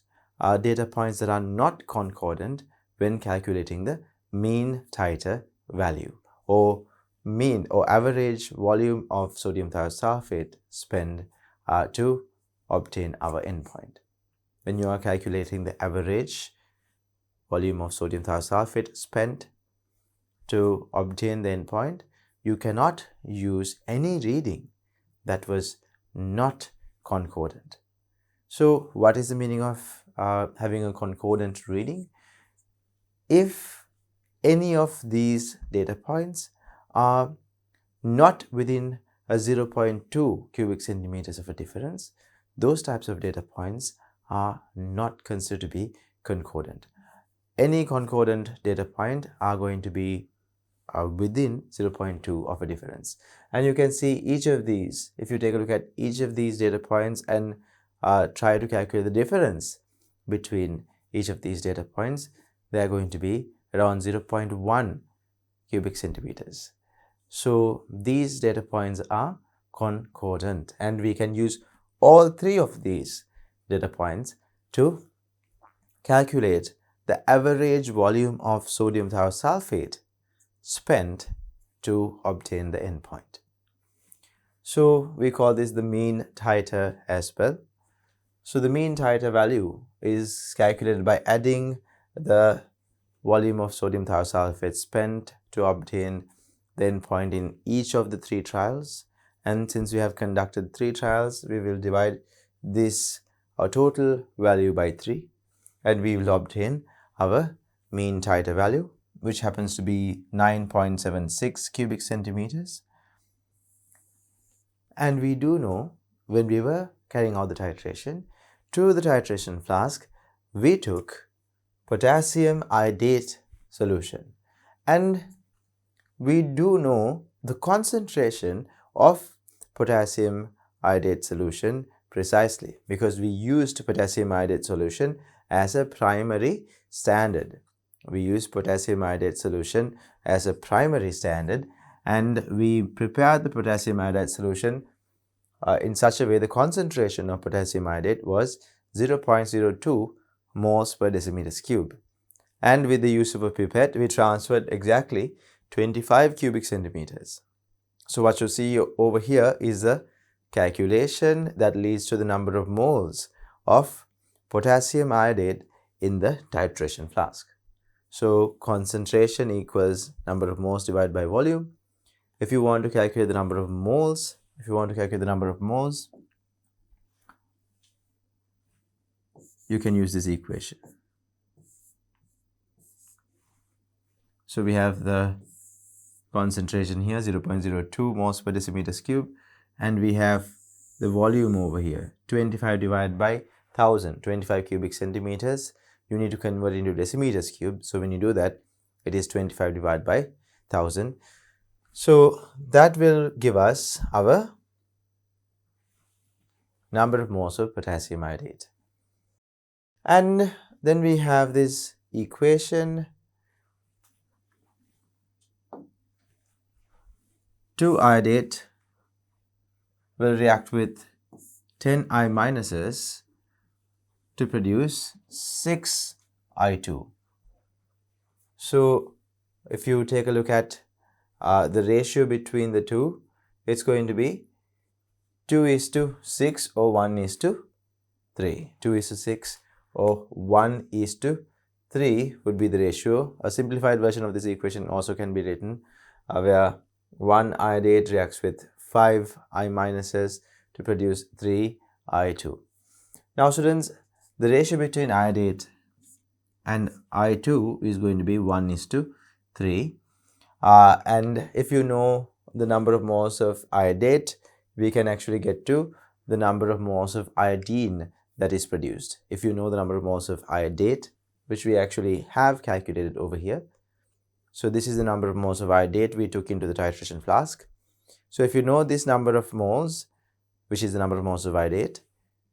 data points that are not concordant when calculating the mean titer value or mean or average volume of sodium thiosulphate spent to obtain our endpoint. When you are calculating the average volume of sodium thiosulphate spent to obtain the endpoint, you cannot use any reading that was not concordant. So what is the meaning of having a concordant reading? If any of these data points are not within a 0.2 cubic centimeters of a difference, those types of data points are not considered to be concordant. Any concordant data point are going to be within 0.2 of a difference. And you can see each of these, if you take a look at each of these data points and try to calculate the difference between each of these data points, they are going to be around 0.1 cubic centimeters. So these data points are concordant, and we can use all three of these data points to calculate the average volume of sodium thiosulphate spent to obtain the endpoint. So we call this the mean titer as well. So the mean titer value is calculated by adding the volume of sodium thiosulphate spent to obtain the endpoint in each of the three trials. And since we have conducted three trials, we will divide this total value by 3, and we will obtain our mean titer value, which happens to be 9.76 cubic centimeters. And we do know, when we were carrying out the titration, to the titration flask, we took potassium iodate solution, and we do know the concentration of potassium iodate solution precisely because we used potassium iodate solution as a primary standard. We use potassium iodate solution as a primary standard, and we prepared the potassium iodate solution in such a way the concentration of potassium iodate was 0.02 moles per decimeters cube. And with the use of a pipette, we transferred exactly 25 cubic centimeters. So what you see over here is a calculation that leads to the number of moles of potassium iodate in the titration flask. So concentration equals number of moles divided by volume. If you want to calculate the number of moles, you can use this equation. So we have the concentration here 0.02 moles per decimeters cube, and we have the volume over here 25 divided by 1000, 25 cubic centimeters. You need to convert into decimeters cube, so when you do that, it is 25 divided by 1000. So that will give us our number of moles of potassium iodate. And then we have this equation. 2 iodate will react with 10 I minuses to produce 6 I2. So if you take a look at the ratio between the two, it's going to be 2:6 or 1:3. 2:6 or 1:3. 3 would be the ratio. A simplified version of this equation also can be written where 1 iodate reacts with 5 I minuses to produce 3 I2. Now students, the ratio between iodate and I2 is going to be 1:3. And if you know the number of moles of iodate, we can actually get to the number of moles of iodine that is produced. If you know the number of moles of iodate, which we actually have calculated over here. So this is the number of moles of iodate we took into the titration flask. So if you know this number of moles, which is the number of moles of iodate,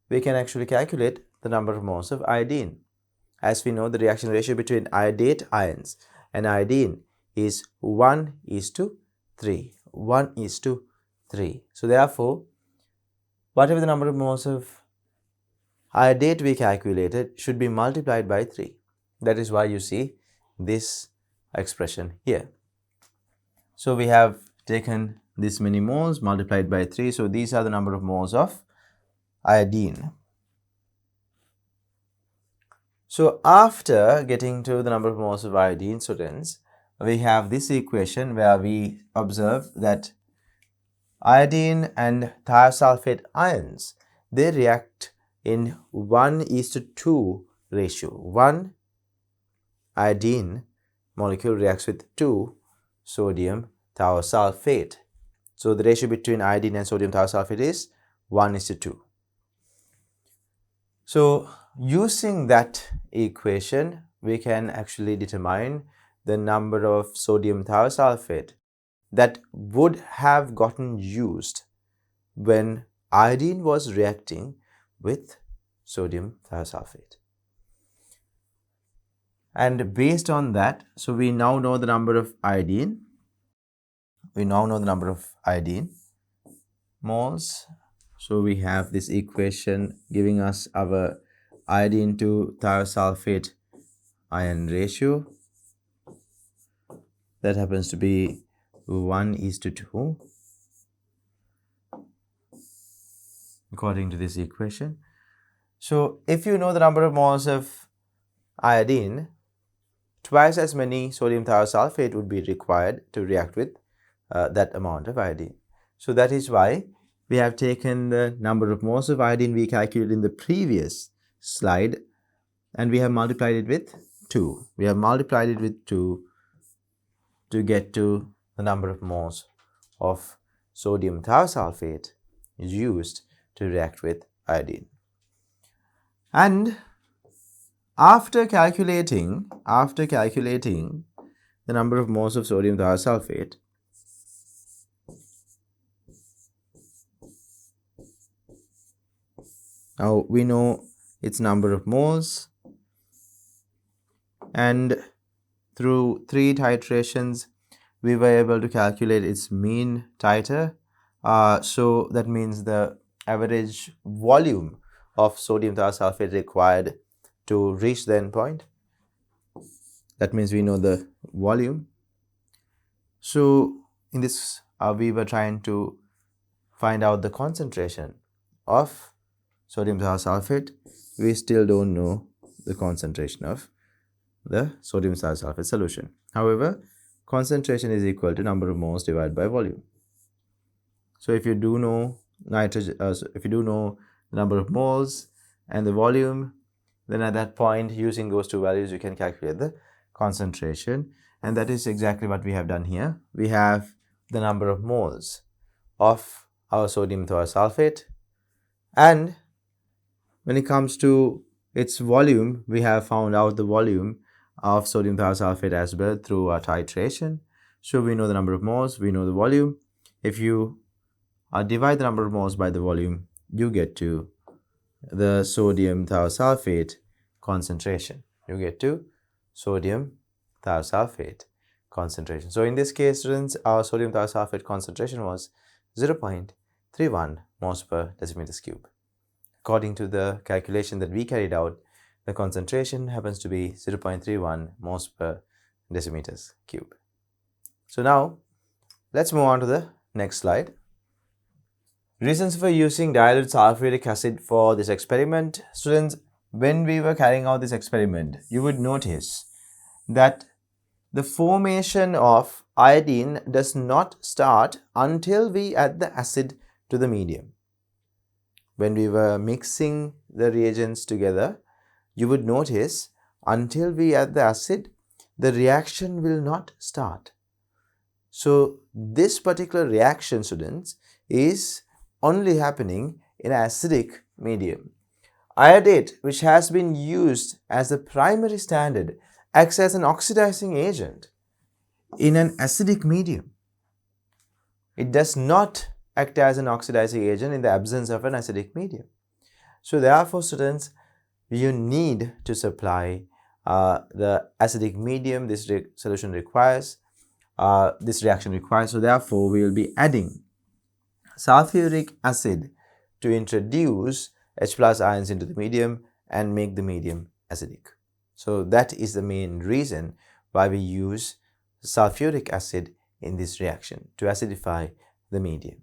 we can actually calculate the number of moles of iodine. As we know, the reaction ratio between iodate ions and iodine is 1:3. 1:3. So therefore, whatever the number of moles of iodate we calculated should be multiplied by 3. That is why you see this expression here. So we have taken this many moles multiplied by 3. So these are the number of moles of iodine. So after getting to the number of moles of iodine, students, we have this equation where we observe that iodine and thiosulphate ions, they react in 1:2 ratio. 1 iodine molecule reacts with 2 sodium thiosulphate. So the ratio between iodine and sodium thiosulphate is 1:2. So using that equation, we can actually determine the number of sodium thiosulphate that would have gotten used when iodine was reacting with sodium thiosulphate. And based on that, so we now know the number of iodine. We now know the number of iodine moles. So we have this equation giving us our iodine to thiosulphate ion ratio. That happens to be 1:2 according to this equation. So if you know the number of moles of iodine, twice as many sodium thiosulphate would be required to react with that amount of iodine. So that is why we have taken the number of moles of iodine we calculated in the previous slide and we have multiplied it with 2. We have multiplied it with 2 to get to the number of moles of sodium thiosulphate used to react with iodine. And after calculating the number of moles of sodium thiosulphate, now we know its number of moles, and through 3 titrations we were able to calculate its mean titer. So that means the average volume of sodium thiosulphate required to reach the endpoint. That means we know the volume. So in this we were trying to find out the concentration of sodium thiosulphate. We still don't know the concentration of the sodium thiosulphate solution. However, concentration is equal to number of moles divided by volume. So if you do know if you do know the number of moles and the volume, then at that point, using those two values, you can calculate the concentration. And that is exactly what we have done here. We have the number of moles of our sodium thiosulphate, and when it comes to its volume, we have found out the volume of sodium thiosulphate as well through our titration. So we know the number of moles, we know the volume. If you divide the number of moles by the volume, you get to the sodium thiosulphate concentration. You get to sodium thiosulphate concentration. So in this case, students, our sodium thiosulphate concentration was 0.31 moles per decimeters cube. According to the calculation that we carried out, the concentration happens to be 0.31 moles per decimeters cube. So now, let's move on to the next slide. Reasons for using dilute sulfuric acid for this experiment. Students, when we were carrying out this experiment, you would notice that the formation of iodine does not start until we add the acid to the medium. When we were mixing the reagents together, you would notice until we add the acid, the reaction will not start. So this particular reaction, students, is only happening in an acidic medium. Iodate, which has been used as the primary standard, acts as an oxidizing agent in an acidic medium. It does not act as an oxidizing agent in the absence of an acidic medium. So therefore, students, you need to supply the acidic medium this solution requires, this reaction requires. So therefore, we will be adding sulfuric acid to introduce H plus ions into the medium and make the medium acidic. So that is the main reason why we use sulfuric acid in this reaction to acidify the medium.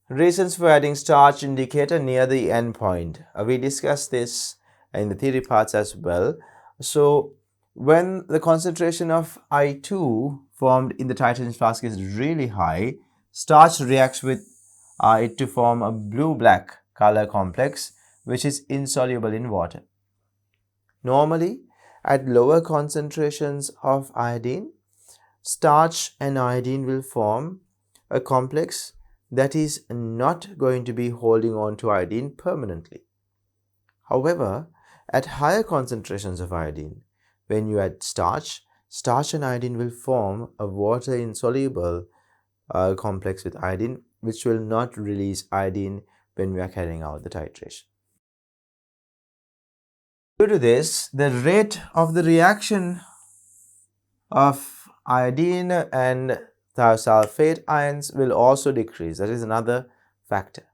Reasons for adding starch indicator near the end point. We discussed this in the theory parts as well. So when the concentration of I2 formed in the titration flask is really high, starch reacts with it to form a blue-black color complex which is insoluble in water. Normally, at lower concentrations of iodine, starch and iodine will form a complex that is not going to be holding on to iodine permanently. However, at higher concentrations of iodine, when you add starch, starch and iodine will form a water-insoluble complex with iodine, which will not release iodine when we are carrying out the titration. Due to this, the rate of the reaction of iodine and thiosulphate ions will also decrease. That is another factor.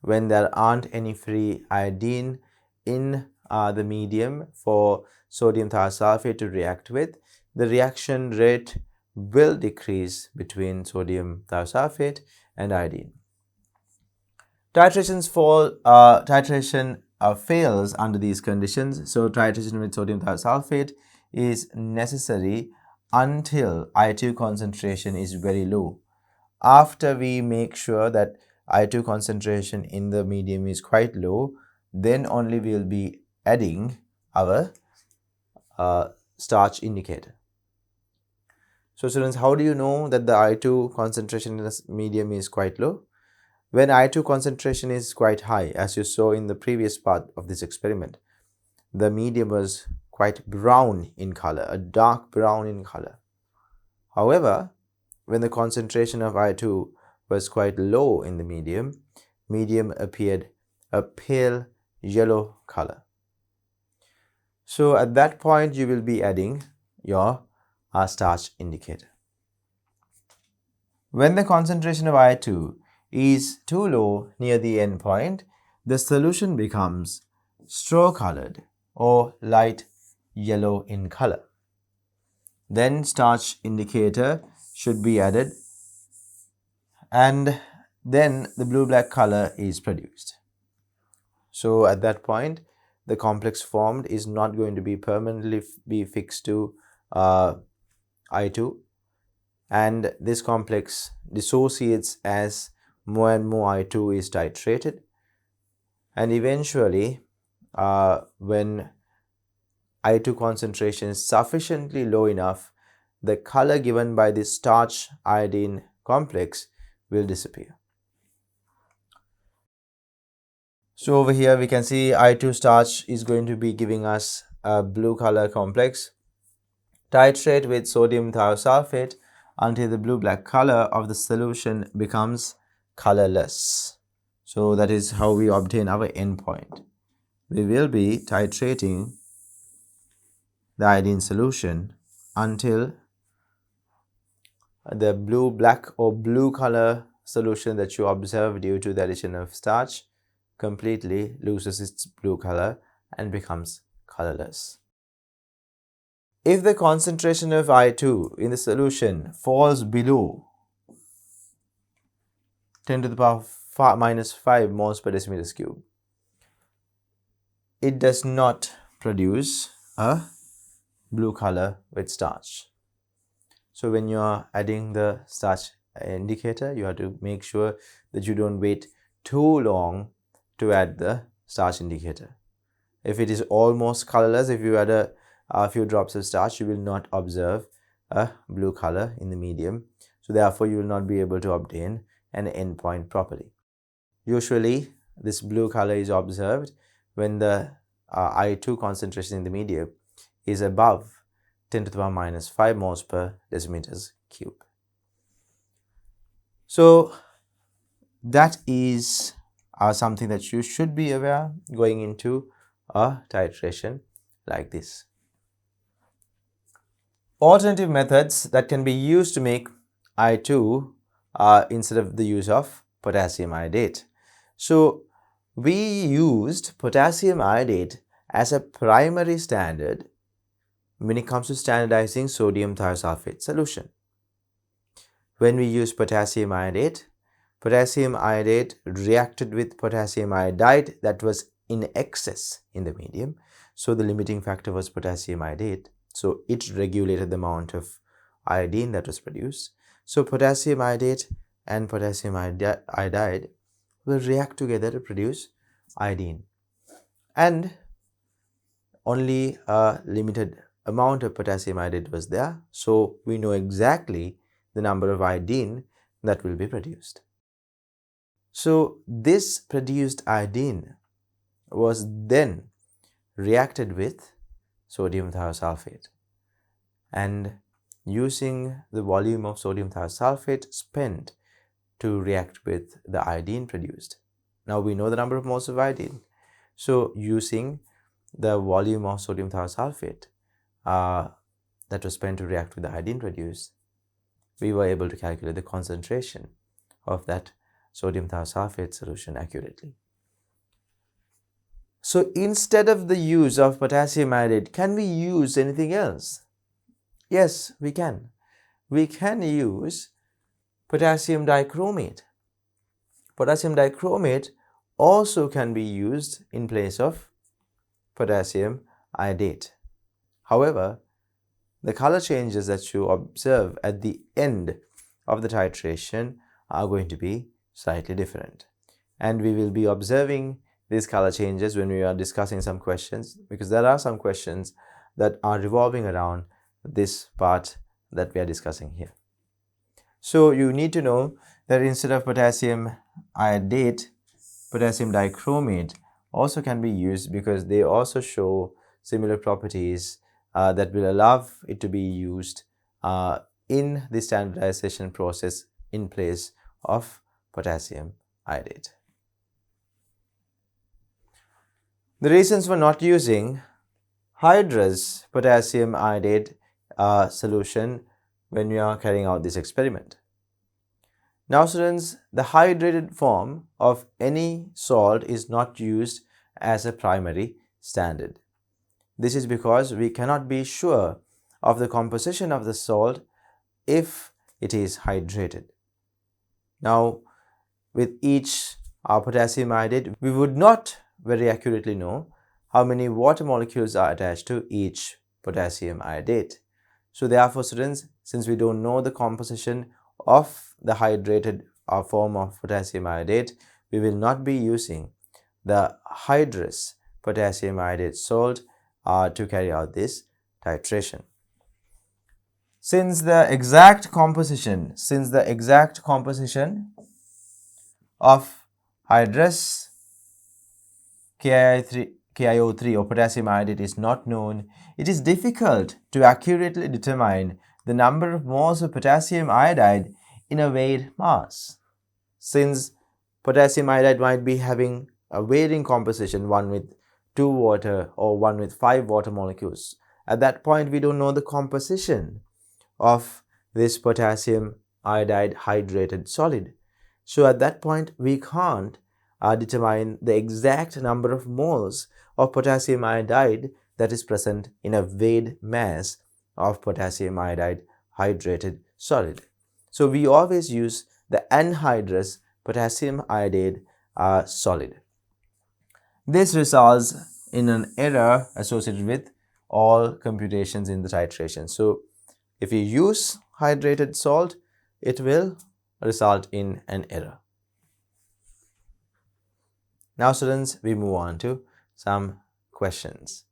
When there aren't any free iodine in the medium for sodium thiosulphate to react with, the reaction rate will decrease between sodium thiosulphate and iodine. Titration fails under these conditions. So titration with sodium thiosulphate is necessary until I2 concentration is very low. After we make sure that I2 concentration in the medium is quite low, then only we will be adding our starch indicator. So students, how do you know that the I2 concentration in the medium is quite low? When I2 concentration is quite high, as you saw in the previous part of this experiment, the medium was quite brown in color, a dark brown in color. However, when the concentration of I2 was quite low in the medium appeared a pale yellow color. So at that point, you will be adding your starch indicator. When the concentration of I2 is too low near the end point, the solution becomes straw colored or light yellow in color. Then starch indicator should be added, and then the blue-black color is produced. So at that point, the complex formed is not going to be permanently be fixed to I2, and this complex dissociates as more and more I2 is titrated, and eventually when I2 concentration is sufficiently low enough, the color given by this starch iodine complex will disappear. So over here we can see I2 starch is going to be giving us a blue color complex. Titrate with sodium thiosulphate until the blue-black color of the solution becomes colorless. So that is how we obtain our endpoint. We will be titrating the iodine solution until the blue-black or blue color solution that you observe due to the addition of starch completely loses its blue color and becomes colorless. If the concentration of I2 in the solution falls below 10 to the power minus 5 moles per decimeter cube, it does not produce a blue color with starch. So when you are adding the starch indicator, you have to make sure that you don't wait too long to add the starch indicator. If it is almost colorless, if you add a few drops of starch, you will not observe a blue color in the medium. So therefore, you will not be able to obtain an endpoint properly. Usually, this blue color is observed when the I2 concentration in the medium is above 10 to the power minus 5 moles per decimeters cube. So that is something that you should be aware going into a titration like this. Alternative methods that can be used to make I2 instead of the use of potassium iodate. So we used potassium iodate as a primary standard when it comes to standardizing sodium thiosulphate solution. When we use potassium iodate reacted with potassium iodide that was in excess in the medium. So the limiting factor was potassium iodate. So it regulated the amount of iodine that was produced. So potassium iodate and potassium iodide will react together to produce iodine. And only a limited amount of potassium iodide was there. So we know exactly the number of iodine that will be produced. So this produced iodine was then reacted with sodium thiosulphate, and using the volume of sodium thiosulphate spent to react with the iodine produced. Now we know the number of moles of iodine. So using the volume of sodium thiosulphate that was spent to react with the iodine produced, we were able to calculate the concentration of that sodium thiosulphate solution accurately. So instead of the use of potassium iodate, can we use anything else? Yes, we can. We can use potassium dichromate. Potassium dichromate also can be used in place of potassium iodate. However, the color changes that you observe at the end of the titration are going to be slightly different. And we will be observing these color changes when we are discussing some questions, because there are some questions that are revolving around this part that we are discussing here. So you need to know that instead of potassium iodate, potassium dichromate also can be used, because they also show similar properties that will allow it to be used in the standardization process in place of potassium iodate. The reasons for not using hydrous potassium iodate solution when we are carrying out this experiment. Now students, the hydrated form of any salt is not used as a primary standard. This is because we cannot be sure of the composition of the salt if it is hydrated. Now, with each potassium iodate, we would not very accurately know how many water molecules are attached to each potassium iodate. So therefore, students, since we don't know the composition of the hydrated form of potassium iodate, we will not be using the hydrous potassium iodate salt to carry out this titration. Since the exact composition of hydrous KIO3 or potassium iodate is not known, it is difficult to accurately determine the number of moles of potassium iodide in a weighed mass. Since potassium iodide might be having a varying composition, one with 2 water or one with 5 water molecules, at that point we don't know the composition of this potassium iodide hydrated solid. So at that point we can't determine the exact number of moles of potassium iodide that is present in a weighed mass of potassium iodide hydrated solid. So we always use the anhydrous potassium iodide solid. This results in an error associated with all computations in the titration. So if you use hydrated salt, it will result in an error. Now students, we move on to some questions.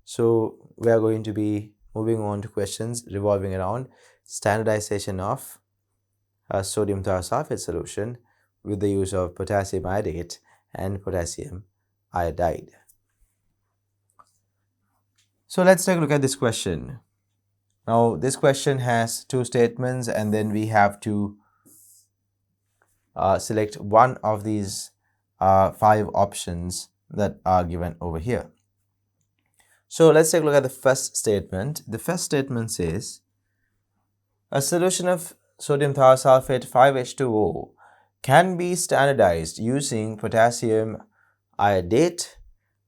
So we are going to be moving on to questions revolving around standardization of a sodium thiosulphate solution with the use of potassium iodate and potassium iodide. So let's take a look at this question. Now this question has two statements, and then we have to select one of these 5 options that are given over here. So let's take a look at the first statement. The first statement says a solution of sodium thiosulphate 5H2O can be standardized using potassium iodate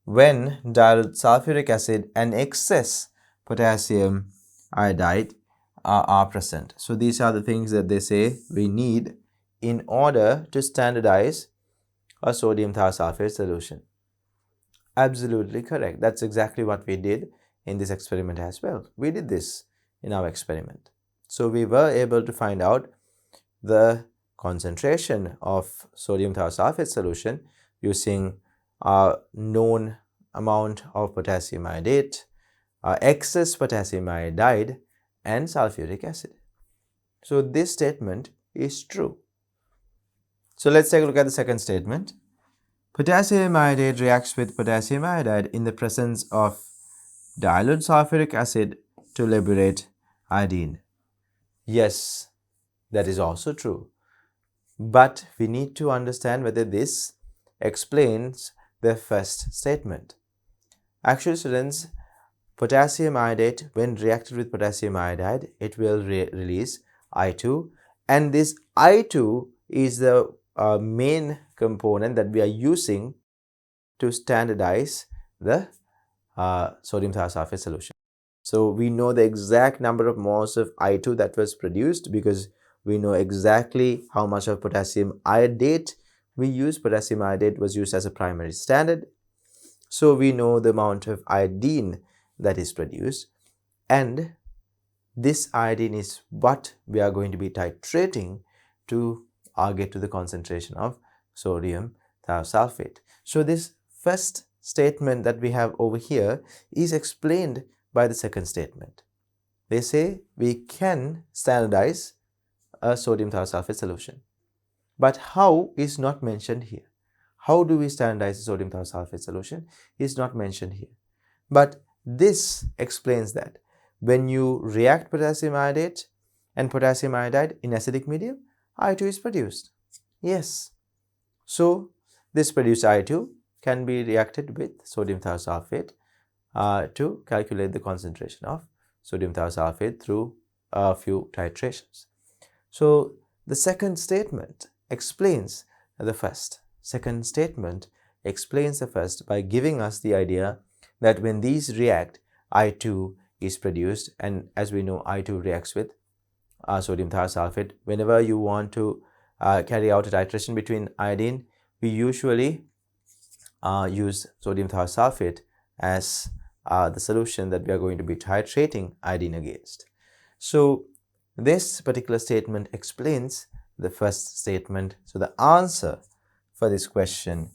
when dilute sulfuric acid and excess potassium iodide are present. So these are the things that they say we need in order to standardize a sodium thiosulphate solution. Absolutely correct. That's exactly what we did in this experiment as well. We did this in our experiment. So we were able to find out the concentration of sodium thiosulphate solution using a known amount of potassium iodate, excess potassium iodide, and sulfuric acid. So this statement is true. So let's take a look at the second statement. Potassium iodate reacts with potassium iodide in the presence of dilute sulfuric acid to liberate iodine. Yes, that is also true. But we need to understand whether this explains the first statement. Actually, students, potassium iodate, when reacted with potassium iodide, it will release I2, and this I2 is the main component that we are using to standardize the sodium thiosulphate solution. So we know the exact number of moles of I2 that was produced because we know exactly how much of potassium iodate we use. Potassium iodate was used as a primary standard. So we know the amount of iodine that is produced, and this iodine is what we are going to be titrating to get to the concentration of sodium thiosulphate. So this first statement that we have over here is explained by the second statement. They say we can standardize a sodium thiosulphate solution, but how is not mentioned here. How do we standardize the sodium thiosulphate solution is not mentioned here. But this explains that when you react potassium iodate and potassium iodide in acidic medium, I2 is produced. Yes. So this produced I2 can be reacted with sodium thiosulphate to calculate the concentration of sodium thiosulphate through a few titrations. So the second statement explains the first. Second statement explains the first by giving us the idea that when these react, I2 is produced, and as we know, I2 reacts with sodium thiosulphate. Whenever you want to carry out a titration between iodine, we usually use sodium thiosulphate as the solution that we are going to be titrating iodine against. So this particular statement explains the first statement. So the answer for this question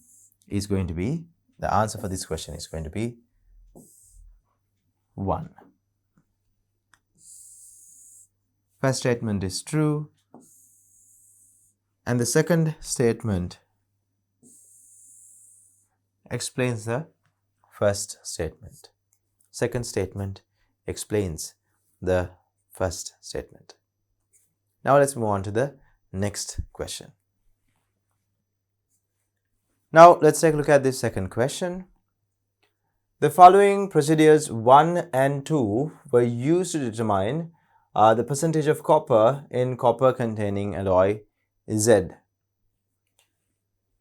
is going to be 1. First statement is true, and the second statement explains the first statement. Second statement explains the first statement. Now let's move on to the next question. Now let's take a look at this second question. The following procedures 1 and 2 were used to determine the percentage of copper in copper containing alloy Z.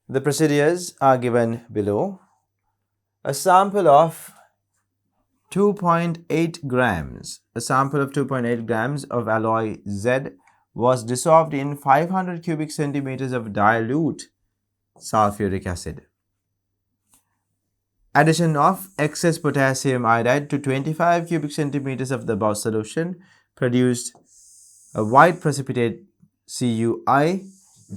The procedures are given below. A sample of 2.8 grams of alloy Z was dissolved in 500 cubic centimeters of dilute sulfuric acid. addition of excess potassium iodide to 25 cubic centimeters of the above solution produced a white precipitate CuI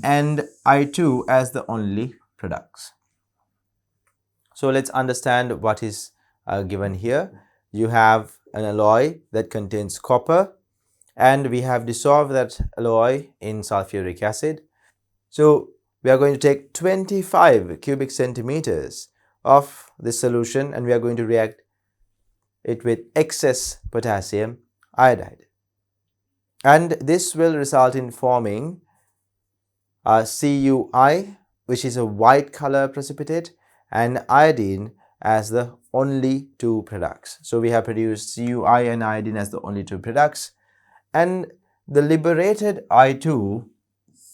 and I2 as the only products. So let's understand what is given here. You have an alloy that contains copper, and we have dissolved that alloy in sulfuric acid. So we are going to take 25 cubic centimeters of this solution, and we are going to react it with excess potassium iodide. And this will result in forming a CuI, which is a white color precipitate, and iodine as the only two products. So we have produced CuI and iodine as the only two products, and the liberated I2,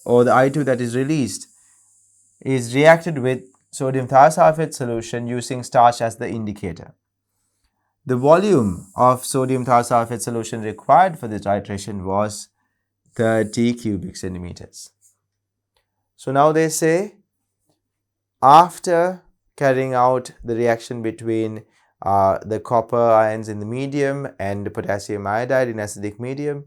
or the I2 that is released, is reacted with sodium thiosulphate solution using starch as the indicator. The volume of sodium thiosulphate solution required for this titration was 30 cubic centimeters. So now they say, after carrying out the reaction between the copper ions in the medium and potassium iodide in acidic medium,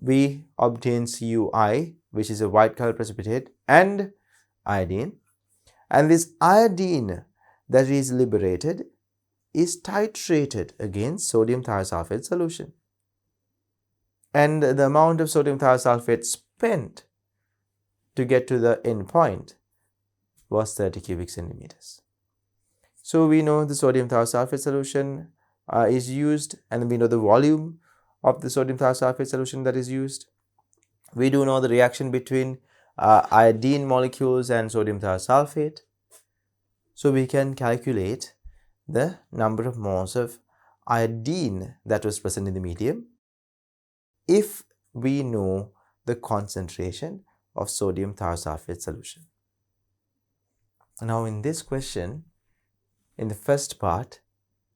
we obtain CuI, which is a white color precipitate, and iodine. And this iodine that is liberated is titrated against sodium thiosulphate solution. And the amount of sodium thiosulphate spent to get to the end point was 30 cubic centimeters. So we know the sodium thiosulphate solution is used, and we know the volume of the sodium thiosulphate solution that is used. We do know the reaction between iodine molecules and sodium thiosulphate. So we can calculate the number of moles of iodine that was present in the medium if we know the concentration of sodium thiosulphate solution. Now in this question, in the first part,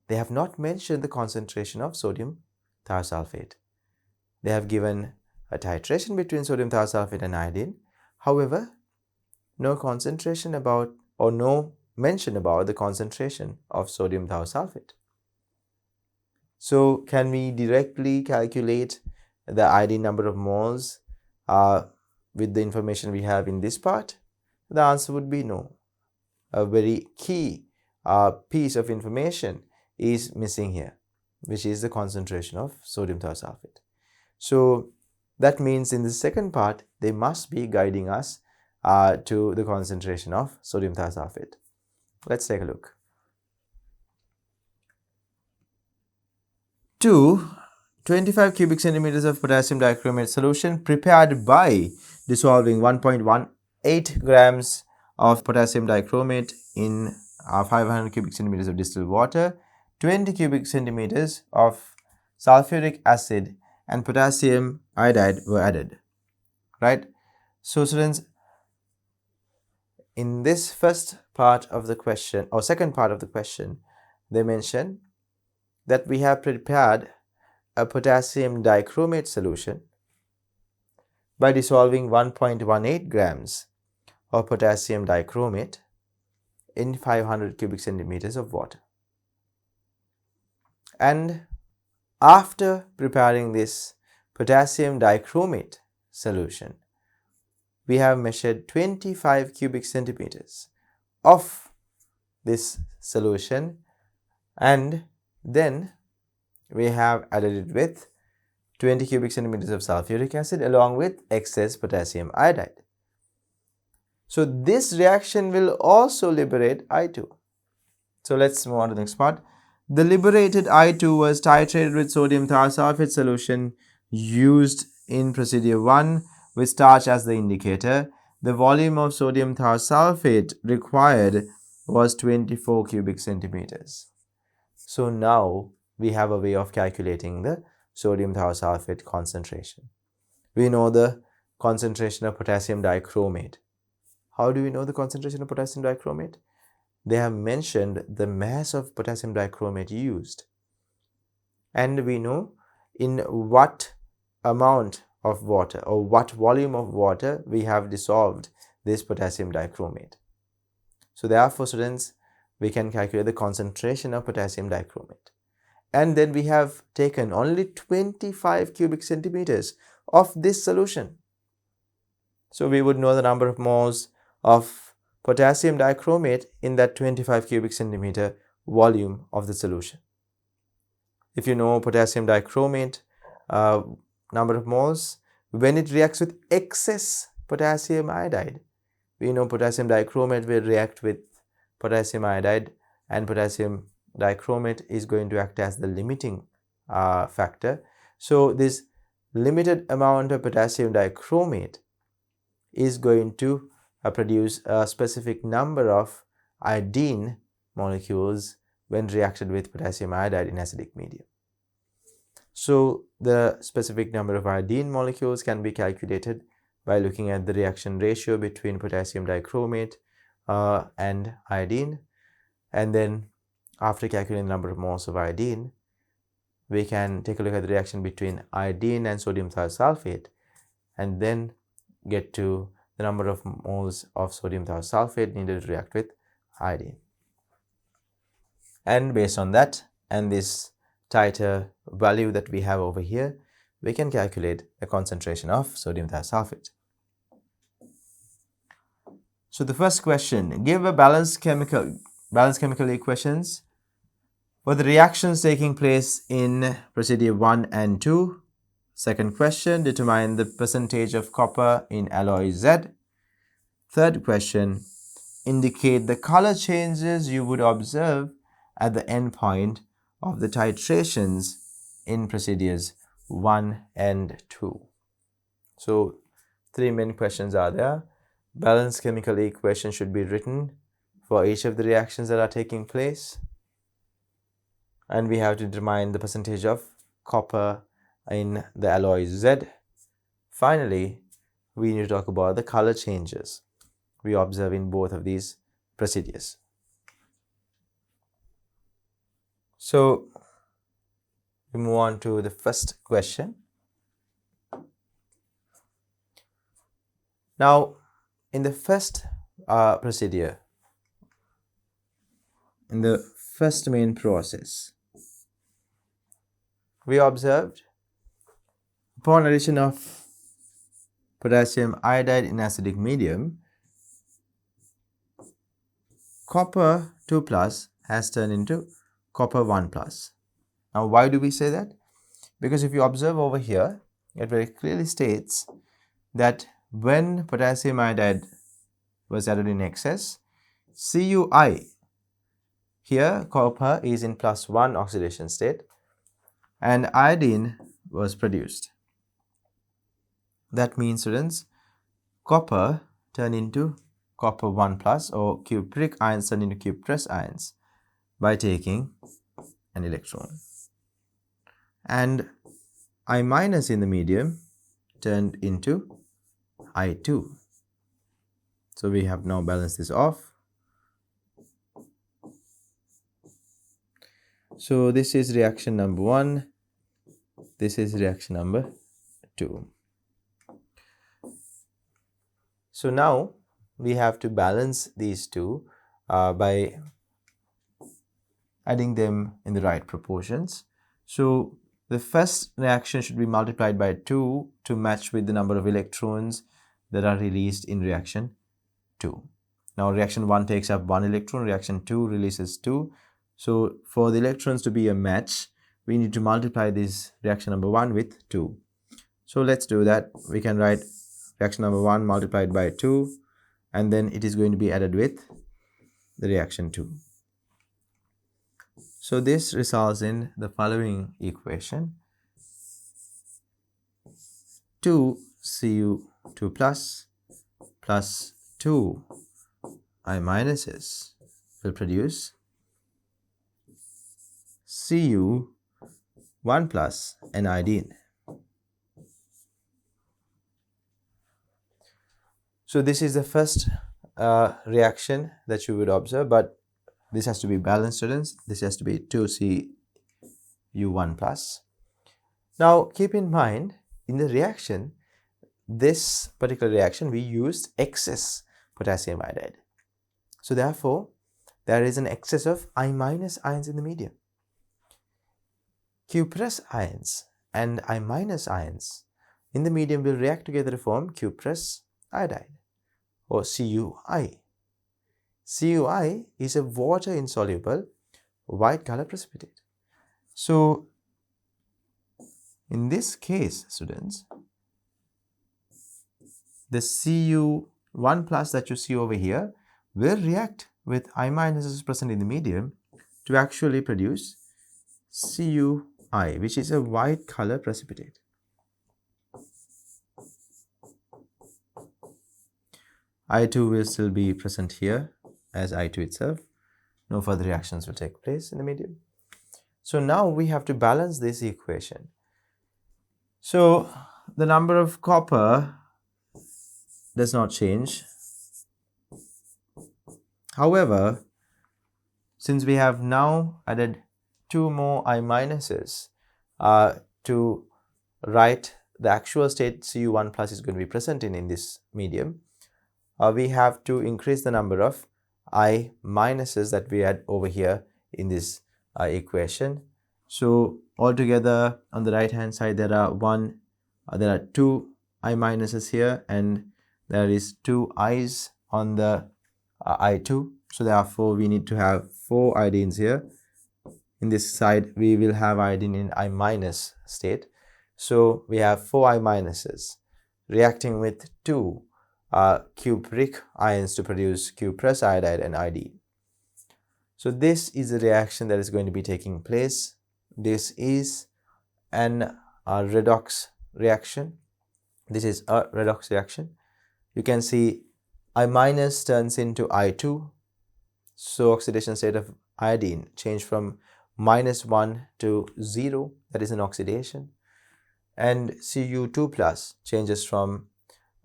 they have not mentioned the concentration of sodium thiosulphate. They have given a titration between sodium thiosulphate and iodine. However, no concentration about, or no mention about the concentration of sodium thiosulphate. So can we directly calculate the iodine number of moles with the information we have in this part? The answer would be no. A very key piece of information is missing here, which is the concentration of sodium thiosulphate. So that means in the second part, they must be guiding us to the concentration of sodium thiosulphate. Let's take a look. 25 cubic centimeters of potassium dichromate solution prepared by dissolving 1.18 grams of potassium dichromate in 500 cubic centimeters of distilled water, 20 cubic centimeters of sulfuric acid and potassium iodide were added, right? So students, in this first part of the question, or second part of the question, they mention that we have prepared a potassium dichromate solution by dissolving 1.18 grams of potassium dichromate in 500 cubic centimeters of water. And after preparing this potassium dichromate solution, we have measured 25 cubic centimeters of this solution, and then we have added it with 20 cubic centimeters of sulfuric acid along with excess potassium iodide. So this reaction will also liberate I2. So let's move on to the next part. The liberated I2 was titrated with sodium thiosulphate solution used in procedure 1 with starch as the indicator. The volume of sodium thiosulphate required was 24 cubic centimeters. So now we have a way of calculating the sodium thiosulphate concentration. We know the concentration of potassium dichromate. How do we know the concentration of potassium dichromate? They have mentioned the mass of potassium dichromate used. And we know in what amount of water or what volume of water we have dissolved this potassium dichromate. So therefore, students, we can calculate the concentration of potassium dichromate. And then we have taken only 25 cubic centimeters of this solution. So we would know the number of moles of potassium dichromate in that 25 cubic centimeter volume of the solution. If you know potassium dichromate number of moles, when it reacts with excess potassium iodide, we know potassium dichromate will react with potassium iodide, and potassium dichromate is going to act as the limiting factor. So this limited amount of potassium dichromate is going to produce a specific number of iodine molecules when reacted with potassium iodide in acidic medium. So the specific number of iodine molecules can be calculated by looking at the reaction ratio between potassium dichromate and iodine, and then after calculating the number of moles of iodine, we can take a look at the reaction between iodine and sodium thiosulphate, and then get to the number of moles of sodium thiosulphate needed to react with iodine. And based on that and this tighter value that we have over here, we can calculate the concentration of sodium thiosulphate. So the first question, give a balanced chemical equations for the reactions taking place in procedure 1 and 2. Second question, determine the percentage of copper in alloy Z. Third question, indicate the color changes you would observe at the end point of the titrations in procedures 1 and 2. So three main questions are there. Balanced chemical equation should be written for each of the reactions that are taking place, and we have to determine the percentage of copper in the alloy Z. Finally, we need to talk about the color changes we observe in both of these procedures. So we move on to the first question. Now, in the first procedure, in the first main process, we observed upon addition of potassium iodide in acidic medium, copper 2 plus has turned into copper 1 plus. Now, why do we say that? Because if you observe over here, it very clearly states that when potassium iodide was added in excess, CuI, here copper is in +1 oxidation state, and iodine was produced. That means, students, copper turned into copper 1 plus, or cupric ions turned into cuprous ions by taking an electron. And I minus in the medium turned into I2. So we have now balanced this off. So this is reaction number 1. This is reaction number 2. So now we have to balance these two by adding them in the right proportions. So the first reaction should be multiplied by 2 to match with the number of electrons that are released in reaction 2. Now reaction 1 takes up 1 electron, reaction 2 releases 2. So for the electrons to be a match, we need to multiply this reaction number 1 with 2. So let's do that. We can write reaction number 1 multiplied by 2, and then it is going to be added with the reaction 2. So this results in the following equation. 2Cu2 plus 2 I minuses will produce Cu1 plus and iodine. So this is the first reaction that you would observe, but this has to be balanced, students. This has to be 2Cu1 plus. Now keep in mind, in the reaction, this particular reaction, we used excess potassium iodide. So therefore, there is an excess of I minus ions in the medium. Q plus ions and I minus ions in the medium will react together to form Q plus iodide or CuI. CuI is a water insoluble white color precipitate. So in this case, students, the Cu1 plus that you see over here will react with I minuses present in the medium to actually produce CuI, which is a white color precipitate. I2 will still be present here as I2 itself. No further reactions will take place in the medium. So now we have to balance this equation. So the number of copper does not change. However, since we have now added 2 more I minuses to write the actual state Cu1 plus is going to be present in this medium, we have to increase the number of I minuses that we had over here in this equation. So altogether on the right hand side there are 2 I minuses here, and there is 2 I's on the I2. So therefore we need to have 4 iodines here. In this side we will have iodine in I minus state. So we have 4 I minuses reacting with 2 cupric ions to produce Q plus iodide and iodine. So this is the reaction that is going to be taking place. This is an redox reaction. This is a redox reaction. You can see I minus turns into I2. So oxidation state of iodine changed from -1 to 0, that is an oxidation. And Cu2 plus changes from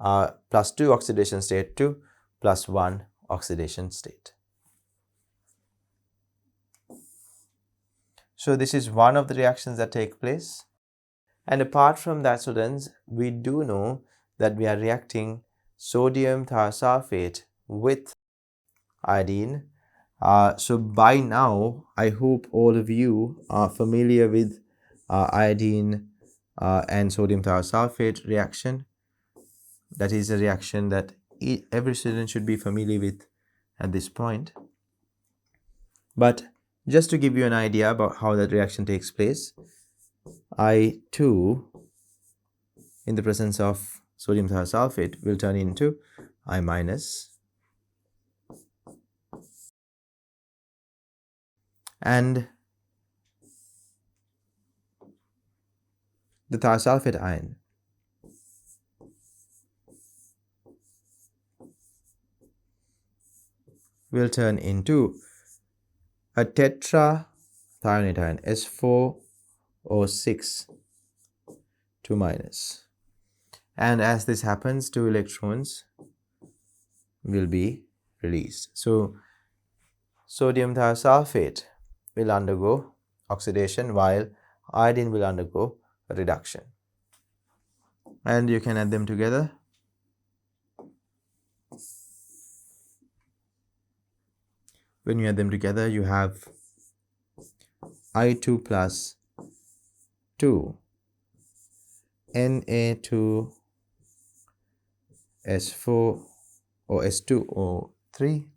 +2 oxidation state to +1 oxidation state. So this is one of the reactions that take place. And apart from that, students, we do know that we are reacting sodium thiosulphate with iodine. So by now, I hope all of you are familiar with iodine and sodium thiosulphate reaction. That is a reaction that every student should be familiar with at this point. But just to give you an idea about how that reaction takes place, I2 in the presence of sodium thiosulphate will turn into I minus, and the thiosulphate ion will turn into a tetrathionate ion, S4O6, 2 minus. And as this happens, 2 electrons will be released. So sodium thiosulphate will undergo oxidation while iodine will undergo reduction. And you can add them together. When you add them together, you have I2 plus 2 Na2 S4 or S2O3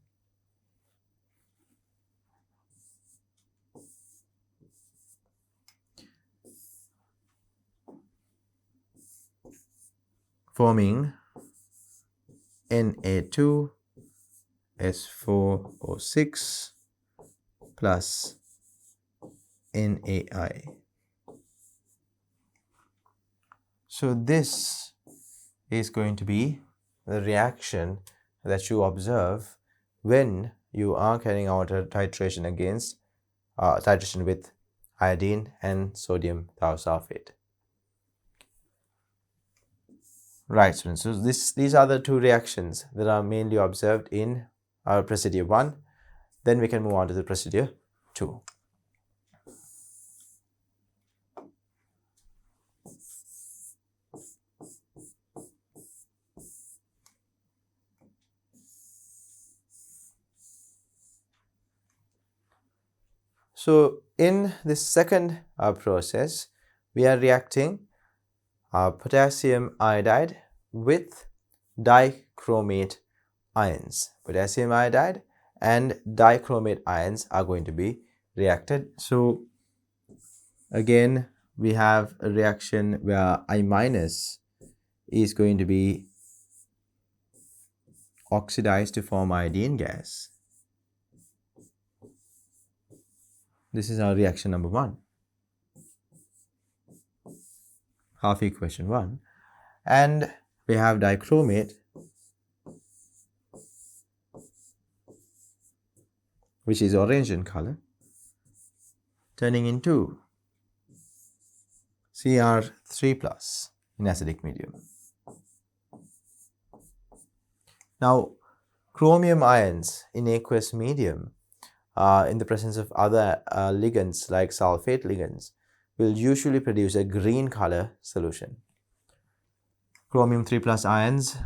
forming Na2 S4O6 plus NaI. So this is going to be the reaction that you observe when you are carrying out a titration against titration with iodine and sodium thiosulphate. Right, students. So these are the 2 reactions that are mainly observed in our procedure 1. Then we can move on to the procedure 2. So in this second process, we are reacting potassium iodide with dichromate ions. Potassium iodide and dichromate ions are going to be reacted. So again, we have a reaction where I minus is going to be oxidized to form iodine gas. This is our reaction number 1, half equation 1. And we have dichromate, which is orange in color, turning into Cr3 plus in acidic medium. Now, chromium ions in aqueous medium in the presence of other ligands like sulfate ligands will usually produce a green color solution. Chromium 3 plus ions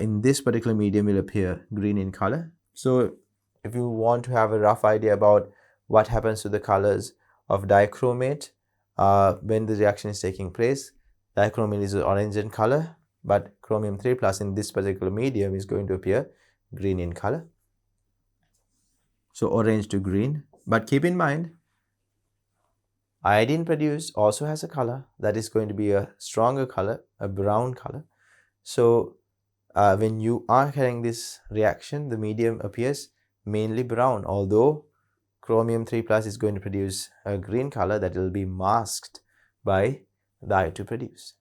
in this particular medium will appear green in color. So if you want to have a rough idea about what happens to the colors of dichromate when the reaction is taking place, dichromate is orange in color, but chromium 3 plus in this particular medium is going to appear green in color. So orange to green. But keep in mind, iodine produced also has a color that is going to be a stronger color, a brown color. So when you are carrying this reaction, the medium appears mainly brown, although chromium 3 plus is going to produce a green color that will be masked by the iode produced.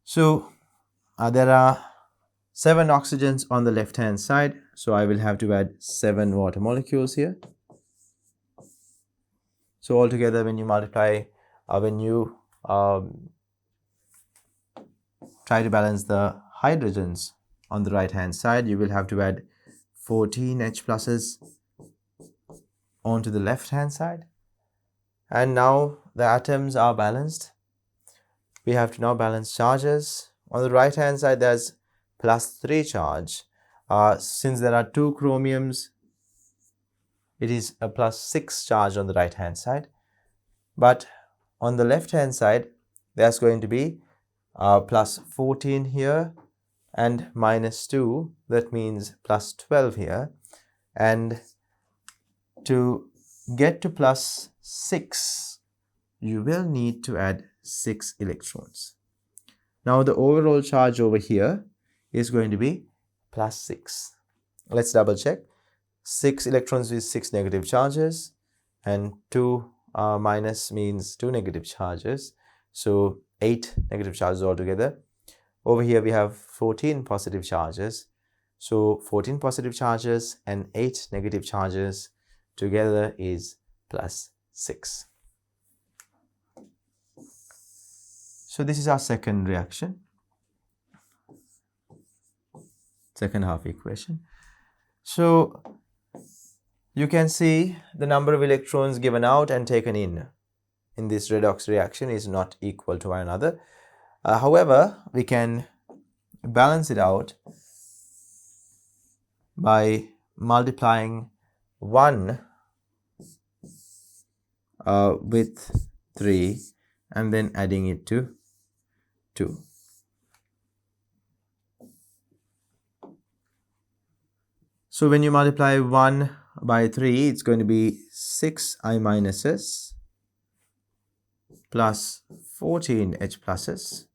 So there are 7 oxygens on the left hand side, so I will have to add 7 water molecules here. So altogether, when you multiply, when you try to balance the hydrogens on the right hand side, you will have to add 14 H pluses onto the left hand side. And now the atoms are balanced. We have to now balance charges. On the right hand side, there's +3 charge. Since there are 2 chromiums, it is a +6 charge on the right hand side. But on the left hand side, there's going to be +14 here and -2, that means +12 here. And to get to +6, you will need to add 6 electrons. Now the overall charge over here is going to be +6. Let's double check. 6 electrons is 6 negative charges, and 2 minus means 2 negative charges. So 8 negative charges altogether. Over here we have 14 positive charges. So 14 positive charges and 8 negative charges together is +6. So this is our second reaction, second half equation. So you can see the number of electrons given out and taken in this redox reaction is not equal to one another. However, we can balance it out by multiplying 1 with 3 and then adding it to 2. So when you multiply 1 by 3, it's going to be 6 I minuses plus 14 H pluses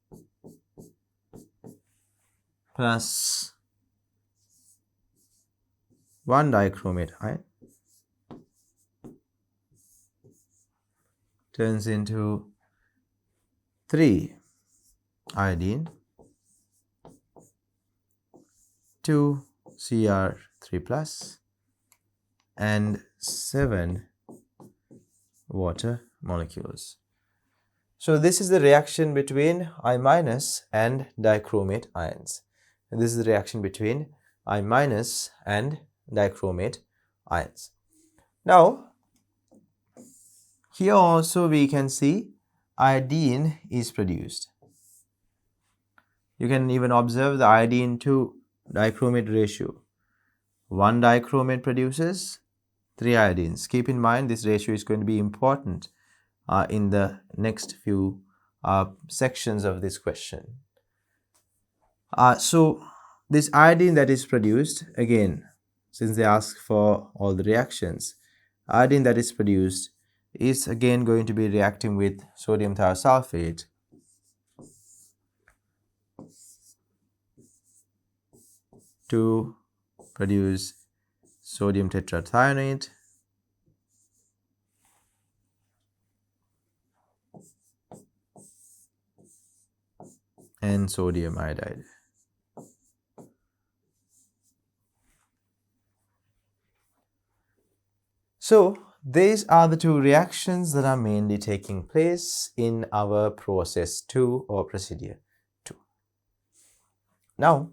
plus 1 dichromate ion turns into 3 iodine, 2 Cr3 plus and 7 water molecules. So this is the reaction between I minus and dichromate ions. And this is the reaction between I minus and dichromate ions. Now, here also we can see iodine is produced. You can even observe the iodine to dichromate ratio. 1 dichromate produces 3 iodines. Keep in mind this ratio is going to be important in the next few sections of this question. So this iodine that is produced, again, since they ask for all the reactions, iodine that is produced is again going to be reacting with sodium thiosulfate to produce sodium tetrathionate and sodium iodide. So these are the two reactions that are mainly taking place in our process 2 or procedure 2. Now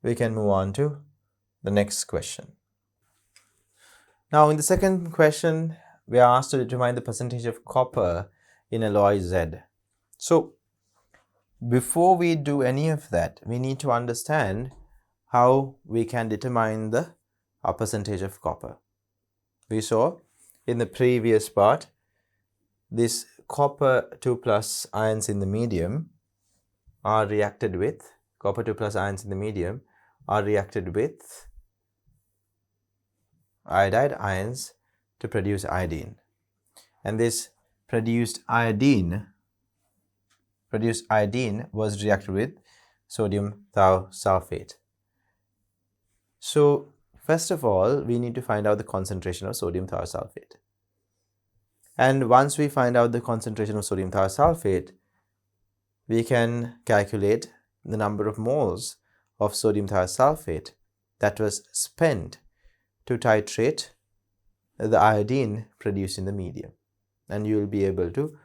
we can move on to the next question. Now in the second question, we are asked to determine the percentage of copper in alloy Z. So before we do any of that, we need to understand how we can determine the percentage of copper. We saw in the previous part, this copper 2 plus ions in the medium are reacted with, copper 2 plus ions in the medium are reacted with iodide ions to produce iodine. And this produced iodine was reacted with sodium thiosulfate. So first of all, we need to find out the concentration of sodium thiosulfate. And once we find out the concentration of sodium thiosulfate, we can calculate the number of moles of sodium thiosulfate that was spent to titrate the iodine produced in the medium. And you will be able to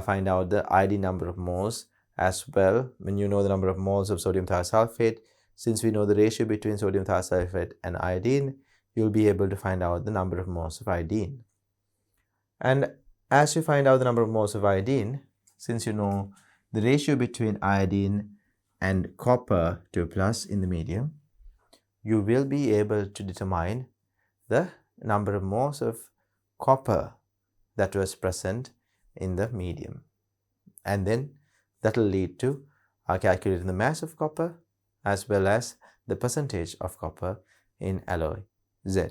find out the iodine number of moles as well when you know the number of moles of sodium thiosulfate. Since we know the ratio between sodium thiosulfate and iodine, you will be able to find out the number of moles of iodine. And as you find out the number of moles of iodine, since you know the ratio between iodine and copper 2 plus in the medium, you will be able to determine the number of moles of copper that was present in the medium. And then that will lead to calculating the mass of copper as well as the percentage of copper in alloy Z.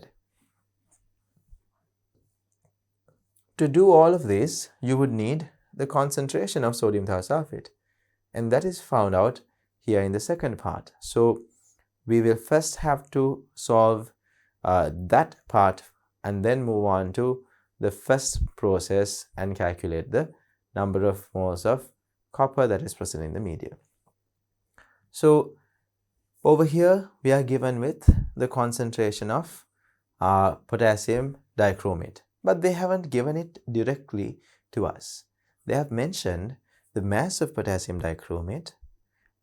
To do all of this, you would need the concentration of sodium thiosulfate, and that is found out here in the second part. So we will first have to solve that part and then move on to the first process and calculate the number of moles of copper that is present in the medium. So over here we are given with the concentration of potassium dichromate, but they haven't given it directly to us. They have mentioned the mass of potassium dichromate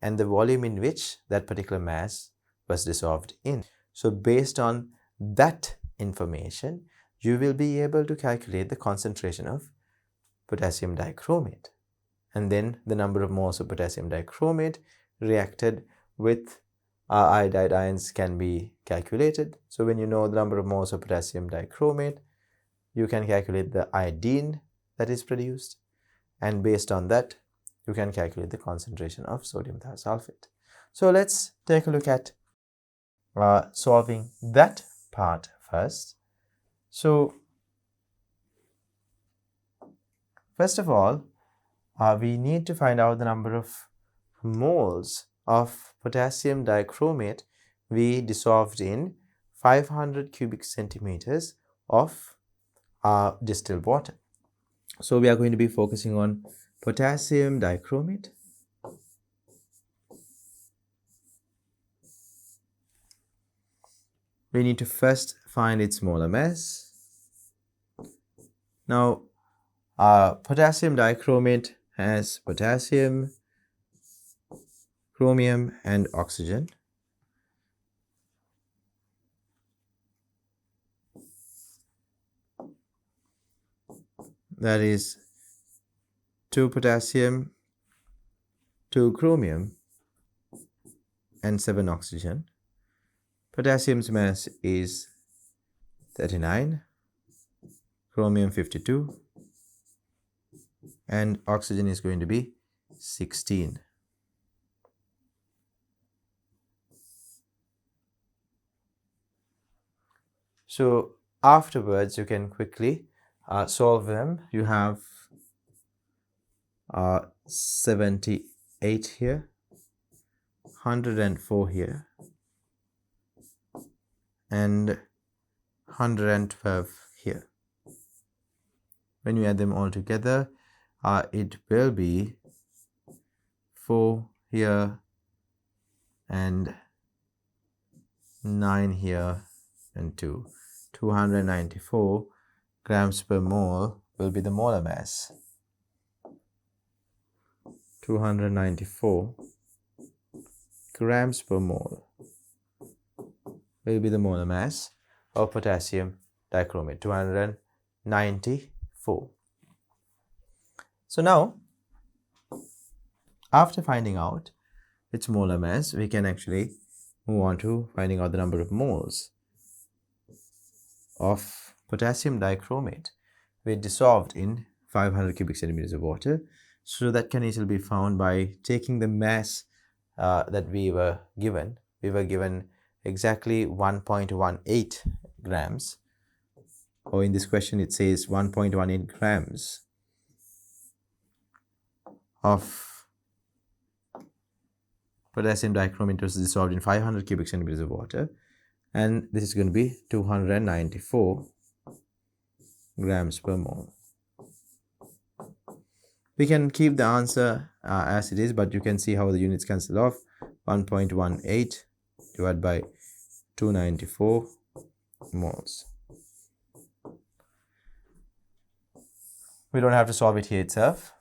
and the volume in which that particular mass was dissolved in. So based on that information, you will be able to calculate the concentration of potassium dichromate, and then the number of moles of potassium dichromate reacted with iodide ions can be calculated. So when you know the number of moles of potassium dichromate, you can calculate the iodine that is produced, and based on that you can calculate the concentration of sodium thiosulfate. So let's take a look at solving that part first. So first of all, we need to find out the number of moles of potassium dichromate we dissolved in 500 cubic centimeters of distilled water. So we are going to be focusing on potassium dichromate. We need to first find its molar mass. Now, potassium dichromate has potassium, chromium, and oxygen. That is 2 potassium, 2 chromium, and 7 oxygen. Potassium's mass is 39, chromium 52, and oxygen is going to be 16. So afterwards you can quickly solve them. You have 78 here, 104 here, and 112 here. When you add them all together, it will be 4 here and 9 here and 294 grams per mole will be the molar mass. 294 grams per mole will be the molar mass of potassium dichromate, 294. So now, after finding out its molar mass, we can actually move on to finding out the number of moles of potassium dichromate we dissolved in 500 cubic centimeters of water. So that can easily be found by taking the mass that we were given. We were given exactly 1.18 grams, or in this question it says 1.18 grams of potassium dichromate was dissolved in 500 cubic centimeters of water, and this is going to be 294 grams per mole. We can keep the answer as it is, but you can see how the units cancel off. 1.18 divided by 294 moles. We don't have to solve it here itself.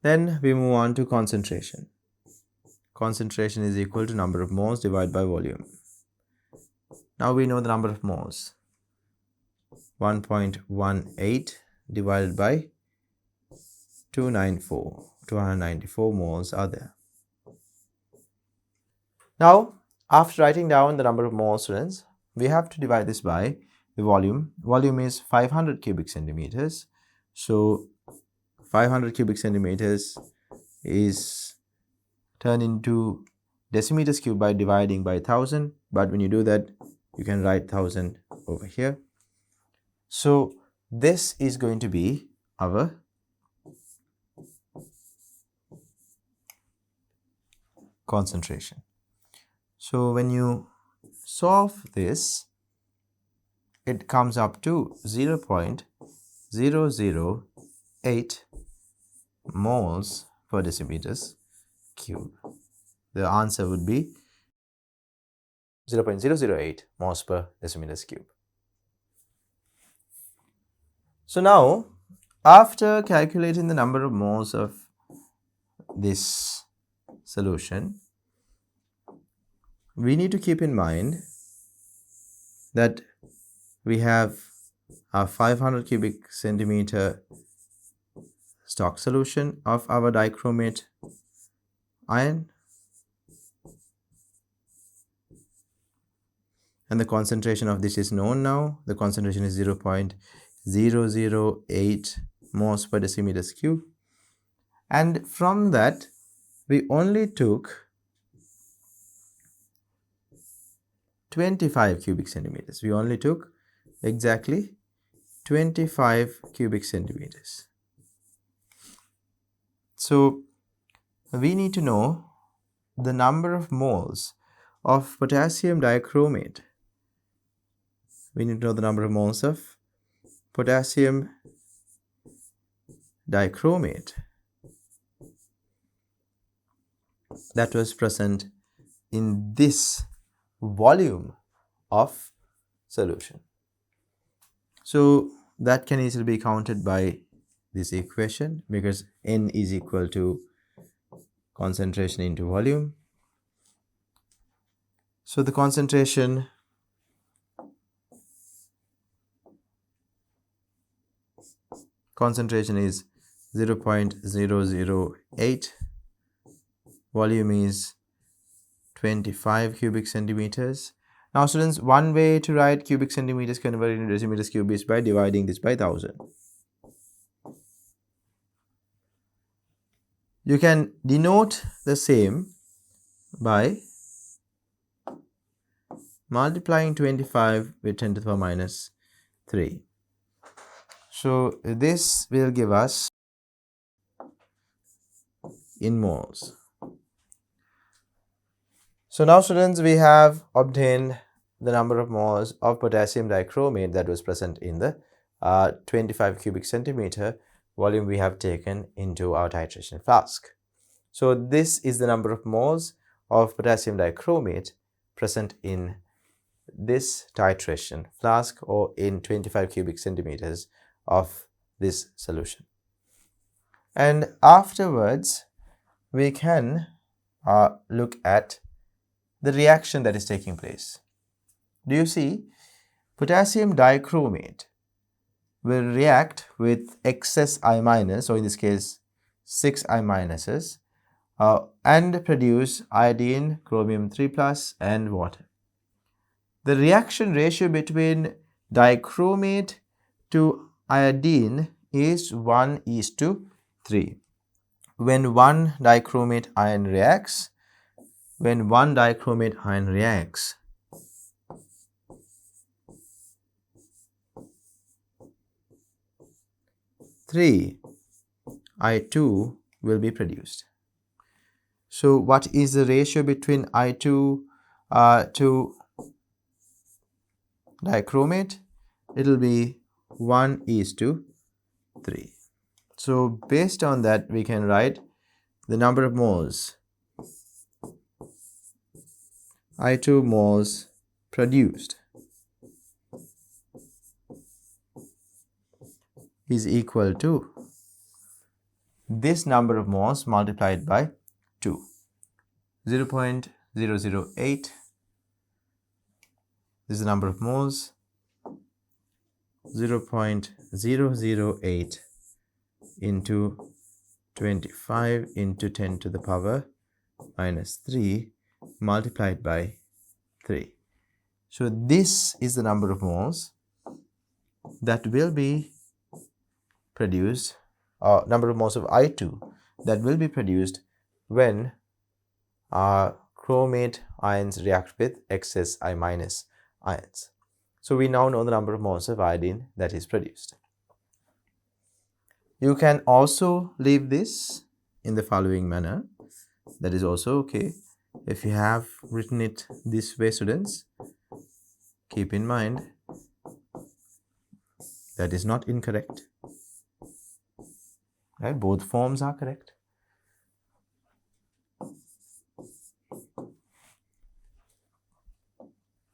Then we move on to concentration. Concentration is equal to number of moles divided by volume. Now we know the number of moles. 1.18 divided by 294 moles are there. Now, after writing down the number of moles, students, we have to divide this by the volume. Volume is 500 cubic centimeters. So 500 cubic centimeters is turned into decimeters cubed by dividing by 1000. But when you do that, you can write 1000 over here. So this is going to be our concentration. So when you solve this, it comes up to 0.008 moles per decimeters cube. The answer would be 0.008 moles per decimeters cube. So now, after calculating the number of moles of this solution, we need to keep in mind that we have a 500 cubic centimeter stock solution of our dichromate ion, and the concentration of this is known now. The concentration is 0.008 moles per decimeters cube, and from that we only took 25 cubic centimeters. We only took exactly 25 cubic centimeters. So we need to know the number of moles of potassium dichromate. We need to know the number of moles of potassium dichromate that was present in this volume of solution. So that can easily be counted by this equation, because N is equal to concentration into volume. So the concentration is 0.008, volume is 25 cubic centimeters. Now students, one way to write cubic centimeters converted into decimeters cube is by dividing this by 1000. You can denote the same by multiplying 25 with 10 to the power minus 3. So this will give us in moles. So now students, we have obtained the number of moles of potassium dichromate that was present in the 25 cubic centimeter volume we have taken into our titration flask. So this is the number of moles of potassium dichromate present in this titration flask or in 25 cubic centimeters of this solution. And afterwards, we can look at the reaction that is taking place. Do you see? Potassium dichromate will react with excess I minus, or in this case 6 I minuses, and produce iodine, chromium 3 plus and water. The reaction ratio between dichromate to iodine is 1:3. When one dichromate ion reacts, 3 I2 will be produced. So what is the ratio between I2 to dichromate? It will be 1:3. So based on that, we can write the number of moles, I2 moles produced is equal to this number of moles multiplied by 2, 0.008. This is the number of moles, 0.008 into 25 into 10 to the power minus 3 multiplied by 3. So this is the number of moles that will be produced, or number of moles of I2 that will be produced when chromate ions react with excess I minus ions. So we now know the number of moles of iodine that is produced. You can also leave this in the following manner. That is also okay. If you have written it this way, students, keep in mind that is not incorrect. Right? Both forms are correct.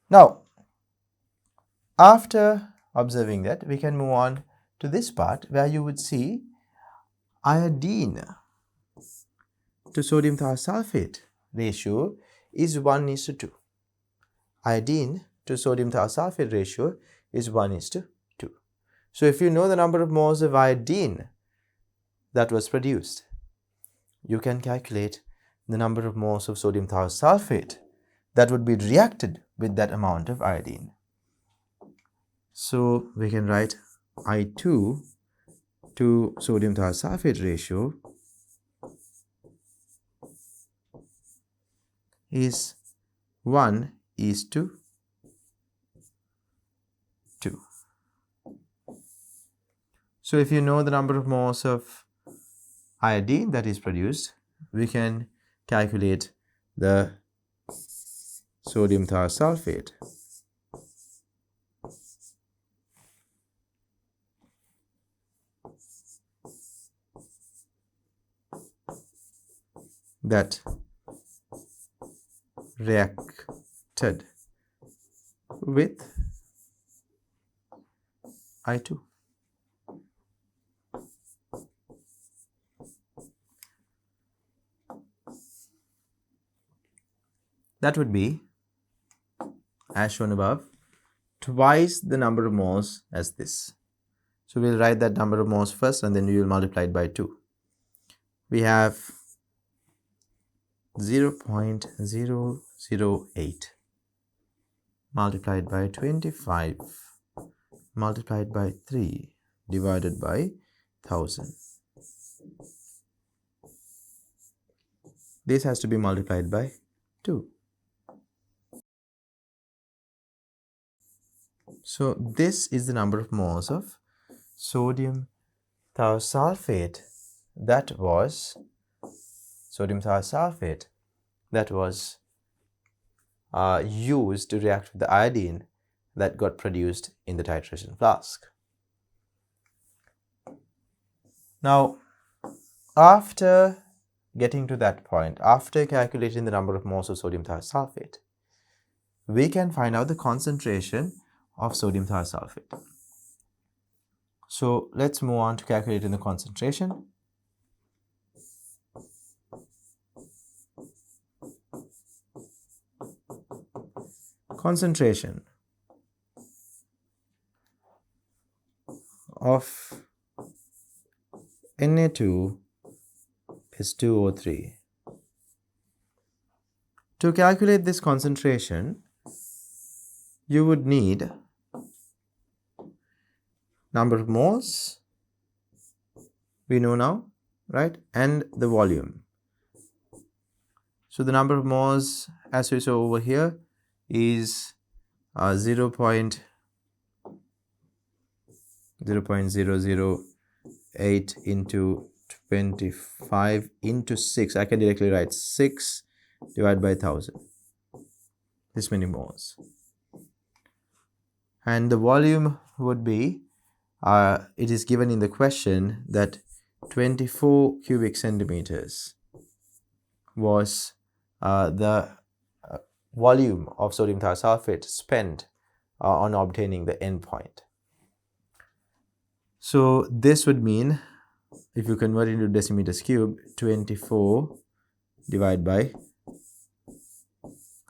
Now, after observing that, we can move on to this part where you would see iodine to sodium thiosulphate ratio is 1:2. Iodine to sodium thiosulphate ratio is 1:2. So if you know the number of moles of iodine that was produced, you can calculate the number of moles of sodium thiosulphate that would be reacted with that amount of iodine. So we can write I2 to sodium thiosulphate ratio is 1:2. So if you know the number of moles of iodine that is produced, we can calculate the sodium thiosulphate. That reacted with I2. That would be, as shown above, twice the number of moles as this. So we'll write that number of moles first and then we will multiply it by 2. We have 0.008 multiplied by 25 multiplied by 3 divided by 1000. This has to be multiplied by 2. So this is the number of moles of sodium thiosulphate that was used to react with the iodine that got produced in the titration flask. Now, after getting to that point, after calculating the number of moles of sodium thiosulphate, we can find out the concentration of sodium thiosulphate. So let's move on to calculating the concentration. Concentration of Na2 is 2O3. To calculate this concentration, you would need number of moles, we know now, right, and the volume. So the number of moles, as we saw over here, is 0.008 into 25 into 6. I can directly write 6 divided by 1000. This many moles. And the volume would be, it is given in the question that 24 cubic centimeters was the volume of sodium thiosulphate spent on obtaining the endpoint. So this would mean, if you convert it into decimeters cube, 24 divided by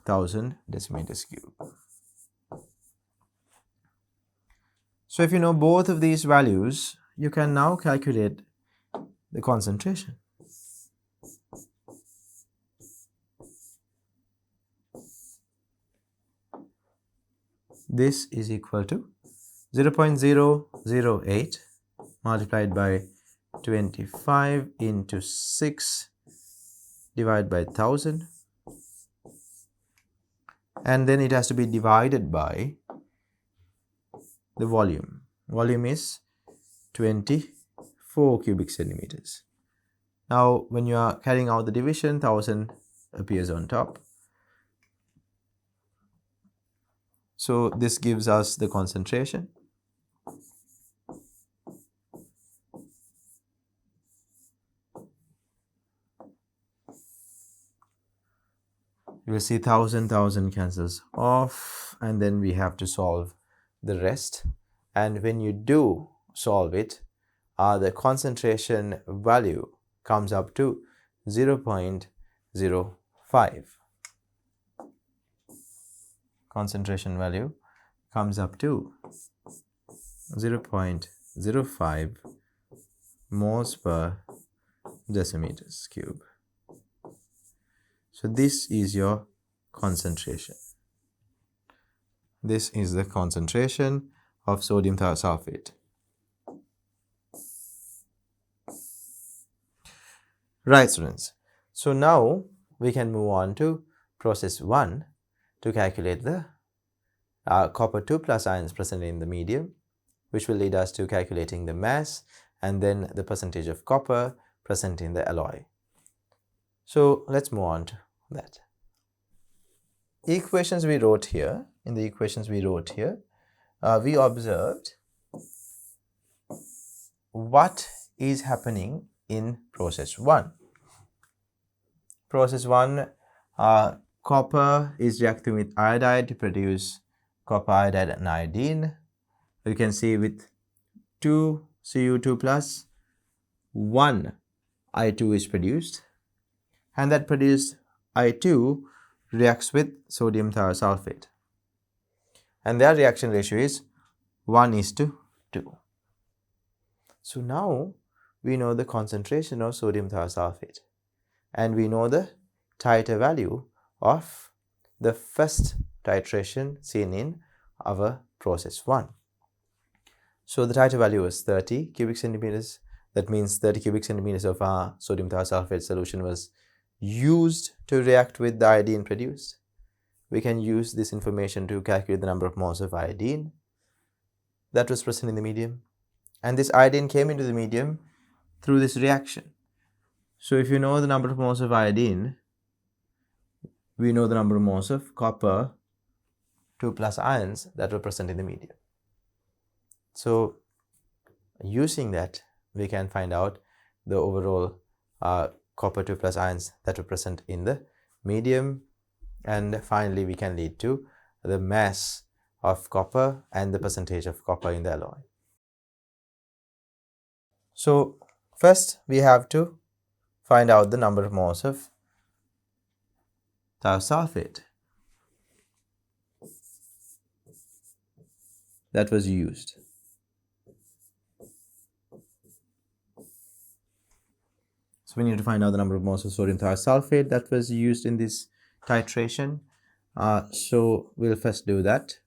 1000 decimeters cube. So if you know both of these values, you can now calculate the concentration. This is equal to 0.008 multiplied by 25 into 6 divided by 1000, and then it has to be divided by the volume. Volume is 24 cubic centimeters. Now when you are carrying out the division, 1000 appears on top. So this gives us the concentration. You will see 1000 cancels off, and then we have to solve the rest. And when you do solve it, the concentration value comes up to 0.05. Concentration value comes up to 0.05 moles per decimeters cube. So this is your concentration. This is the concentration of sodium thiosulphate. Right, students. So now we can move on to process 1 to calculate the copper 2 plus ions present in the medium, which will lead us to calculating the mass and then the percentage of copper present in the alloy. So let's move on to that. Equations we wrote here, we observed what is happening in process 1. Process 1, copper is reacting with iodide to produce copper iodide and iodine. You can see with 2 Cu2 plus 1 I2 is produced, and that produced I2 reacts with sodium thiosulphate, and their reaction ratio is 1:2. So now we know the concentration of sodium thiosulphate, and we know the titer value of the first titration seen in our process 1. So the titer value was 30 cubic centimeters. That means 30 cubic centimeters of our sodium thiosulfate solution was used to react with the iodine produced. We can use this information to calculate the number of moles of iodine that was present in the medium. And this iodine came into the medium through this reaction. So if you know the number of moles of iodine, we know the number of moles of copper 2 plus ions that were present in the medium. So using that, we can find out the overall copper 2 plus ions that were present in the medium, and finally we can lead to the mass of copper and the percentage of copper in the alloy. So first we have to find out the number of moles of thiosulfate that was used. So we need to find out the number of moles of sodium thiosulfate that was used in this titration. So we'll first do that.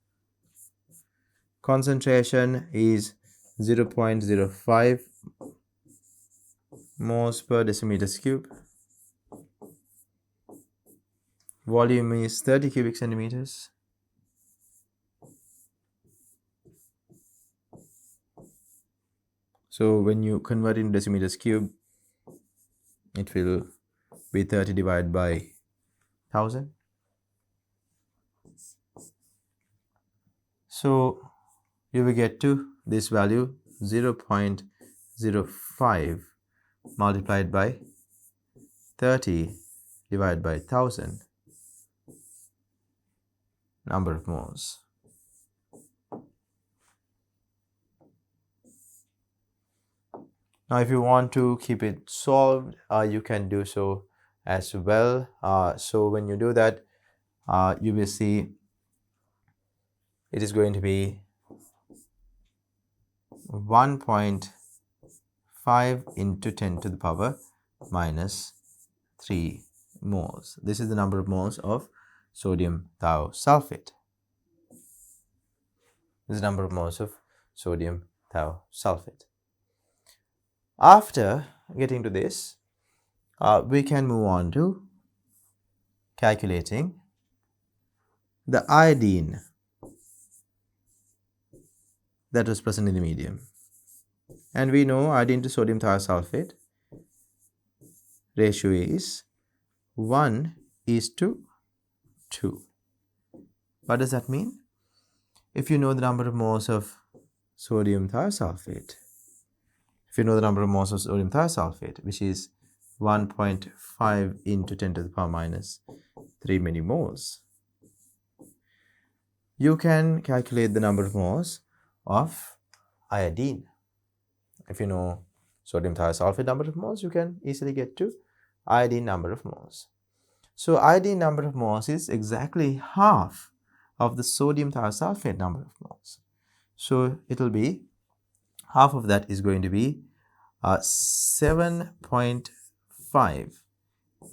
Concentration is 0.05 moles per decimeters cube. Volume is 30 cubic centimeters. So when you convert in decimeters cube, it will be 30 divided by 1000. So you will get to this value 0.05 multiplied by 30 divided by 1000 number of moles. Now if you want to keep it solved, you can do so as well. So when you do that, you will see it is going to be 1.5 into 10 to the power minus 3 moles. This is the number of moles of sodium thiosulfate. This is the number of moles of sodium thiosulfate. After getting to this, we can move on to calculating the iodine that was present in the medium. And we know iodine to sodium thiosulfate ratio is 1:2. What does that mean? If you know the number of moles of sodium thiosulfate, which is 1.5 into 10 to the power minus 3 millimoles, you can calculate the number of moles of iodine. If you know sodium thiosulfate number of moles, you can easily get to iodine number of moles. So iodine number of moles is exactly half of the sodium thiosulfate number of moles. So it will be half of that is going to be 7.5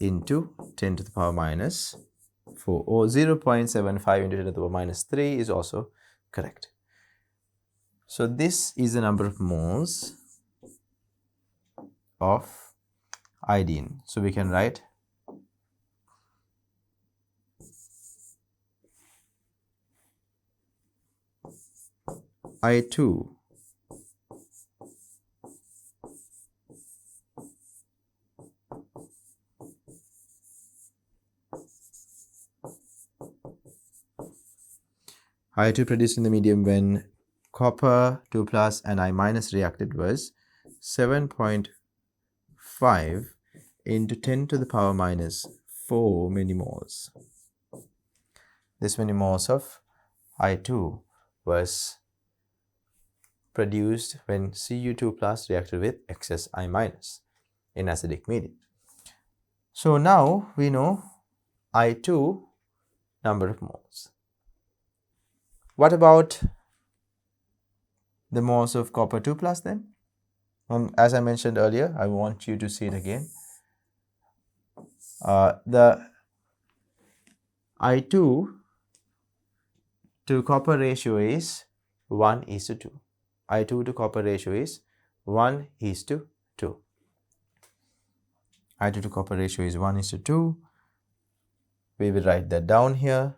into 10 to the power minus 4, or 0.75 into 10 to the power minus 3 is also correct. So this is the number of moles of iodine. So we can write I2 produced in the medium when copper 2 plus and I minus reacted was 7.5 into 10 to the power minus 4 millimoles. This many moles of I2 was produced when Cu2 plus reacted with excess I minus in acidic medium. So now we know I2 number of moles. What about the moles of copper 2 plus then? As I mentioned earlier, I want you to see it again. The I2 to copper ratio is 1:2. I2 to copper ratio is 1:2. I2 to copper ratio is 1:2. We will write that down here.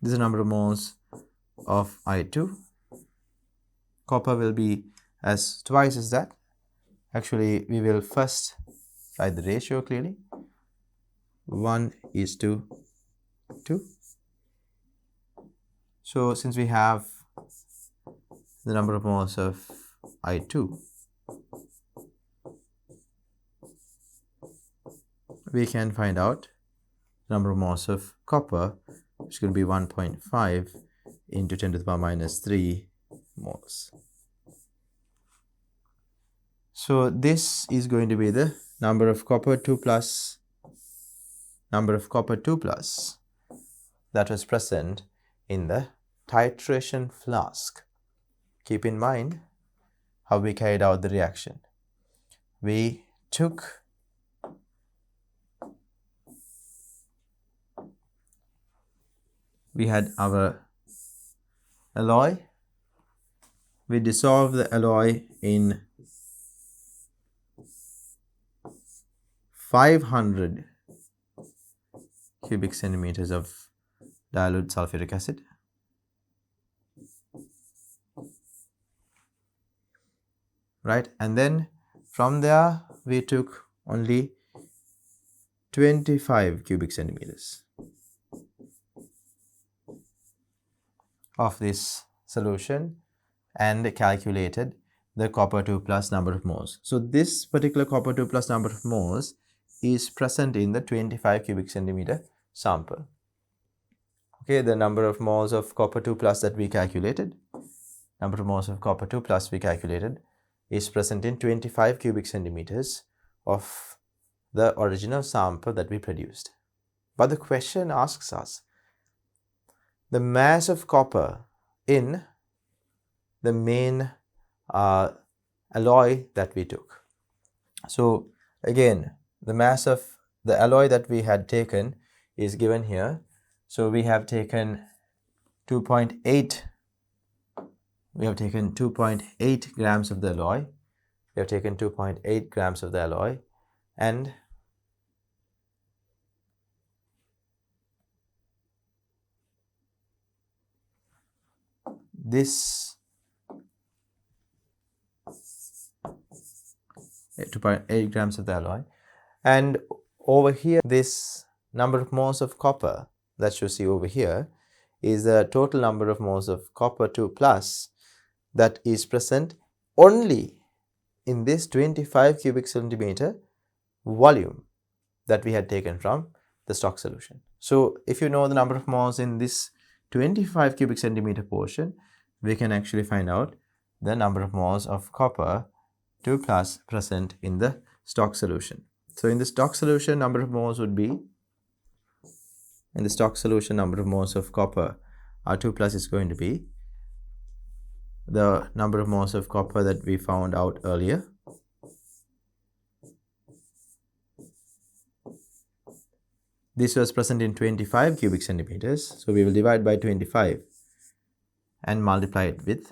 This is the number of moles of I2. Copper will be as twice as that. Actually, we will first write the ratio clearly. 1:2. So since we have the number of moles of I2, we can find out the number of moles of copper, which is going to be 1.5 into 10 to the power minus 3 moles. So this is going to be the number of copper 2 plus that was present in the titration flask. Keep in mind how we carried out the reaction. We had our alloy. We dissolved the alloy in 500 cubic centimeters of dilute sulfuric acid. Right, and then from there we took only 25 cubic centimeters of this solution and calculated the copper 2 plus number of moles. So this particular copper 2 plus number of moles is present in the 25 cubic centimeter sample. Okay, the number of moles of copper 2 plus that we calculated, is present in 25 cubic centimeters of the original sample that we produced. But the question asks us the mass of copper in the main alloy that we took. So again, the mass of the alloy that we had taken is given here. So we have taken 2.8 grams of the alloy. And this 2.8 grams of the alloy, and over here this number of moles of copper that you see over here is the total number of moles of copper 2 plus that is present only in this 25 cubic centimeter volume that we had taken from the stock solution. So if you know the number of moles in this 25 cubic centimeter portion, we can actually find out the number of moles of copper 2 plus present in the stock solution. So in the stock solution, number of moles would be, in the stock solution, number of moles of copper 2 plus is going to be the number of moles of copper that we found out earlier. This was present in 25 cubic centimeters. So we will divide by 25 and multiply it with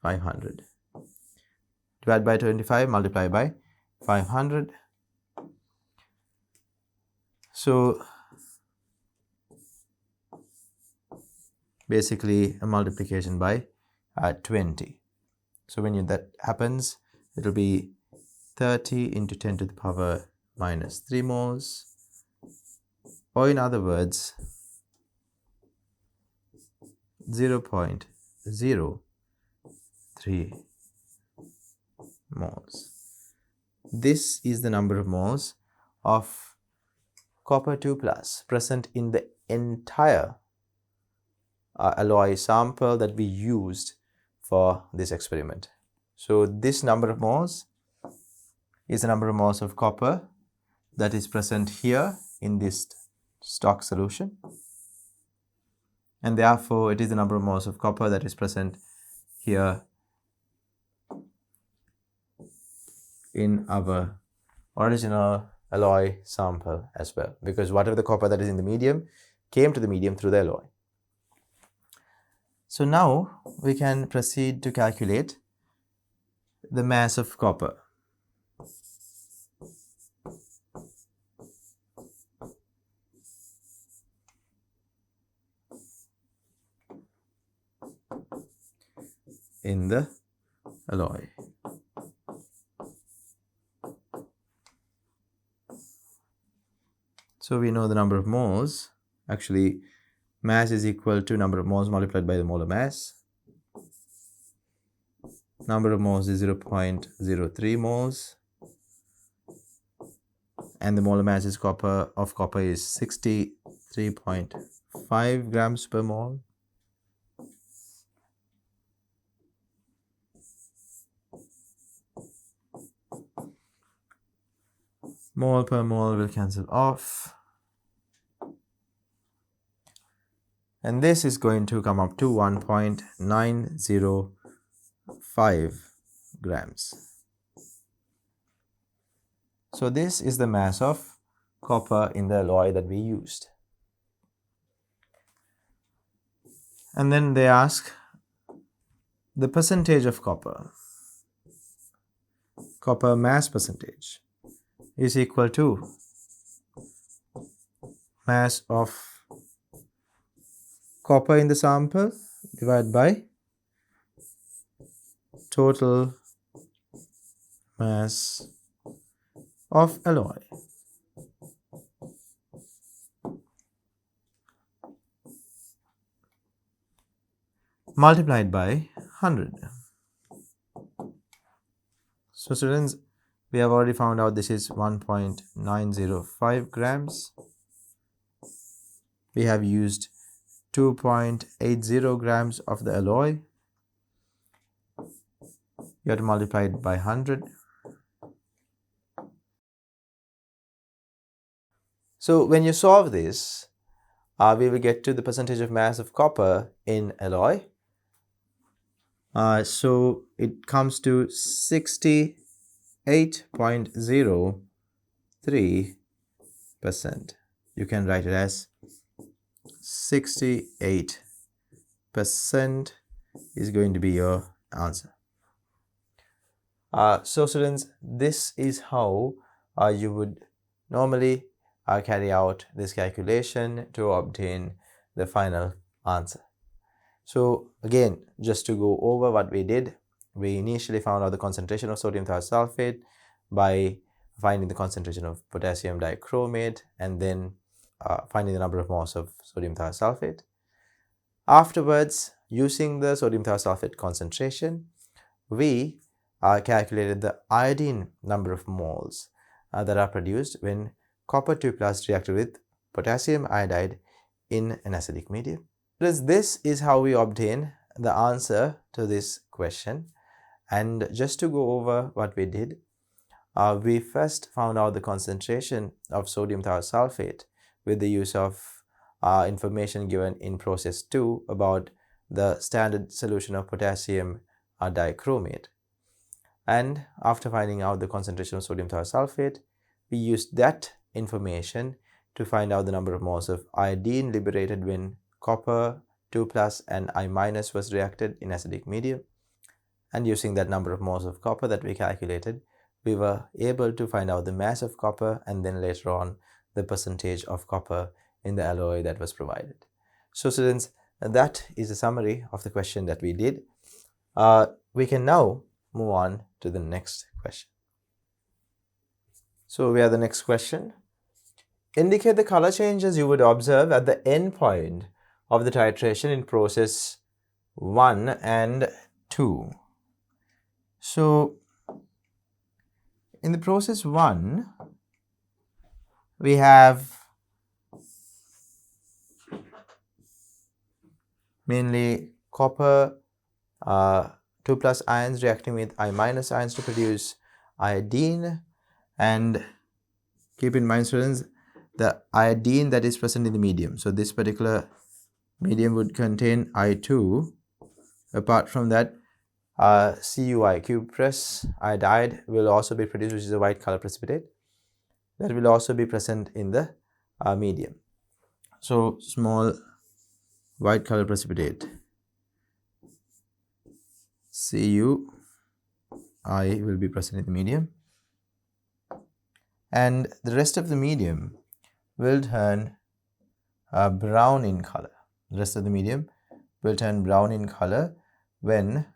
500. Divide by 25, multiply by 500. So basically a multiplication by 20. So when that happens, it will be 30 into 10 to the power minus 3 moles, or in other words 0.03 moles. This is the number of moles of copper 2 plus present in the entire alloy sample that we used for this experiment. So this number of moles is the number of moles of copper that is present here in this stock solution, and therefore it is the number of moles of copper that is present here in our original alloy sample as well, because whatever the copper that is in the medium came to the medium through the alloy. So now we can proceed to calculate the mass of copper. In the alloy. So we know the number of moles. Actually, mass is equal to number of moles multiplied by the molar mass. Number of moles is 0.03 moles, and the molar mass is copper is 63.5 grams per mole. Mole per mole will cancel off, and this is going to come up to 1.905 grams. So this is the mass of copper in the alloy that we used. And then they ask the percentage of copper mass percentage is equal to mass of copper in the sample divided by total mass of alloy. Multiplied by 100. So students, we have already found out this is 1.905 grams. We have used 2.80 grams of the alloy. You have to multiply it by 100. So when you solve this, we will get to the percentage of mass of copper in alloy. So it comes to 68.03%. You can write it as 68% is going to be your answer. So students, this is how you would normally carry out this calculation to obtain the final answer. So again, just to go over what we did, we initially found out the concentration of sodium thiosulphate by finding the concentration of potassium dichromate and then finding the number of moles of sodium thiosulphate. Afterwards, using the sodium thiosulphate concentration, we calculated the iodine number of moles that are produced when copper 2 plus reacted with potassium iodide in an acidic medium. This is how we obtain the answer to this question. And just to go over what we did, we first found out the concentration of sodium thiosulphate with the use of information given in process 2 about the standard solution of potassium dichromate. And after finding out the concentration of sodium thiosulphate, we used that information to find out the number of moles of iodine liberated when copper 2 plus and I minus was reacted in acidic medium. And using that number of moles of copper that we calculated, we were able to find out the mass of copper and then later on the percentage of copper in the alloy that was provided. So students, that is a summary of the question that we did. We can now move on to the next question. So we have the next question. Indicate the color changes you would observe at the end point of the titration in process 1 and 2. So in the process 1, we have mainly copper 2 plus ions reacting with I minus ions to produce iodine. And keep in mind students the iodine that is present in the medium. So this particular medium would contain I2. Apart from that, CUI, cuprous iodide, will also be produced, which is a white color precipitate that will also be present in the medium. So small white color precipitate CUI will be present in the medium, and the rest of the medium will turn brown in color. The rest of the medium will turn brown in color when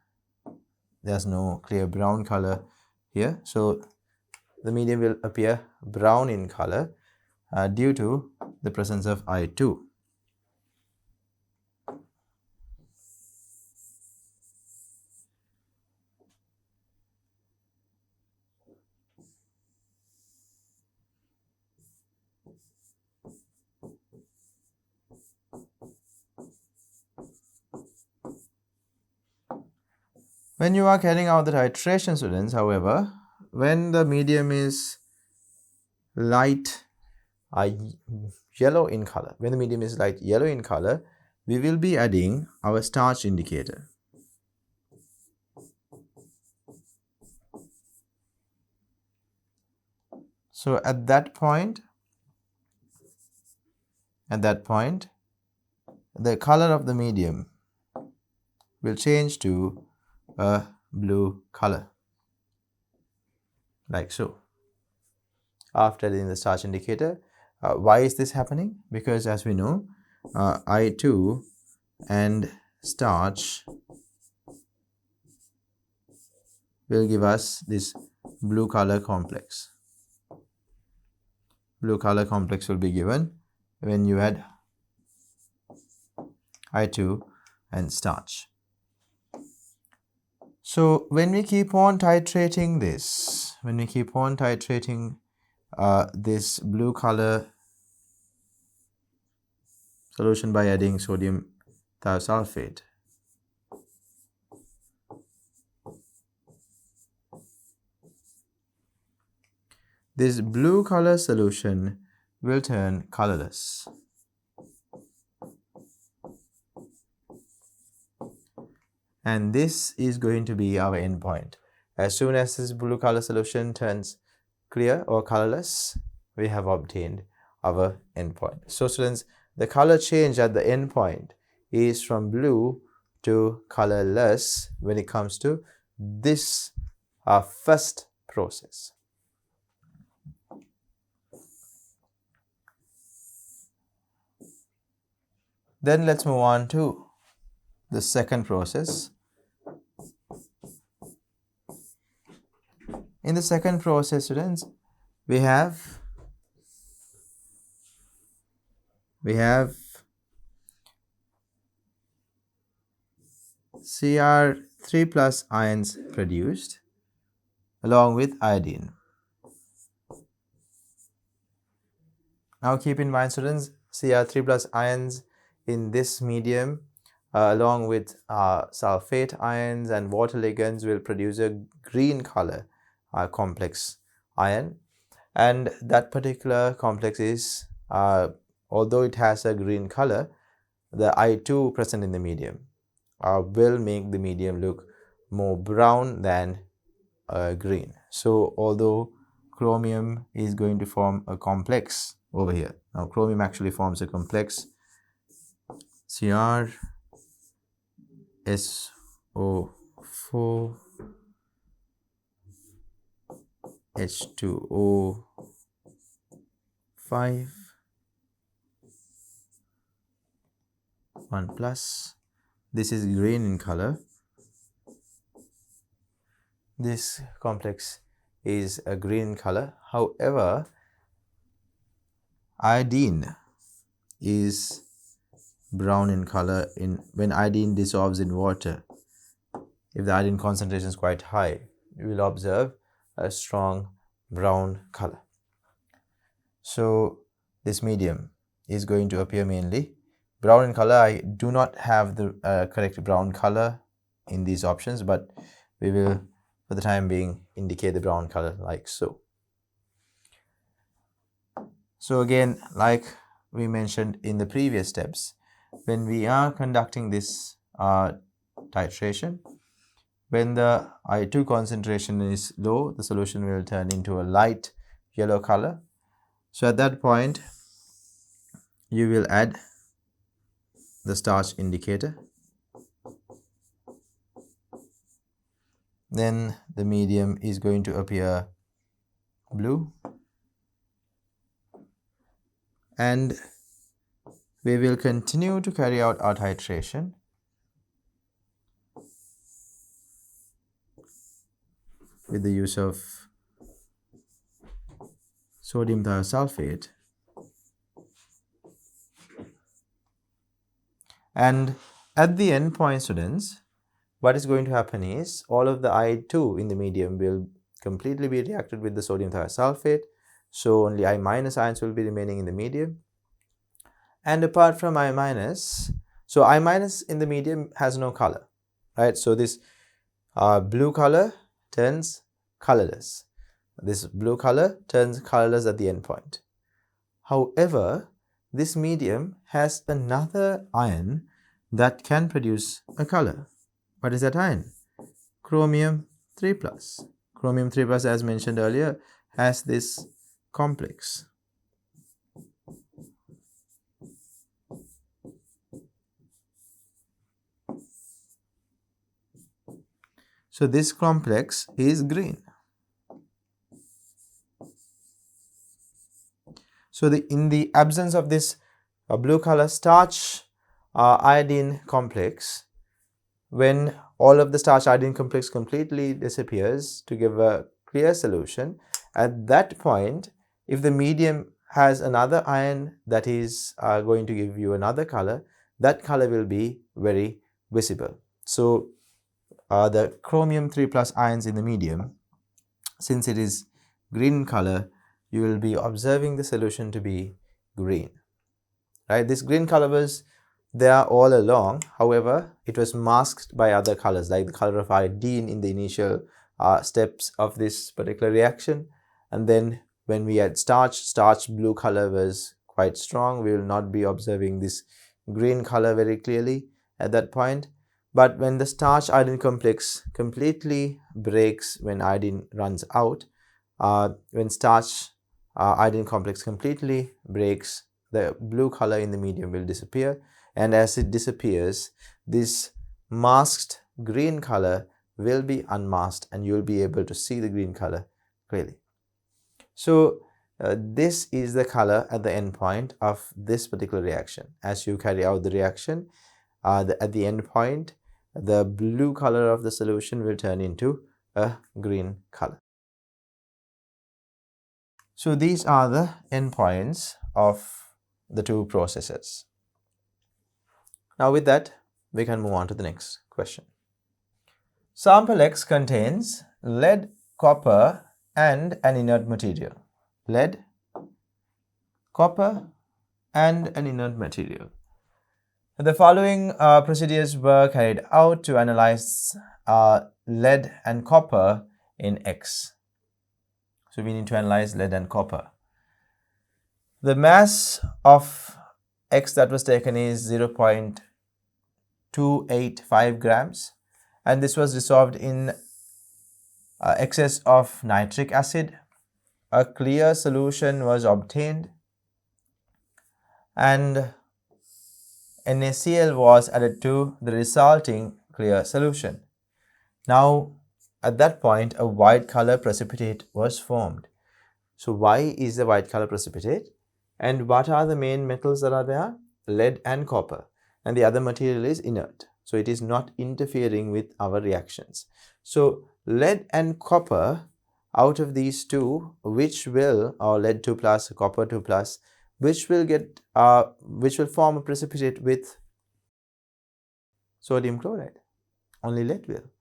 there's no clear brown color here. So the medium will appear brown in color due to the presence of I2. When you are carrying out the titration, students, however, when the medium is light yellow in color, when the medium is light yellow in color, we will be adding our starch indicator. So at that point, the color of the medium will change to a blue color, like so, after adding the starch indicator. Why is this happening? Because as we know, I2 and starch will give us this blue color complex. Blue color complex will be given when you add I2 and starch. So when we keep on titrating this, this blue color solution by adding sodium thiosulphate, this blue color solution will turn colorless. And this is going to be our endpoint. As soon as this blue color solution turns clear or colorless, we have obtained our endpoint. So students, the color change at the endpoint is from blue to colorless when it comes to this first process. Then let's move on to the second process. In the second process, students, we have Cr3 plus ions produced along with iodine. Now keep in mind, students, Cr3 plus ions in this medium along with sulfate ions and water ligands will produce a green color complex ion, and that particular complex is, although it has a green color, the I2 present in the medium will make the medium look more brown than green. So although chromium is going to form a complex over here, now chromium actually forms a complex CrSO4 H2O5 1 plus. This is green in color. This complex is a green color. However, iodine is brown in color when iodine dissolves in water. If the iodine concentration is quite high, you will observe a strong brown color. So this medium is going to appear mainly brown in color. I do not have the correct brown color in these options, but we will, for the time being, indicate the brown color like so. So again, like we mentioned in the previous steps, when we are conducting this titration, when the I2 concentration is low, the solution will turn into a light yellow color. So at that point, you will add the starch indicator. Then the medium is going to appear blue, and we will continue to carry out our titration with the use of sodium thiosulphate. And at the end point, students, what is going to happen is all of the I2 in the medium will completely be reacted with the sodium thiosulphate. So only I minus ions will be remaining in the medium. And apart from I minus, so I minus in the medium has no color, right? So this blue color turns colorless. This blue color turns colorless at the end point. However, this medium has another ion that can produce a color. What is that ion? Chromium 3 plus. Chromium 3 plus, as mentioned earlier, has this complex. So this complex is green. So in the absence of this blue color starch iodine complex, when all of the starch iodine complex completely disappears to give a clear solution, at that point, if the medium has another ion that is going to give you another color, that color will be very visible. So the chromium 3 plus ions in the medium, since it is green in color, you will be observing the solution to be green, right? This green color was there all along. However, it was masked by other colors, like the color of iodine in the initial steps of this particular reaction. And then when we add starch blue color was quite strong. We will not be observing this green color very clearly at that point. But when the starch iodine complex completely breaks, when iodine runs out, when starch iodine complex completely breaks, the blue color in the medium will disappear, and as it disappears, this masked green color will be unmasked and you will be able to see the green color clearly. So this is the color at the end point of this particular reaction. As you carry out the reaction, at the end point, the blue color of the solution will turn into a green color. So these are the endpoints of the two processes. Now with that, we can move on to the next question. Sample X contains lead, copper, and an inert material. Lead, copper, and an inert material. The following procedures were carried out to analyze lead and copper in X. So we need to analyze lead and copper. The mass of X that was taken is 0.285 grams, and this was dissolved in excess of nitric acid. A clear solution was obtained and NaCl was added to the resulting clear solution. Now at that point, a white color precipitate was formed. So why is the white color precipitate? And what are the main metals that are there? Lead and copper. And the other material is inert. So it is not interfering with our reactions. So lead and copper, out of these two, which will, or lead 2 plus, copper 2 plus, which will form a precipitate with sodium chloride? Only lead will.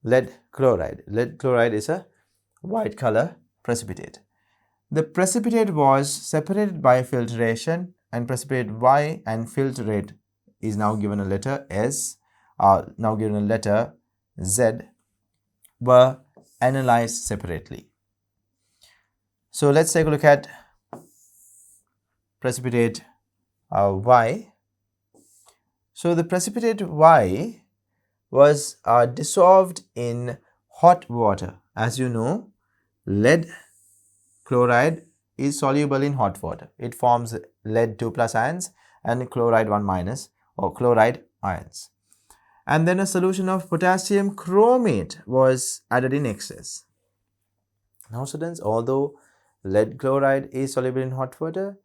Lead chloride. Lead chloride is a white color precipitate. The precipitate was separated by filtration, and precipitate Y and filtrate is now given a letter S, now given a letter Z, were analyzed separately. So let's take a look at precipitate Y. So the precipitate Y was dissolved in hot water. As you know, lead chloride is soluble in hot water. It forms lead 2 plus ions and chloride 1 minus, or chloride ions. And then a solution of potassium chromate was added in excess. Now students, although lead chloride is soluble in hot water,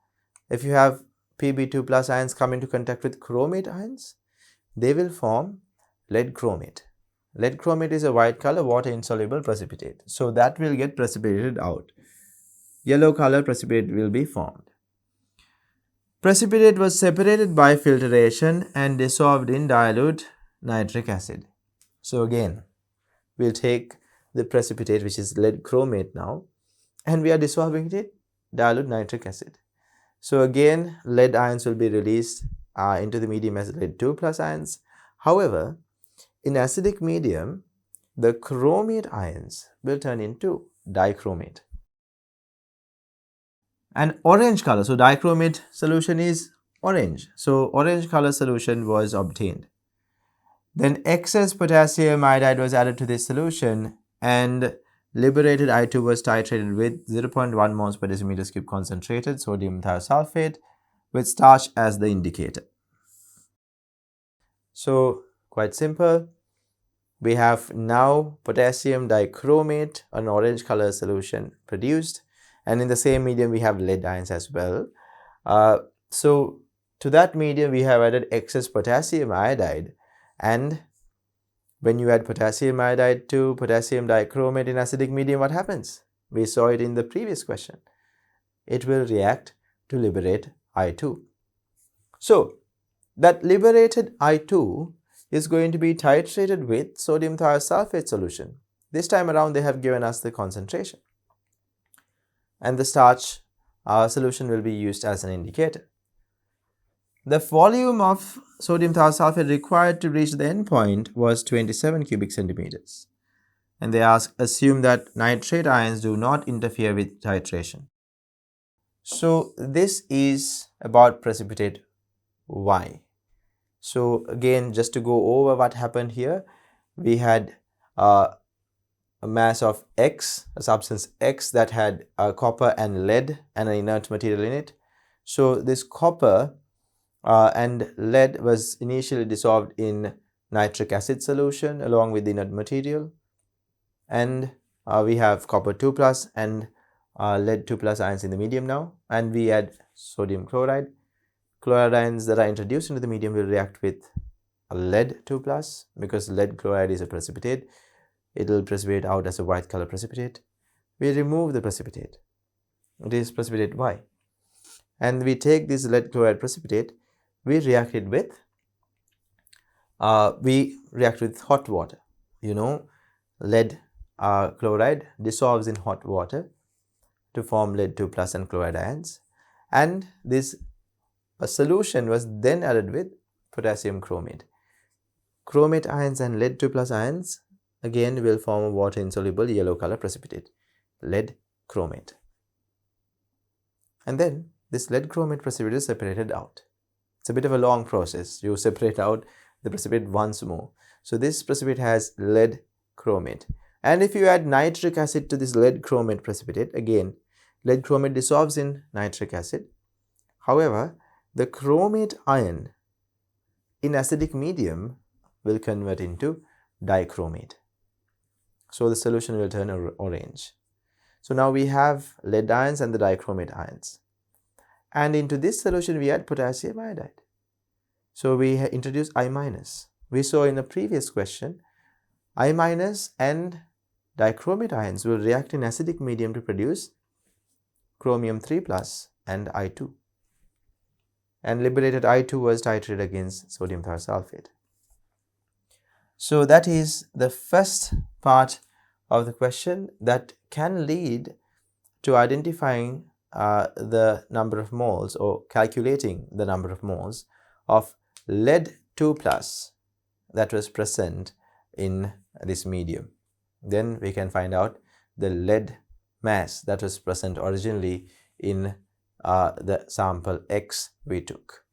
if you have Pb2 plus ions come into contact with chromate ions, they will form lead chromate. Lead chromate is a white color water insoluble precipitate. So that will get precipitated out. Yellow color precipitate will be formed. Precipitate was separated by filtration and dissolved in dilute nitric acid. So again, we'll take the precipitate, which is lead chromate now, and we are dissolving it in dilute nitric acid. So again, lead ions will be released into the medium as lead 2 plus ions. However, in acidic medium, the chromate ions will turn into dichromate. And orange color, so dichromate solution is orange. So orange color solution was obtained. Then excess potassium iodide was added to this solution and liberated I2 was titrated with 0.1 moles per decimeter cube concentrated sodium thiosulphate with starch as the indicator. So quite simple. We have now potassium dichromate, an orange color solution produced, and in the same medium we have lead ions as well. So to that medium we have added excess potassium iodide, and when you add potassium iodide to potassium dichromate in acidic medium, what happens? We saw it in the previous question. It will react to liberate I2. So that liberated I2 is going to be titrated with sodium thiosulphate solution. This time around they have given us the concentration, and the starch solution will be used as an indicator. The volume of sodium thiosulphate required to reach the endpoint was 27 cubic centimeters. And they ask, assume that nitrate ions do not interfere with titration. So this is about precipitate Y. So again, just to go over what happened here, we had a mass of X, a substance X that had copper and lead and an inert material in it. So this copper and lead was initially dissolved in nitric acid solution along with the inert material, and we have copper 2 plus and lead 2 plus ions in the medium now, and we add sodium chloride. Chloride ions that are introduced into the medium will react with lead 2 plus because lead chloride is a precipitate. It will precipitate out as a white color precipitate. We remove the precipitate. It is precipitate Y. And we take this lead chloride precipitate, we react it with hot water. You know, lead chloride dissolves in hot water to form lead 2 plus and chloride ions, and this solution was then added with potassium chromate. Chromate ions and lead 2 plus ions again will form a water insoluble yellow color precipitate, lead chromate. And then this lead chromate precipitate is separated out. It's a bit of a long process. You separate out the precipitate once more. So this precipitate has lead chromate. And if you add nitric acid to this lead chromate precipitate, again, lead chromate dissolves in nitric acid. However, the chromate ion in acidic medium will convert into dichromate. So the solution will turn orange. So now we have lead ions and the dichromate ions. And into this solution we add potassium iodide. So we introduce I minus. We saw in the previous question, I minus and dichromate ions will react in acidic medium to produce chromium 3 plus and I2. And liberated I2 was titrated against sodium thiosulphate. So that is the first part of the question that can lead to identifying the number of moles or calculating the number of moles of lead 2 plus that was present in this medium. Then we can find out the lead mass that was present originally in the sample X we took.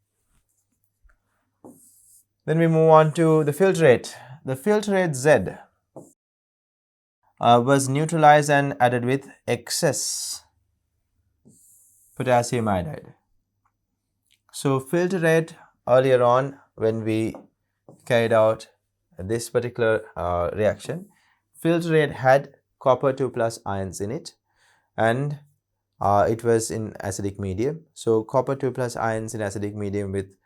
Then we move on to the filtrate. The filtrate Z was neutralized and added with excess potassium iodide. So filtrate, earlier on when we carried out this particular reaction, filtrate had copper 2 plus ions in it, and it was in acidic medium. So copper 2 plus ions in acidic medium with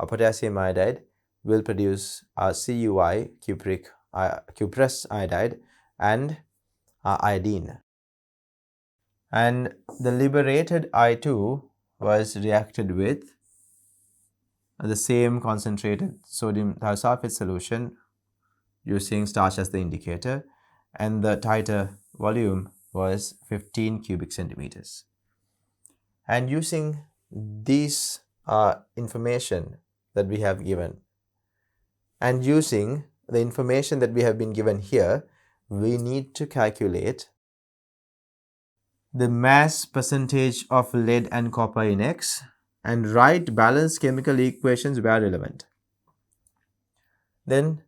potassium iodide will produce CuI, cuprous iodide, and iodine. And the liberated I2 was reacted with the same concentrated sodium thiosulphate solution using starch as the indicator, and the titer volume was 15 cubic centimeters. And using these information that we have given, and using the information that we have been given here, we need to calculate the mass percentage of lead and copper in X and write balanced chemical equations where relevant. Then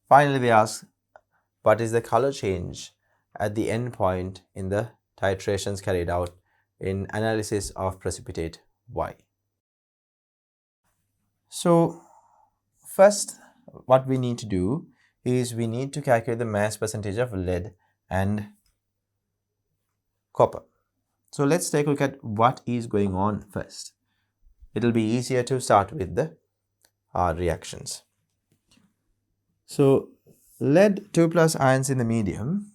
finally they ask, what is the color change at the end point in the titrations carried out in analysis of precipitate Y? So first what we need to do is we need to calculate the mass percentage of lead and copper. So let's take a look at what is going on first. It will be easier to start with the reactions. So lead 2 plus ions in the medium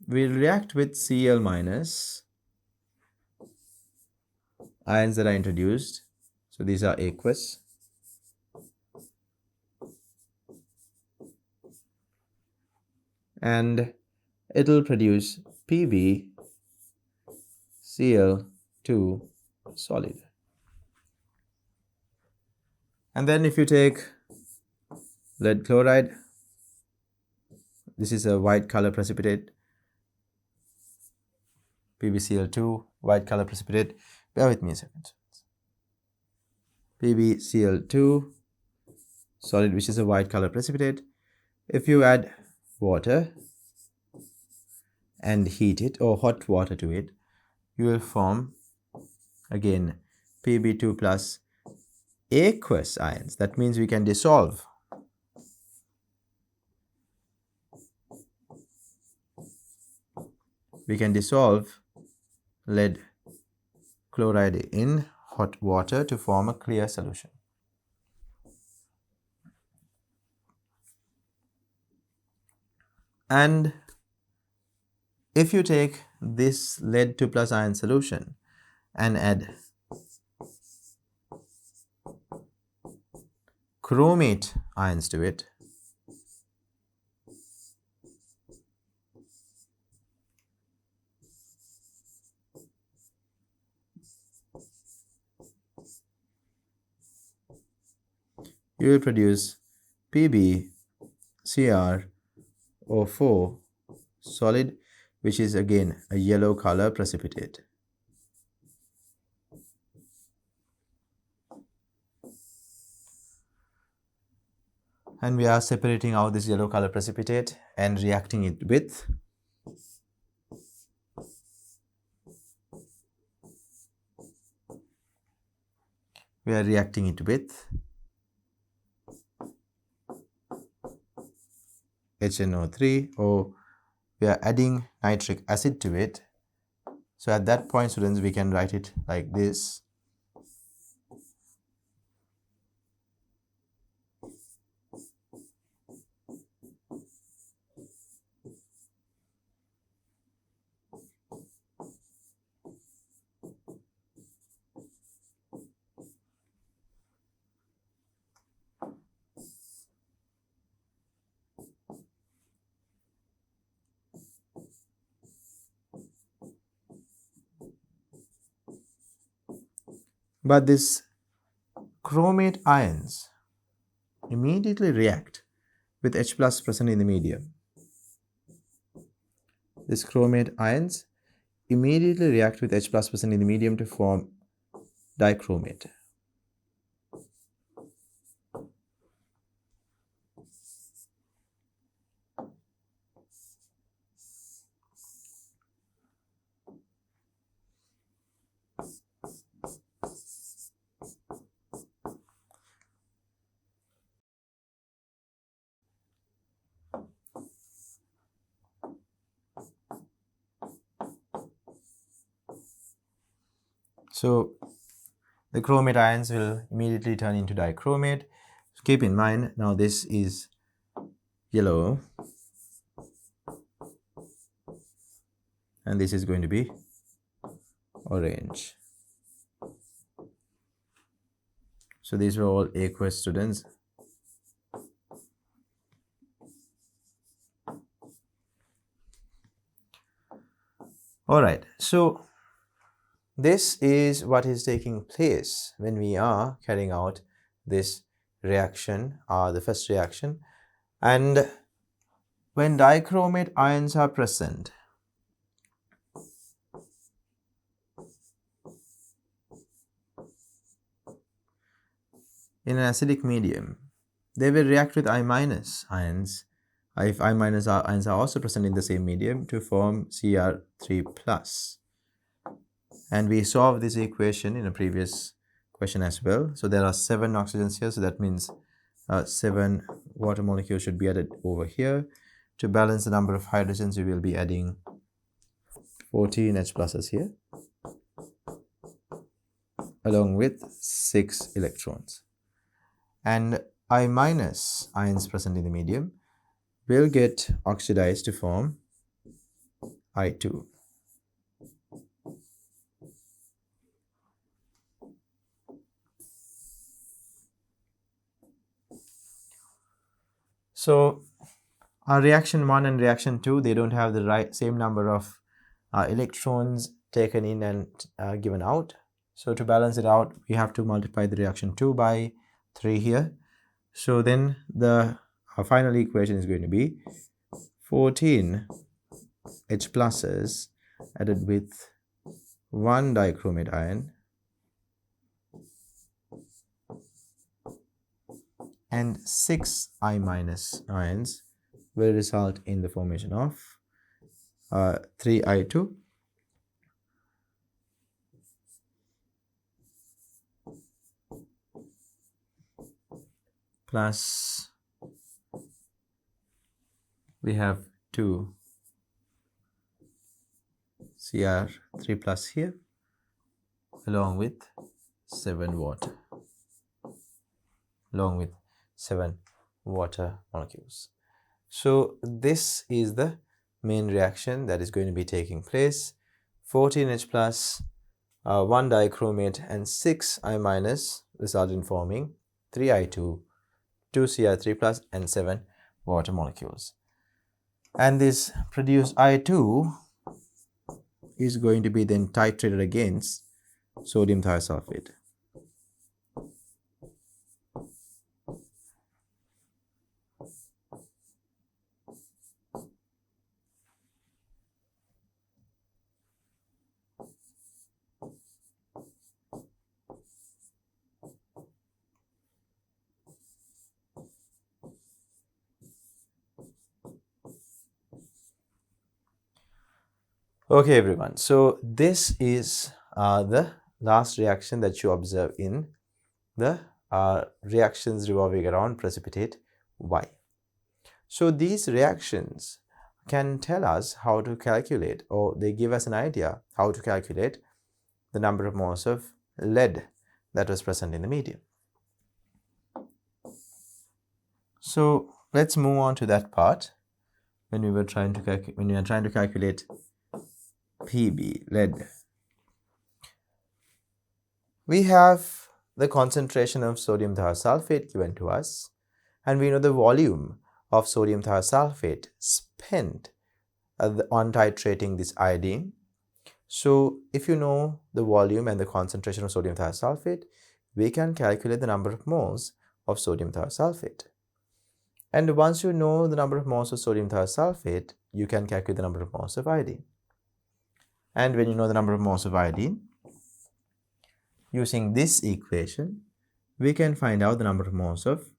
will react with Cl minus ions that are introduced. So these are aqueous. And it will produce PbCl2 solid. And then if you take lead chloride, this is a white color precipitate, PbCl2, white color precipitate. Bear with me a second. PbCl2 solid, which is a white color precipitate. If you add water and heat it, or hot water to it, you will form again Pb2 plus aqueous ions. That means we can dissolve lead chloride in hot water to form a clear solution. And if you take this lead 2 plus ion solution and add chromate ions to it, you will produce PbCrO4 solid, which is again a yellow color precipitate. And we are separating out this yellow color precipitate and reacting it with HNO3, or we are adding nitric acid to it. So at that point, students, we can write it like this. But this chromate ions immediately react with H plus present in the medium. These chromate ions immediately react with H plus present in the medium to form dichromate. So the chromate ions will immediately turn into dichromate. Keep in mind, now this is yellow and this is going to be orange. So these were all aqueous students. All right, so this is what is taking place when we are carrying out this reaction, the first reaction. And when dichromate ions are present, in an acidic medium, they will react with I minus ions if I minus ions are also present in the same medium to form Cr3 plus. And we solved this equation in a previous question as well. So there are 7 oxygens here, so that means 7 water molecules should be added over here. To balance the number of hydrogens, we will be adding 14 H pluses here along with 6 electrons. And I minus ions present in the medium will get oxidized to form I2. So reaction 1 and reaction 2, they don't have the same number of electrons taken in and given out. So to balance it out, we have to multiply the reaction 2 by 3 here. So then the final equation is going to be 14 H pluses added with 1 dichromate ion and 6 I minus ions will result in the formation of 3I2 plus we have 2 Cr3 plus here along with 7 water molecules. So this is the main reaction that is going to be taking place. 14H plus, 1 dichromate and 6 I minus result in forming 3I2, 2 Cr3 plus and 7 water molecules. And this produced I2 is going to be then titrated against sodium thiosulphate. Okay, everyone. So this is the last reaction that you observe in the reactions revolving around precipitate Y. So these reactions can tell us how to calculate, or they give us an idea how to calculate the number of moles of lead that was present in the medium. So let's move on to that part when we are trying to calculate Pb, lead. We have the concentration of sodium thiosulfate given to us, and we know the volume of sodium thiosulfate spent on titrating this iodine. So if you know the volume and the concentration of sodium thiosulfate, we can calculate the number of moles of sodium thiosulfate. And once you know the number of moles of sodium thiosulfate, you can calculate the number of moles of iodine. And when you know the number of moles of iodine, using this equation, we can find out the number of moles of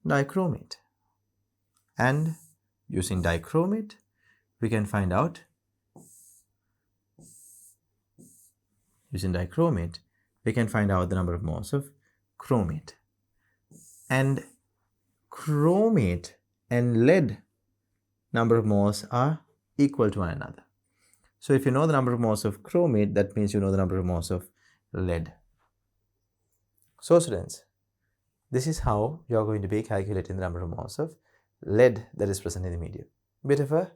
dichromate. And using dichromate, we can find out the number of moles of chromate. And chromate and lead number of moles are equal to one another. So if you know the number of moles of chromate, that means you know the number of moles of lead. So students, this is how you are going to be calculating the number of moles of lead that is present in the medium. Bit of a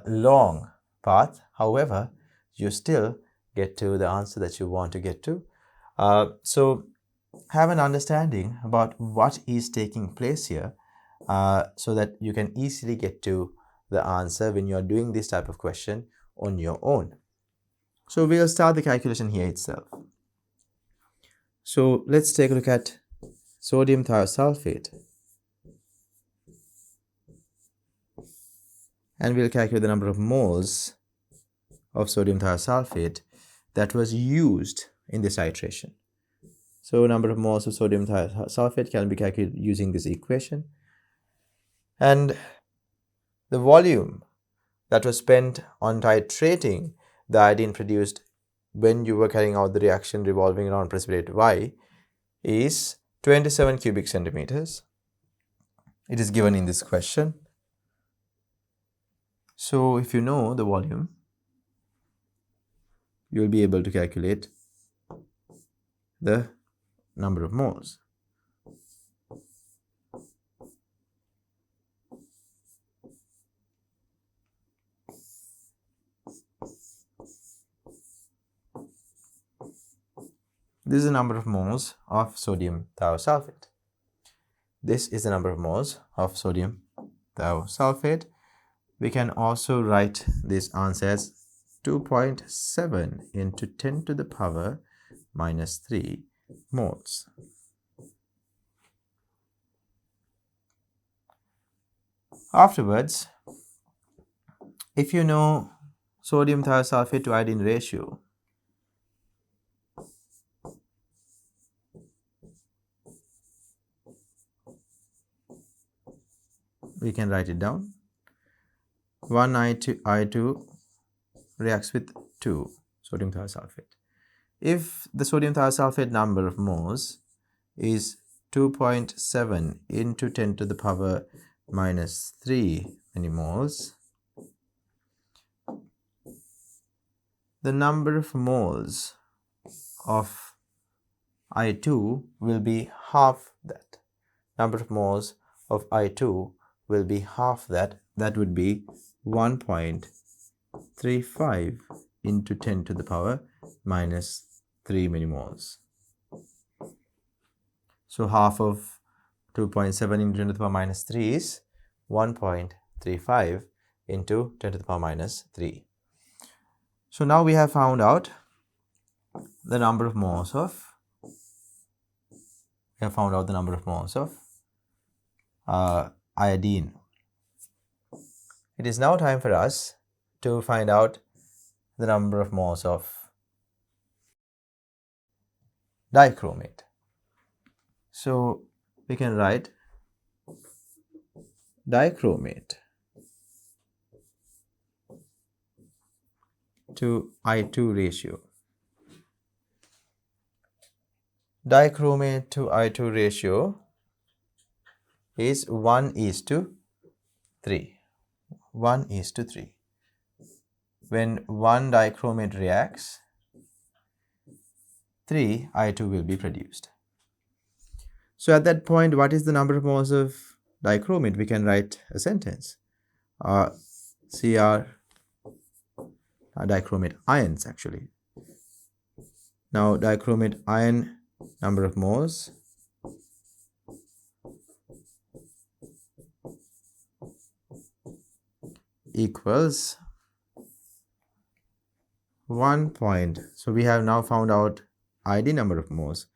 long path, however, you still get to the answer that you want to get to. So have an understanding about what is taking place here so that you can easily get to the answer when you are doing this type of question on your own. So we'll start the calculation here itself. So let's take a look at sodium thiosulfate, and we'll calculate the number of moles of sodium thiosulfate that was used in this titration. So number of moles of sodium thiosulfate can be calculated using this equation, and the volume that was spent on titrating the iodine produced when you were carrying out the reaction revolving around precipitate Y is 27 cubic centimeters. It is given in this question. So if you know the volume, you will be able to calculate the number of moles. This is the number of moles of sodium thiosulfate. This is the number of moles of sodium thiosulfate. We can also write this answer as 2.7 into 10 to the power minus 3 moles. Afterwards, if you know sodium thiosulfate to iodine ratio, we can write it down. 1 I2 reacts with 2 sodium thiosulfate. If the sodium thiosulfate number of moles is 2.7 into 10 to the power minus 3 millimoles, the number of moles of I2 will be half that. Number of moles of I2 will be half that. That would be 1.35 into 10 to the power minus 3 millimoles. So half of 2.7 into 10 to the power minus 3 is 1.35 into 10 to the power minus 3. So now we have found out the number of moles of iodine. It is now time for us to find out the number of moles of dichromate. So we can write dichromate to I2 ratio. Dichromate to I2 ratio is 1:3. 1:3. When 1 dichromate reacts, 3 I2 will be produced. So at that point, what is the number of moles of dichromate? We can write a sentence. Cr dichromate ions actually. Now dichromate ion number of moles equals 1 point. So we have now found out iodine number of moles,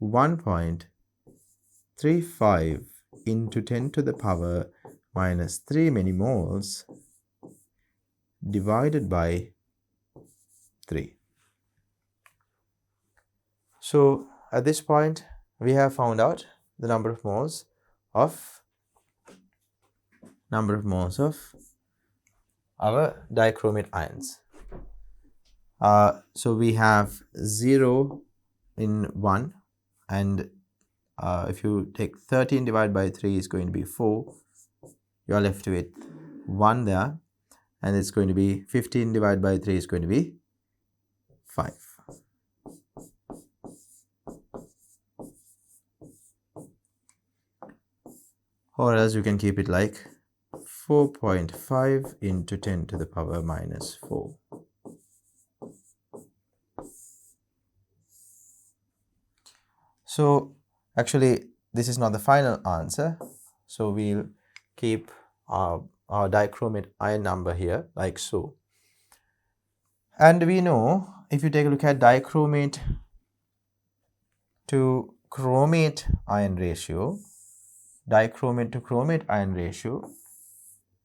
1.35 0.35 into 10 to the power minus 3 millimoles divided by 3. So at this point we have found out the number of moles of our dichromate ions. So we have 0 in 1, and if you take 13 divided by 3 is going to be 4. You are left with 1 there, and it's going to be 15 divided by 3 is going to be 5. Or else you can keep it like 4.5 into 10 to the power minus 4. So actually this is not the final answer, so we'll keep our dichromate ion number here like so. And we know, if you take a look at dichromate to chromate ion ratio,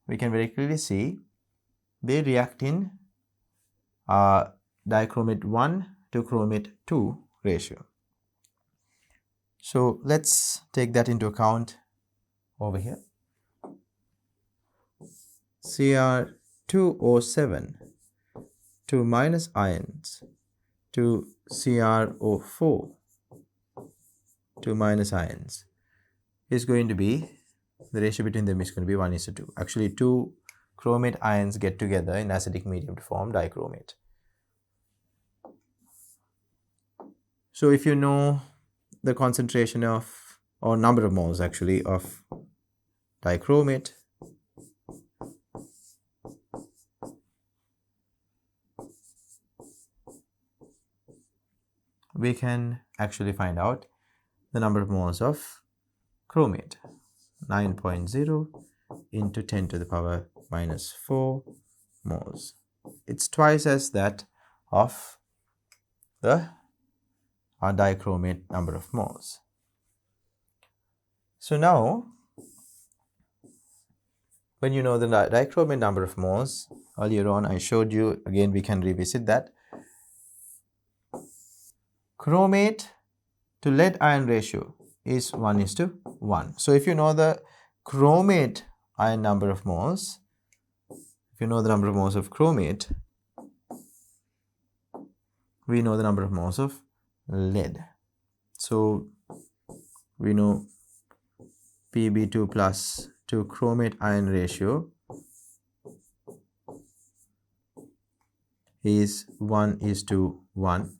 we can very clearly see they react in dichromate 1 to chromate 2 ratio. So let's take that into account over here. Cr2O7 to minus ions to CrO4 to minus ions is going to be, the ratio between them is going to be 1:2. Actually 2 chromate ions get together in acidic medium to form dichromate. So if you know the concentration of, or number of moles actually, of dichromate, we can actually find out the number of moles of chromate. 9.0 into 10 to the power minus 4 moles. It's twice as that of the dichromate number of moles. So now, when you know the dichromate number of moles, earlier on I showed you, again we can revisit that. Chromate to lead ion ratio is 1:1. So if you know the chromate ion number of moles, if you know the number of moles of chromate, we know the number of moles of lead. So we know Pb2 plus to chromate ion ratio is 1:1.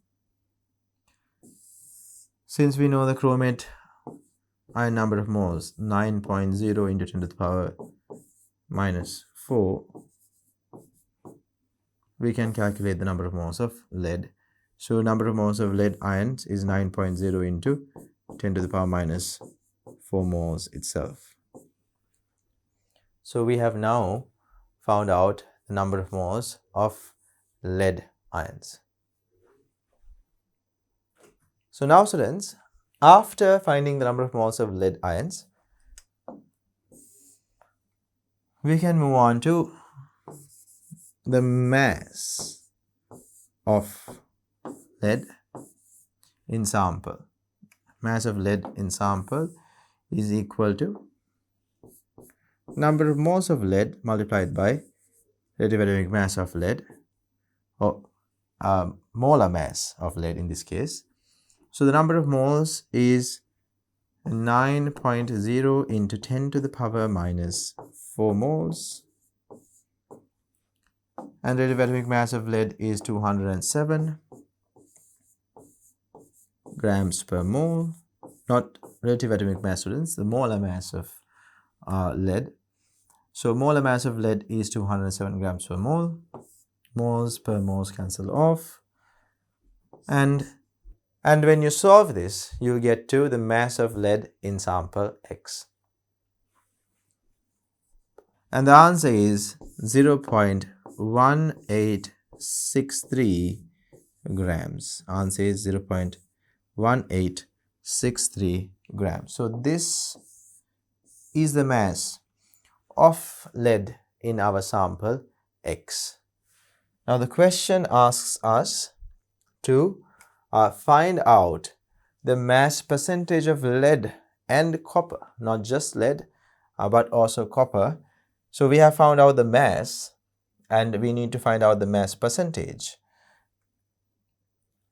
Since we know the chromate ion number of moles, 9.0 into 10 to the power minus 4, we can calculate the number of moles of lead. So number of moles of lead ions is 9.0 into 10 to the power minus 4 moles itself. So we have now found out the number of moles of lead ions. So now students, after finding the number of moles of lead ions, we can move on to the mass of lead in sample. Mass of lead in sample is equal to number of moles of lead multiplied by relative atomic mass of lead, or molar mass of lead in this case. So the number of moles is 9.0 into 10 to the power minus 4 moles, and relative atomic mass of lead is 207 grams per mole. Not relative atomic mass, students, the molar mass of lead. So molar mass of lead is 207 grams per mole. Moles per moles cancel off, and when you solve this, you get to the mass of lead in sample X. And the answer is 0.1863 grams. Answer is 0.1863 grams. So this is the mass of lead in our sample X. Now the question asks us to find out the mass percentage of lead and copper, not just lead but also copper. So we have found out the mass and we need to find out the mass percentage.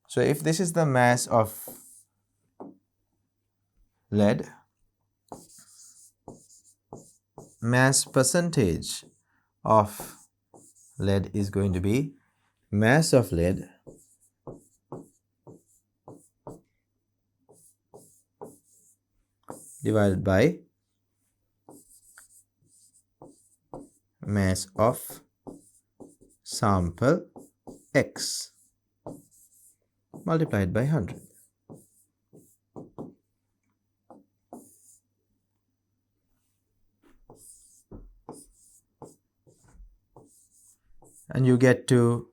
So if this is the mass of lead, mass percentage of lead is going to be mass of lead divided by mass of sample X multiplied by 100. And you get to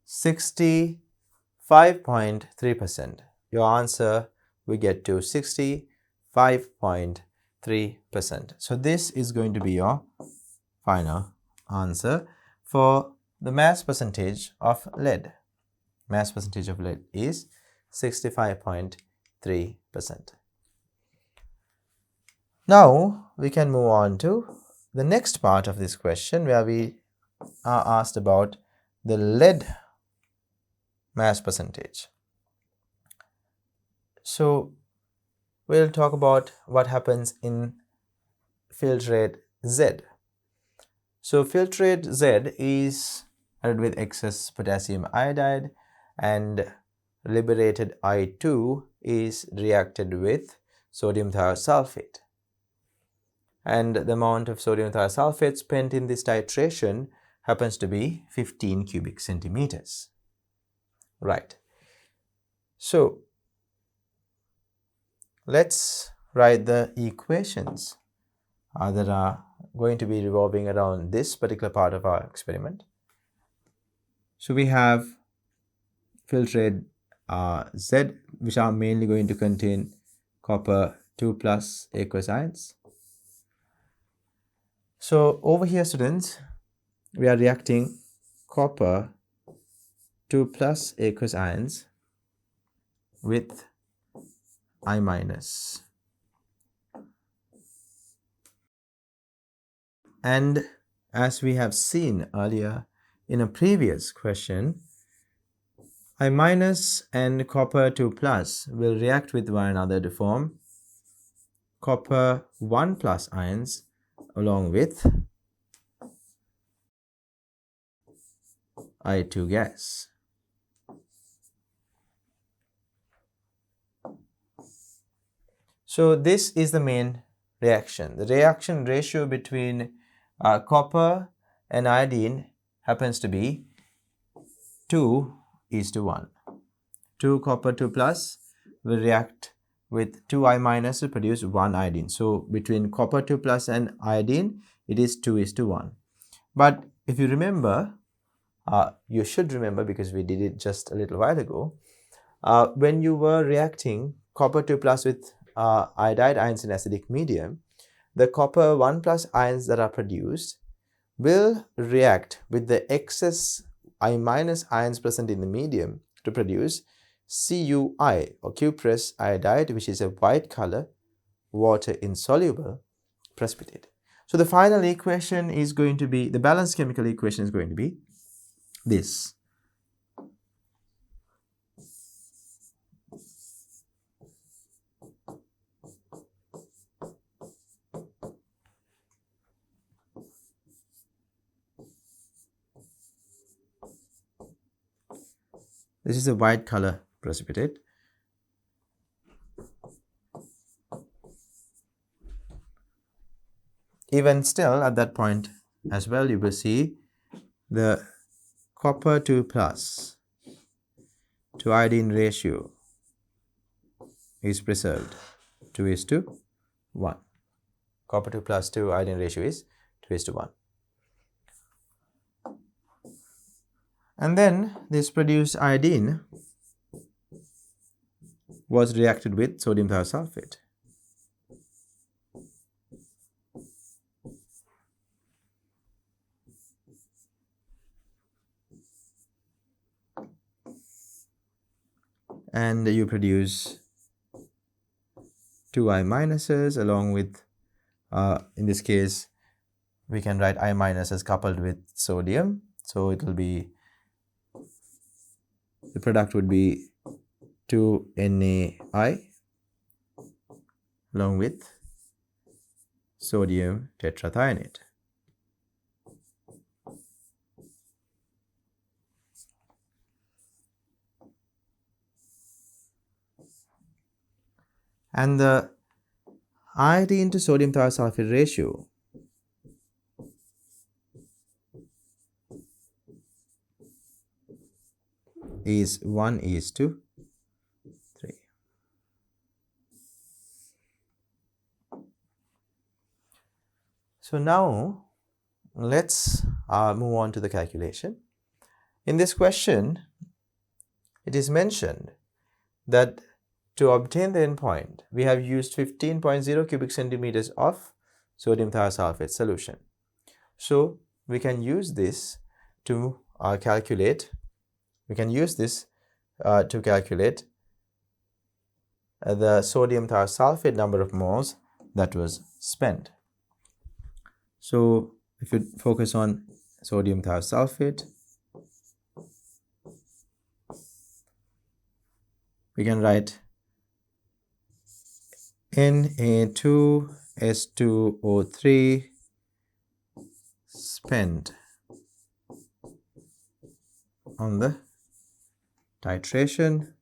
65.3%. Your answer we get to 65.3%. So this is going to be your final answer for the mass percentage of lead. Mass percentage of lead is 65.3%. Now we can move on to the next part of this question where we are asked about the lead mass percentage. So we'll talk about what happens in filtrate Z. So filtrate Z is added with excess potassium iodide and liberated I2 is reacted with sodium thiosulphate. And the amount of sodium thiosulphate spent in this titration happens to be 15 cubic centimeters. Right. So let's write the equations that are going to be revolving around this particular part of our experiment. So we have filtrate Z, which are mainly going to contain copper 2 plus aqueous ions. So over here, students, we are reacting copper 2 plus aqueous ions with I minus. And as we have seen earlier in a previous question, I minus and copper 2 plus will react with one another to form copper 1 plus ions along with I2 gas. So this is the main reaction. The reaction ratio between copper and iodine happens to be 2:1. 2 copper 2 plus will react with 2 I minus to produce 1 iodine. So between copper 2 plus and iodine, it is 2:1. But if you remember, you should remember because we did it just a little while ago, when you were reacting copper 2 plus with iodide ions in acidic medium, the copper 1 plus ions that are produced will react with the excess I minus ions present in the medium to produce CuI or cuprous iodide, which is a white color water insoluble precipitate. So the final equation is going to be, the balanced chemical equation is going to be this. This is a white color precipitate. Even still, at that point as well, you will see the copper 2 plus to iodine ratio is preserved 2:1. Copper 2 plus to iodine ratio is 2:1. And then this produced iodine was reacted with sodium thiosulphate. and you produce two I minuses along with, in this case, we can write I minus as coupled with sodium. So it will be, the product would be 2NaI along with sodium tetrathionate. And the iodine to sodium thiosulfate ratio is 1:3. So now let's move on to the calculation. In this question, it is mentioned that to obtain the endpoint, we have used 15.0 cubic centimeters of sodium thiosulfate solution. So we can use this to calculate. We can use this to calculate the sodium thiosulfate number of moles that was spent. So if you focus on sodium thiosulfate, we can write Na2S2O3 spent on the titration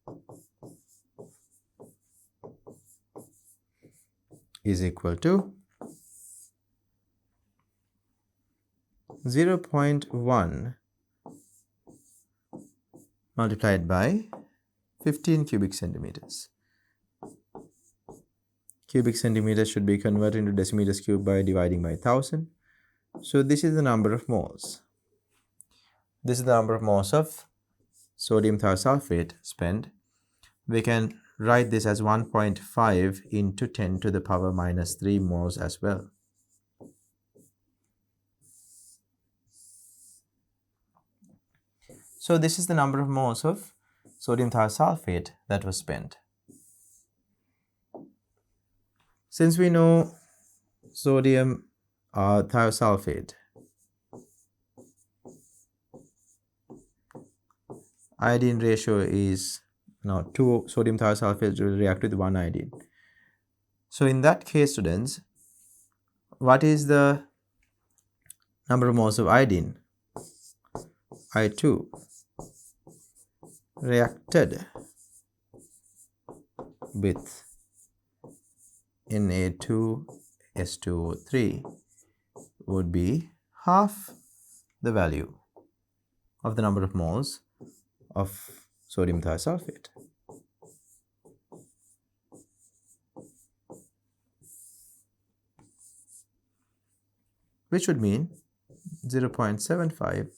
is equal to 0.1 multiplied by 15 cubic centimeters. Cubic centimeters should be converted into decimeters cubed by dividing by 1000. So this is the number of moles. This is the number of moles of sodium thiosulfate spent. We can write this as 1.5 into 10 to the power minus 3 moles as well. So this is the number of moles of sodium thiosulfate that was spent. Since we know sodium thiosulfate, iodine ratio is now 2 sodium thiosulfate will react with 1 iodine. So in that case, students, what is the number of moles of iodine? I2 reacted with Na2S2O3 would be half the value of the number of moles of sodium thiosulfate. Which would mean 0.75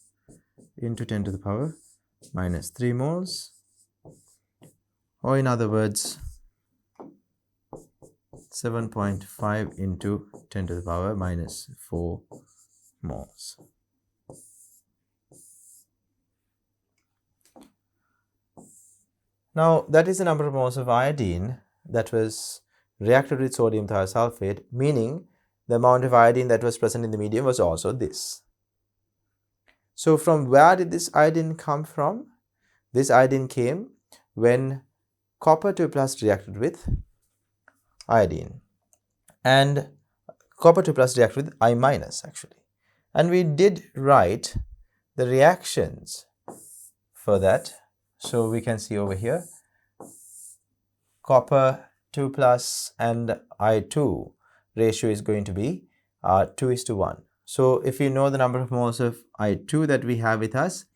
into 10 to the power minus 3 moles, or in other words 7.5 into 10 to the power minus 4 moles. Now that is the number of moles of iodine that was reacted with sodium thiosulfate, meaning the amount of iodine that was present in the medium was also this. So from where did this iodine come from? This iodine came when copper 2 plus reacted with iodine, and copper 2 plus reacted with I minus actually. And we did write the reactions for that. So we can see over here, copper 2 plus and I2 ratio is going to be 2:1. So if we know the number of moles of I2 that we have with us,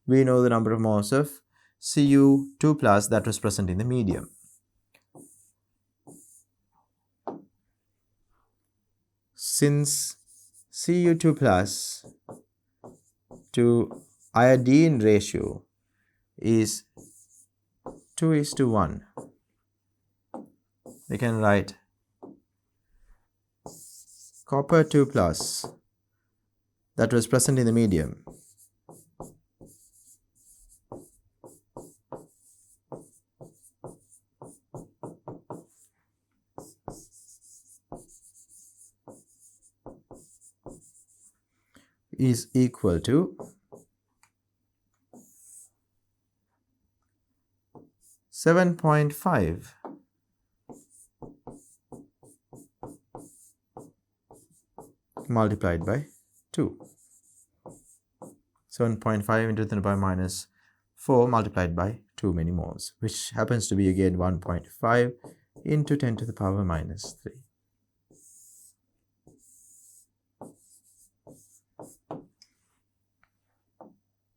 we know the number of moles of Cu2 plus that was present in the medium. Since Cu2 plus to iodine ratio is 2:1, we can write copper 2 plus that was present in the medium is equal to 7.5 multiplied by 2. 7.5 into 10 to the power minus 4 multiplied by 2 millimoles, which happens to be again 1.5 into 10 to the power minus 3.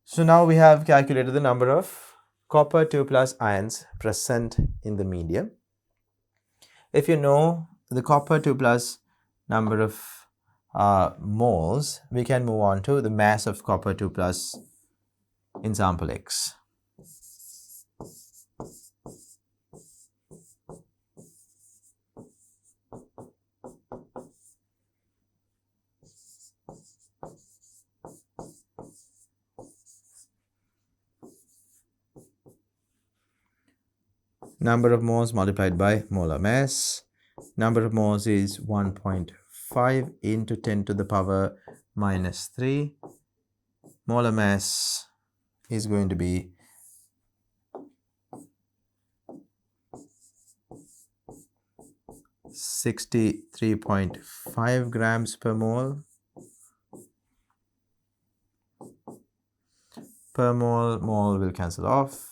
So now we have calculated the number of copper 2 plus ions present in the medium. If you know the copper 2 plus number of moles, we can move on to the mass of copper 2 plus in sample X. Number of moles multiplied by molar mass. Number of moles is 1.5 into 10 to the power minus 3. Molar mass is going to be 63.5 grams per mole. Per mole, mole will cancel off.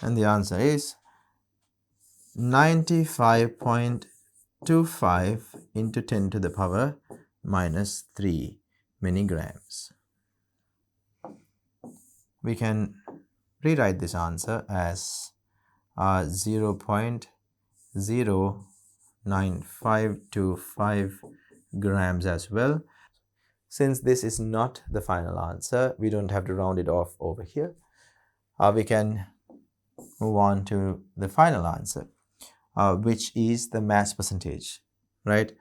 And the answer is 95.25 into 10 to the power minus 3 milligrams. We can rewrite this answer as 0.09525 grams as well. Since this is not the final answer, we don't have to round it off over here. We can move on to the final answer, which is the mass percentage, right?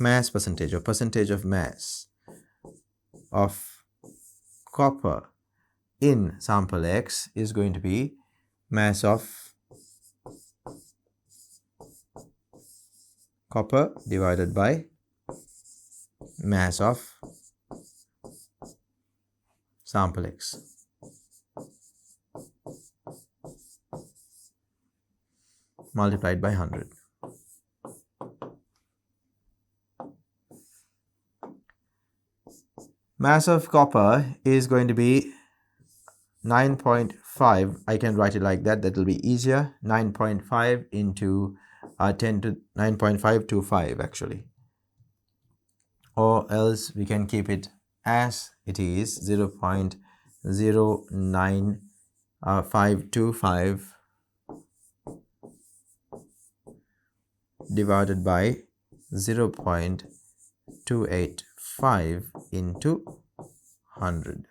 Mass percentage or percentage of mass of copper in sample X is going to be mass of copper divided by mass of sample X. Multiplied by 100. Mass of copper is going to be 9.5. I can write it like that. That will be easier. 9.5 into 10 to 9.525 actually. Or else we can keep it as it is, 0.09525 divided by 0.285 into 100.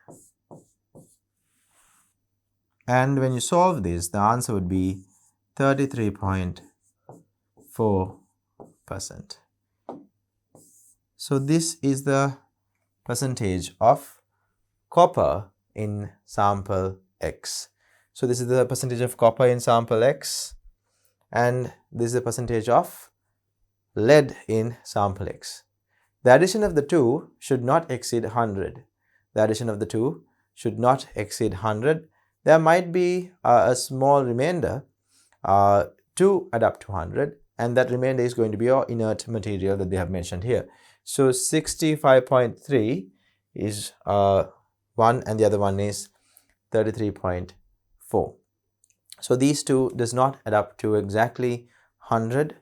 And when you solve this, the answer would be 33.4%. So this is the percentage of copper in sample X. So this is the percentage of copper in sample X, and this is the percentage of lead in sample X. The addition of the two should not exceed 100. The addition of the two should not exceed 100. There might be a small remainder to add up to 100, and that remainder is going to be your inert material that they have mentioned here. So 65.3 is one, and the other one is 33.4. So these two does not add up to exactly 100.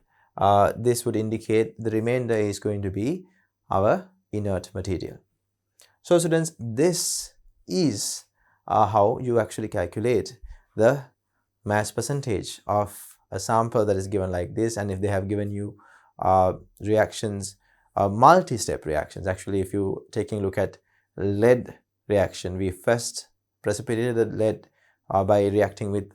This would indicate the remainder is going to be our inert material. So students, this is how you actually calculate the mass percentage of a sample that is given like this. And if they have given you reactions, multi-step reactions, actually if you taking a look at lead reaction, we first precipitated the lead by reacting with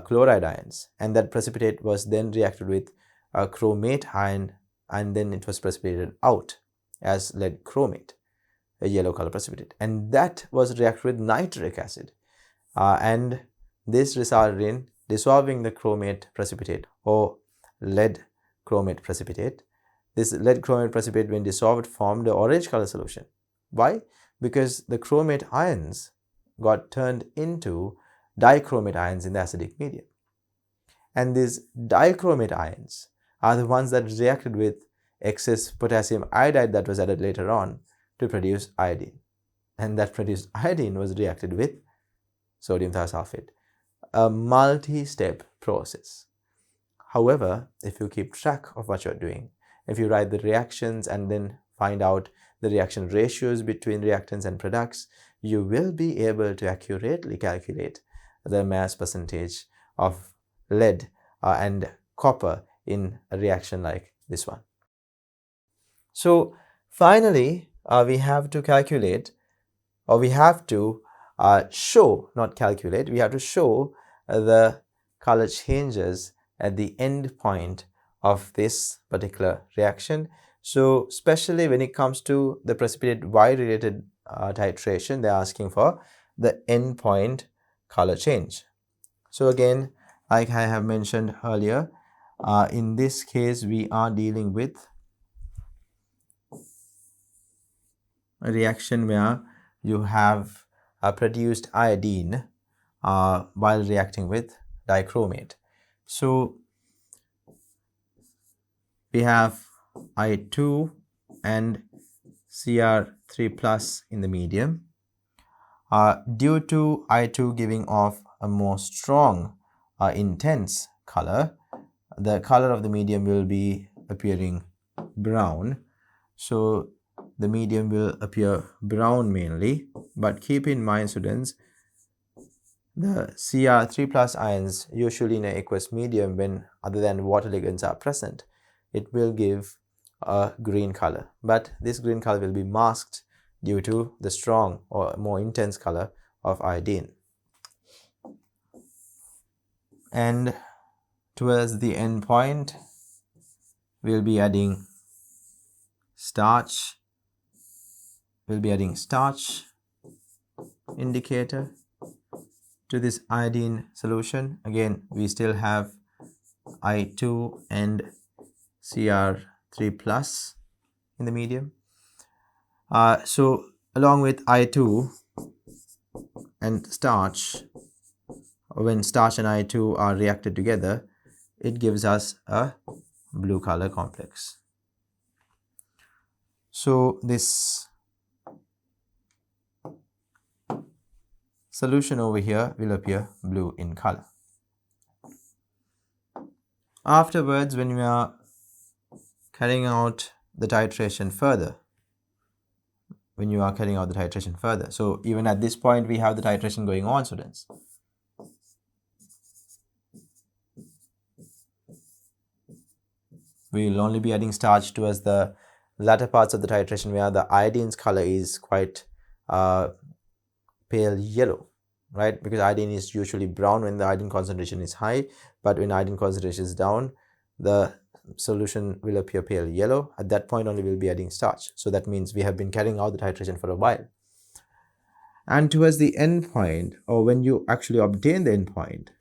chloride ions, and that precipitate was then reacted with chromate ion, and then it was precipitated out as lead chromate, a yellow color precipitate, and that was reacted with nitric acid, and this resulted in dissolving the chromate precipitate or lead chromate precipitate, this lead chromate precipitate, when dissolved, formed the orange color solution. Why? Because the chromate ions got turned into dichromate ions in the acidic medium. And these dichromate ions are the ones that reacted with excess potassium iodide that was added later on to produce iodine. And that produced iodine was reacted with sodium thiosulphate, a multi-step process. However, if you keep track of what you're doing, if you write the reactions and then find out the reaction ratios between reactants and products, you will be able to accurately calculate the mass percentage of lead and copper in a reaction like this one. So finally, we have to calculate, or we have to show, not calculate, we have to show the color changes at the end point of this particular reaction. So especially when it comes to the precipitate Y related titration, they're asking for the end point color change. So again, like I have mentioned earlier, in this case we are dealing with a reaction where you have produced iodine while reacting with dichromate. So we have I2 and Cr3 plus in the medium. Due to I2 giving off a more strong intense color, the color of the medium will be appearing brown. So the medium will appear brown mainly, but keep in mind, students, the Cr3 plus ions usually in an aqueous medium, when other than water ligands are present, it will give a green color, but this green color will be masked due to the strong or more intense color of iodine. And towards the end point, we'll be adding starch. We'll be adding starch indicator to this iodine solution. Again, we still have I2 and Cr3 plus in the medium. So along with I2 and starch, when starch and I2 are reacted together, it gives us a blue color complex. So this solution over here will appear blue in color. Afterwards, when we are carrying out the titration further, so even at this point we have the titration going on, students. We will only be adding starch towards the latter parts of the titration where the iodine's color is quite pale yellow, right? Because iodine is usually brown when the iodine concentration is high, but when iodine concentration is down, the solution will appear pale yellow. At that point only we'll be adding starch. So that means we have been carrying out the titration for a while. And towards the end point, or when you actually obtain the end point,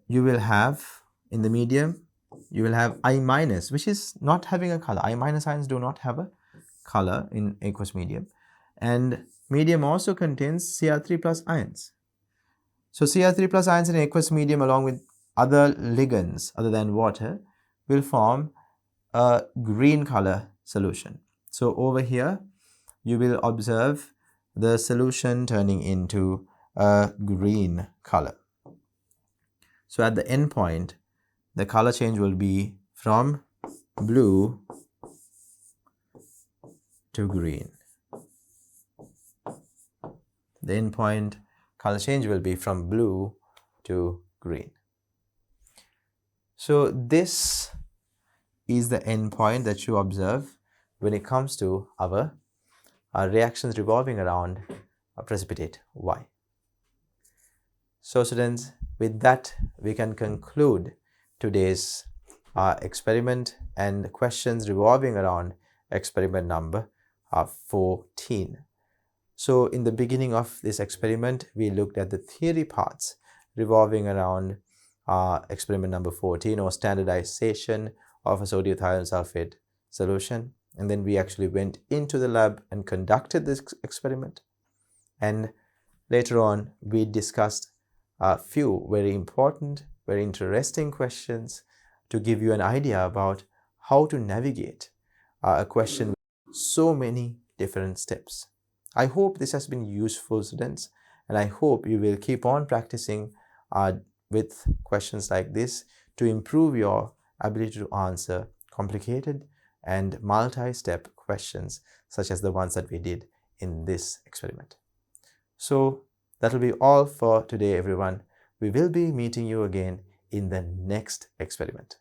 you will have in the medium, you will have I minus, which is not having a color. I minus ions do not have a color in aqueous medium, and medium also contains Cr3 plus ions. So Cr3 plus ions in aqueous medium along with other ligands other than water will form a green color solution. So over here you will observe the solution turning into a green color. So at the end point, the color change will be from blue to green. The end point color change will be from blue to green. So this is the end point that you observe when it comes to our reactions revolving around a precipitate Y. So students, with that we can conclude today's experiment and questions revolving around experiment number 14. So in the beginning of this experiment, we looked at the theory parts revolving around experiment number 14, or standardization of a sodium thiosulphate solution. And then we actually went into the lab and conducted this experiment. And later on, we discussed a few very important, very interesting questions to give you an idea about how to navigate a question with so many different steps. I hope this has been useful, students, and I hope you will keep on practicing with questions like this to improve your ability to answer complicated and multi-step questions such as the ones that we did in this experiment. So that will be all for today, everyone. We will be meeting you again in the next experiment.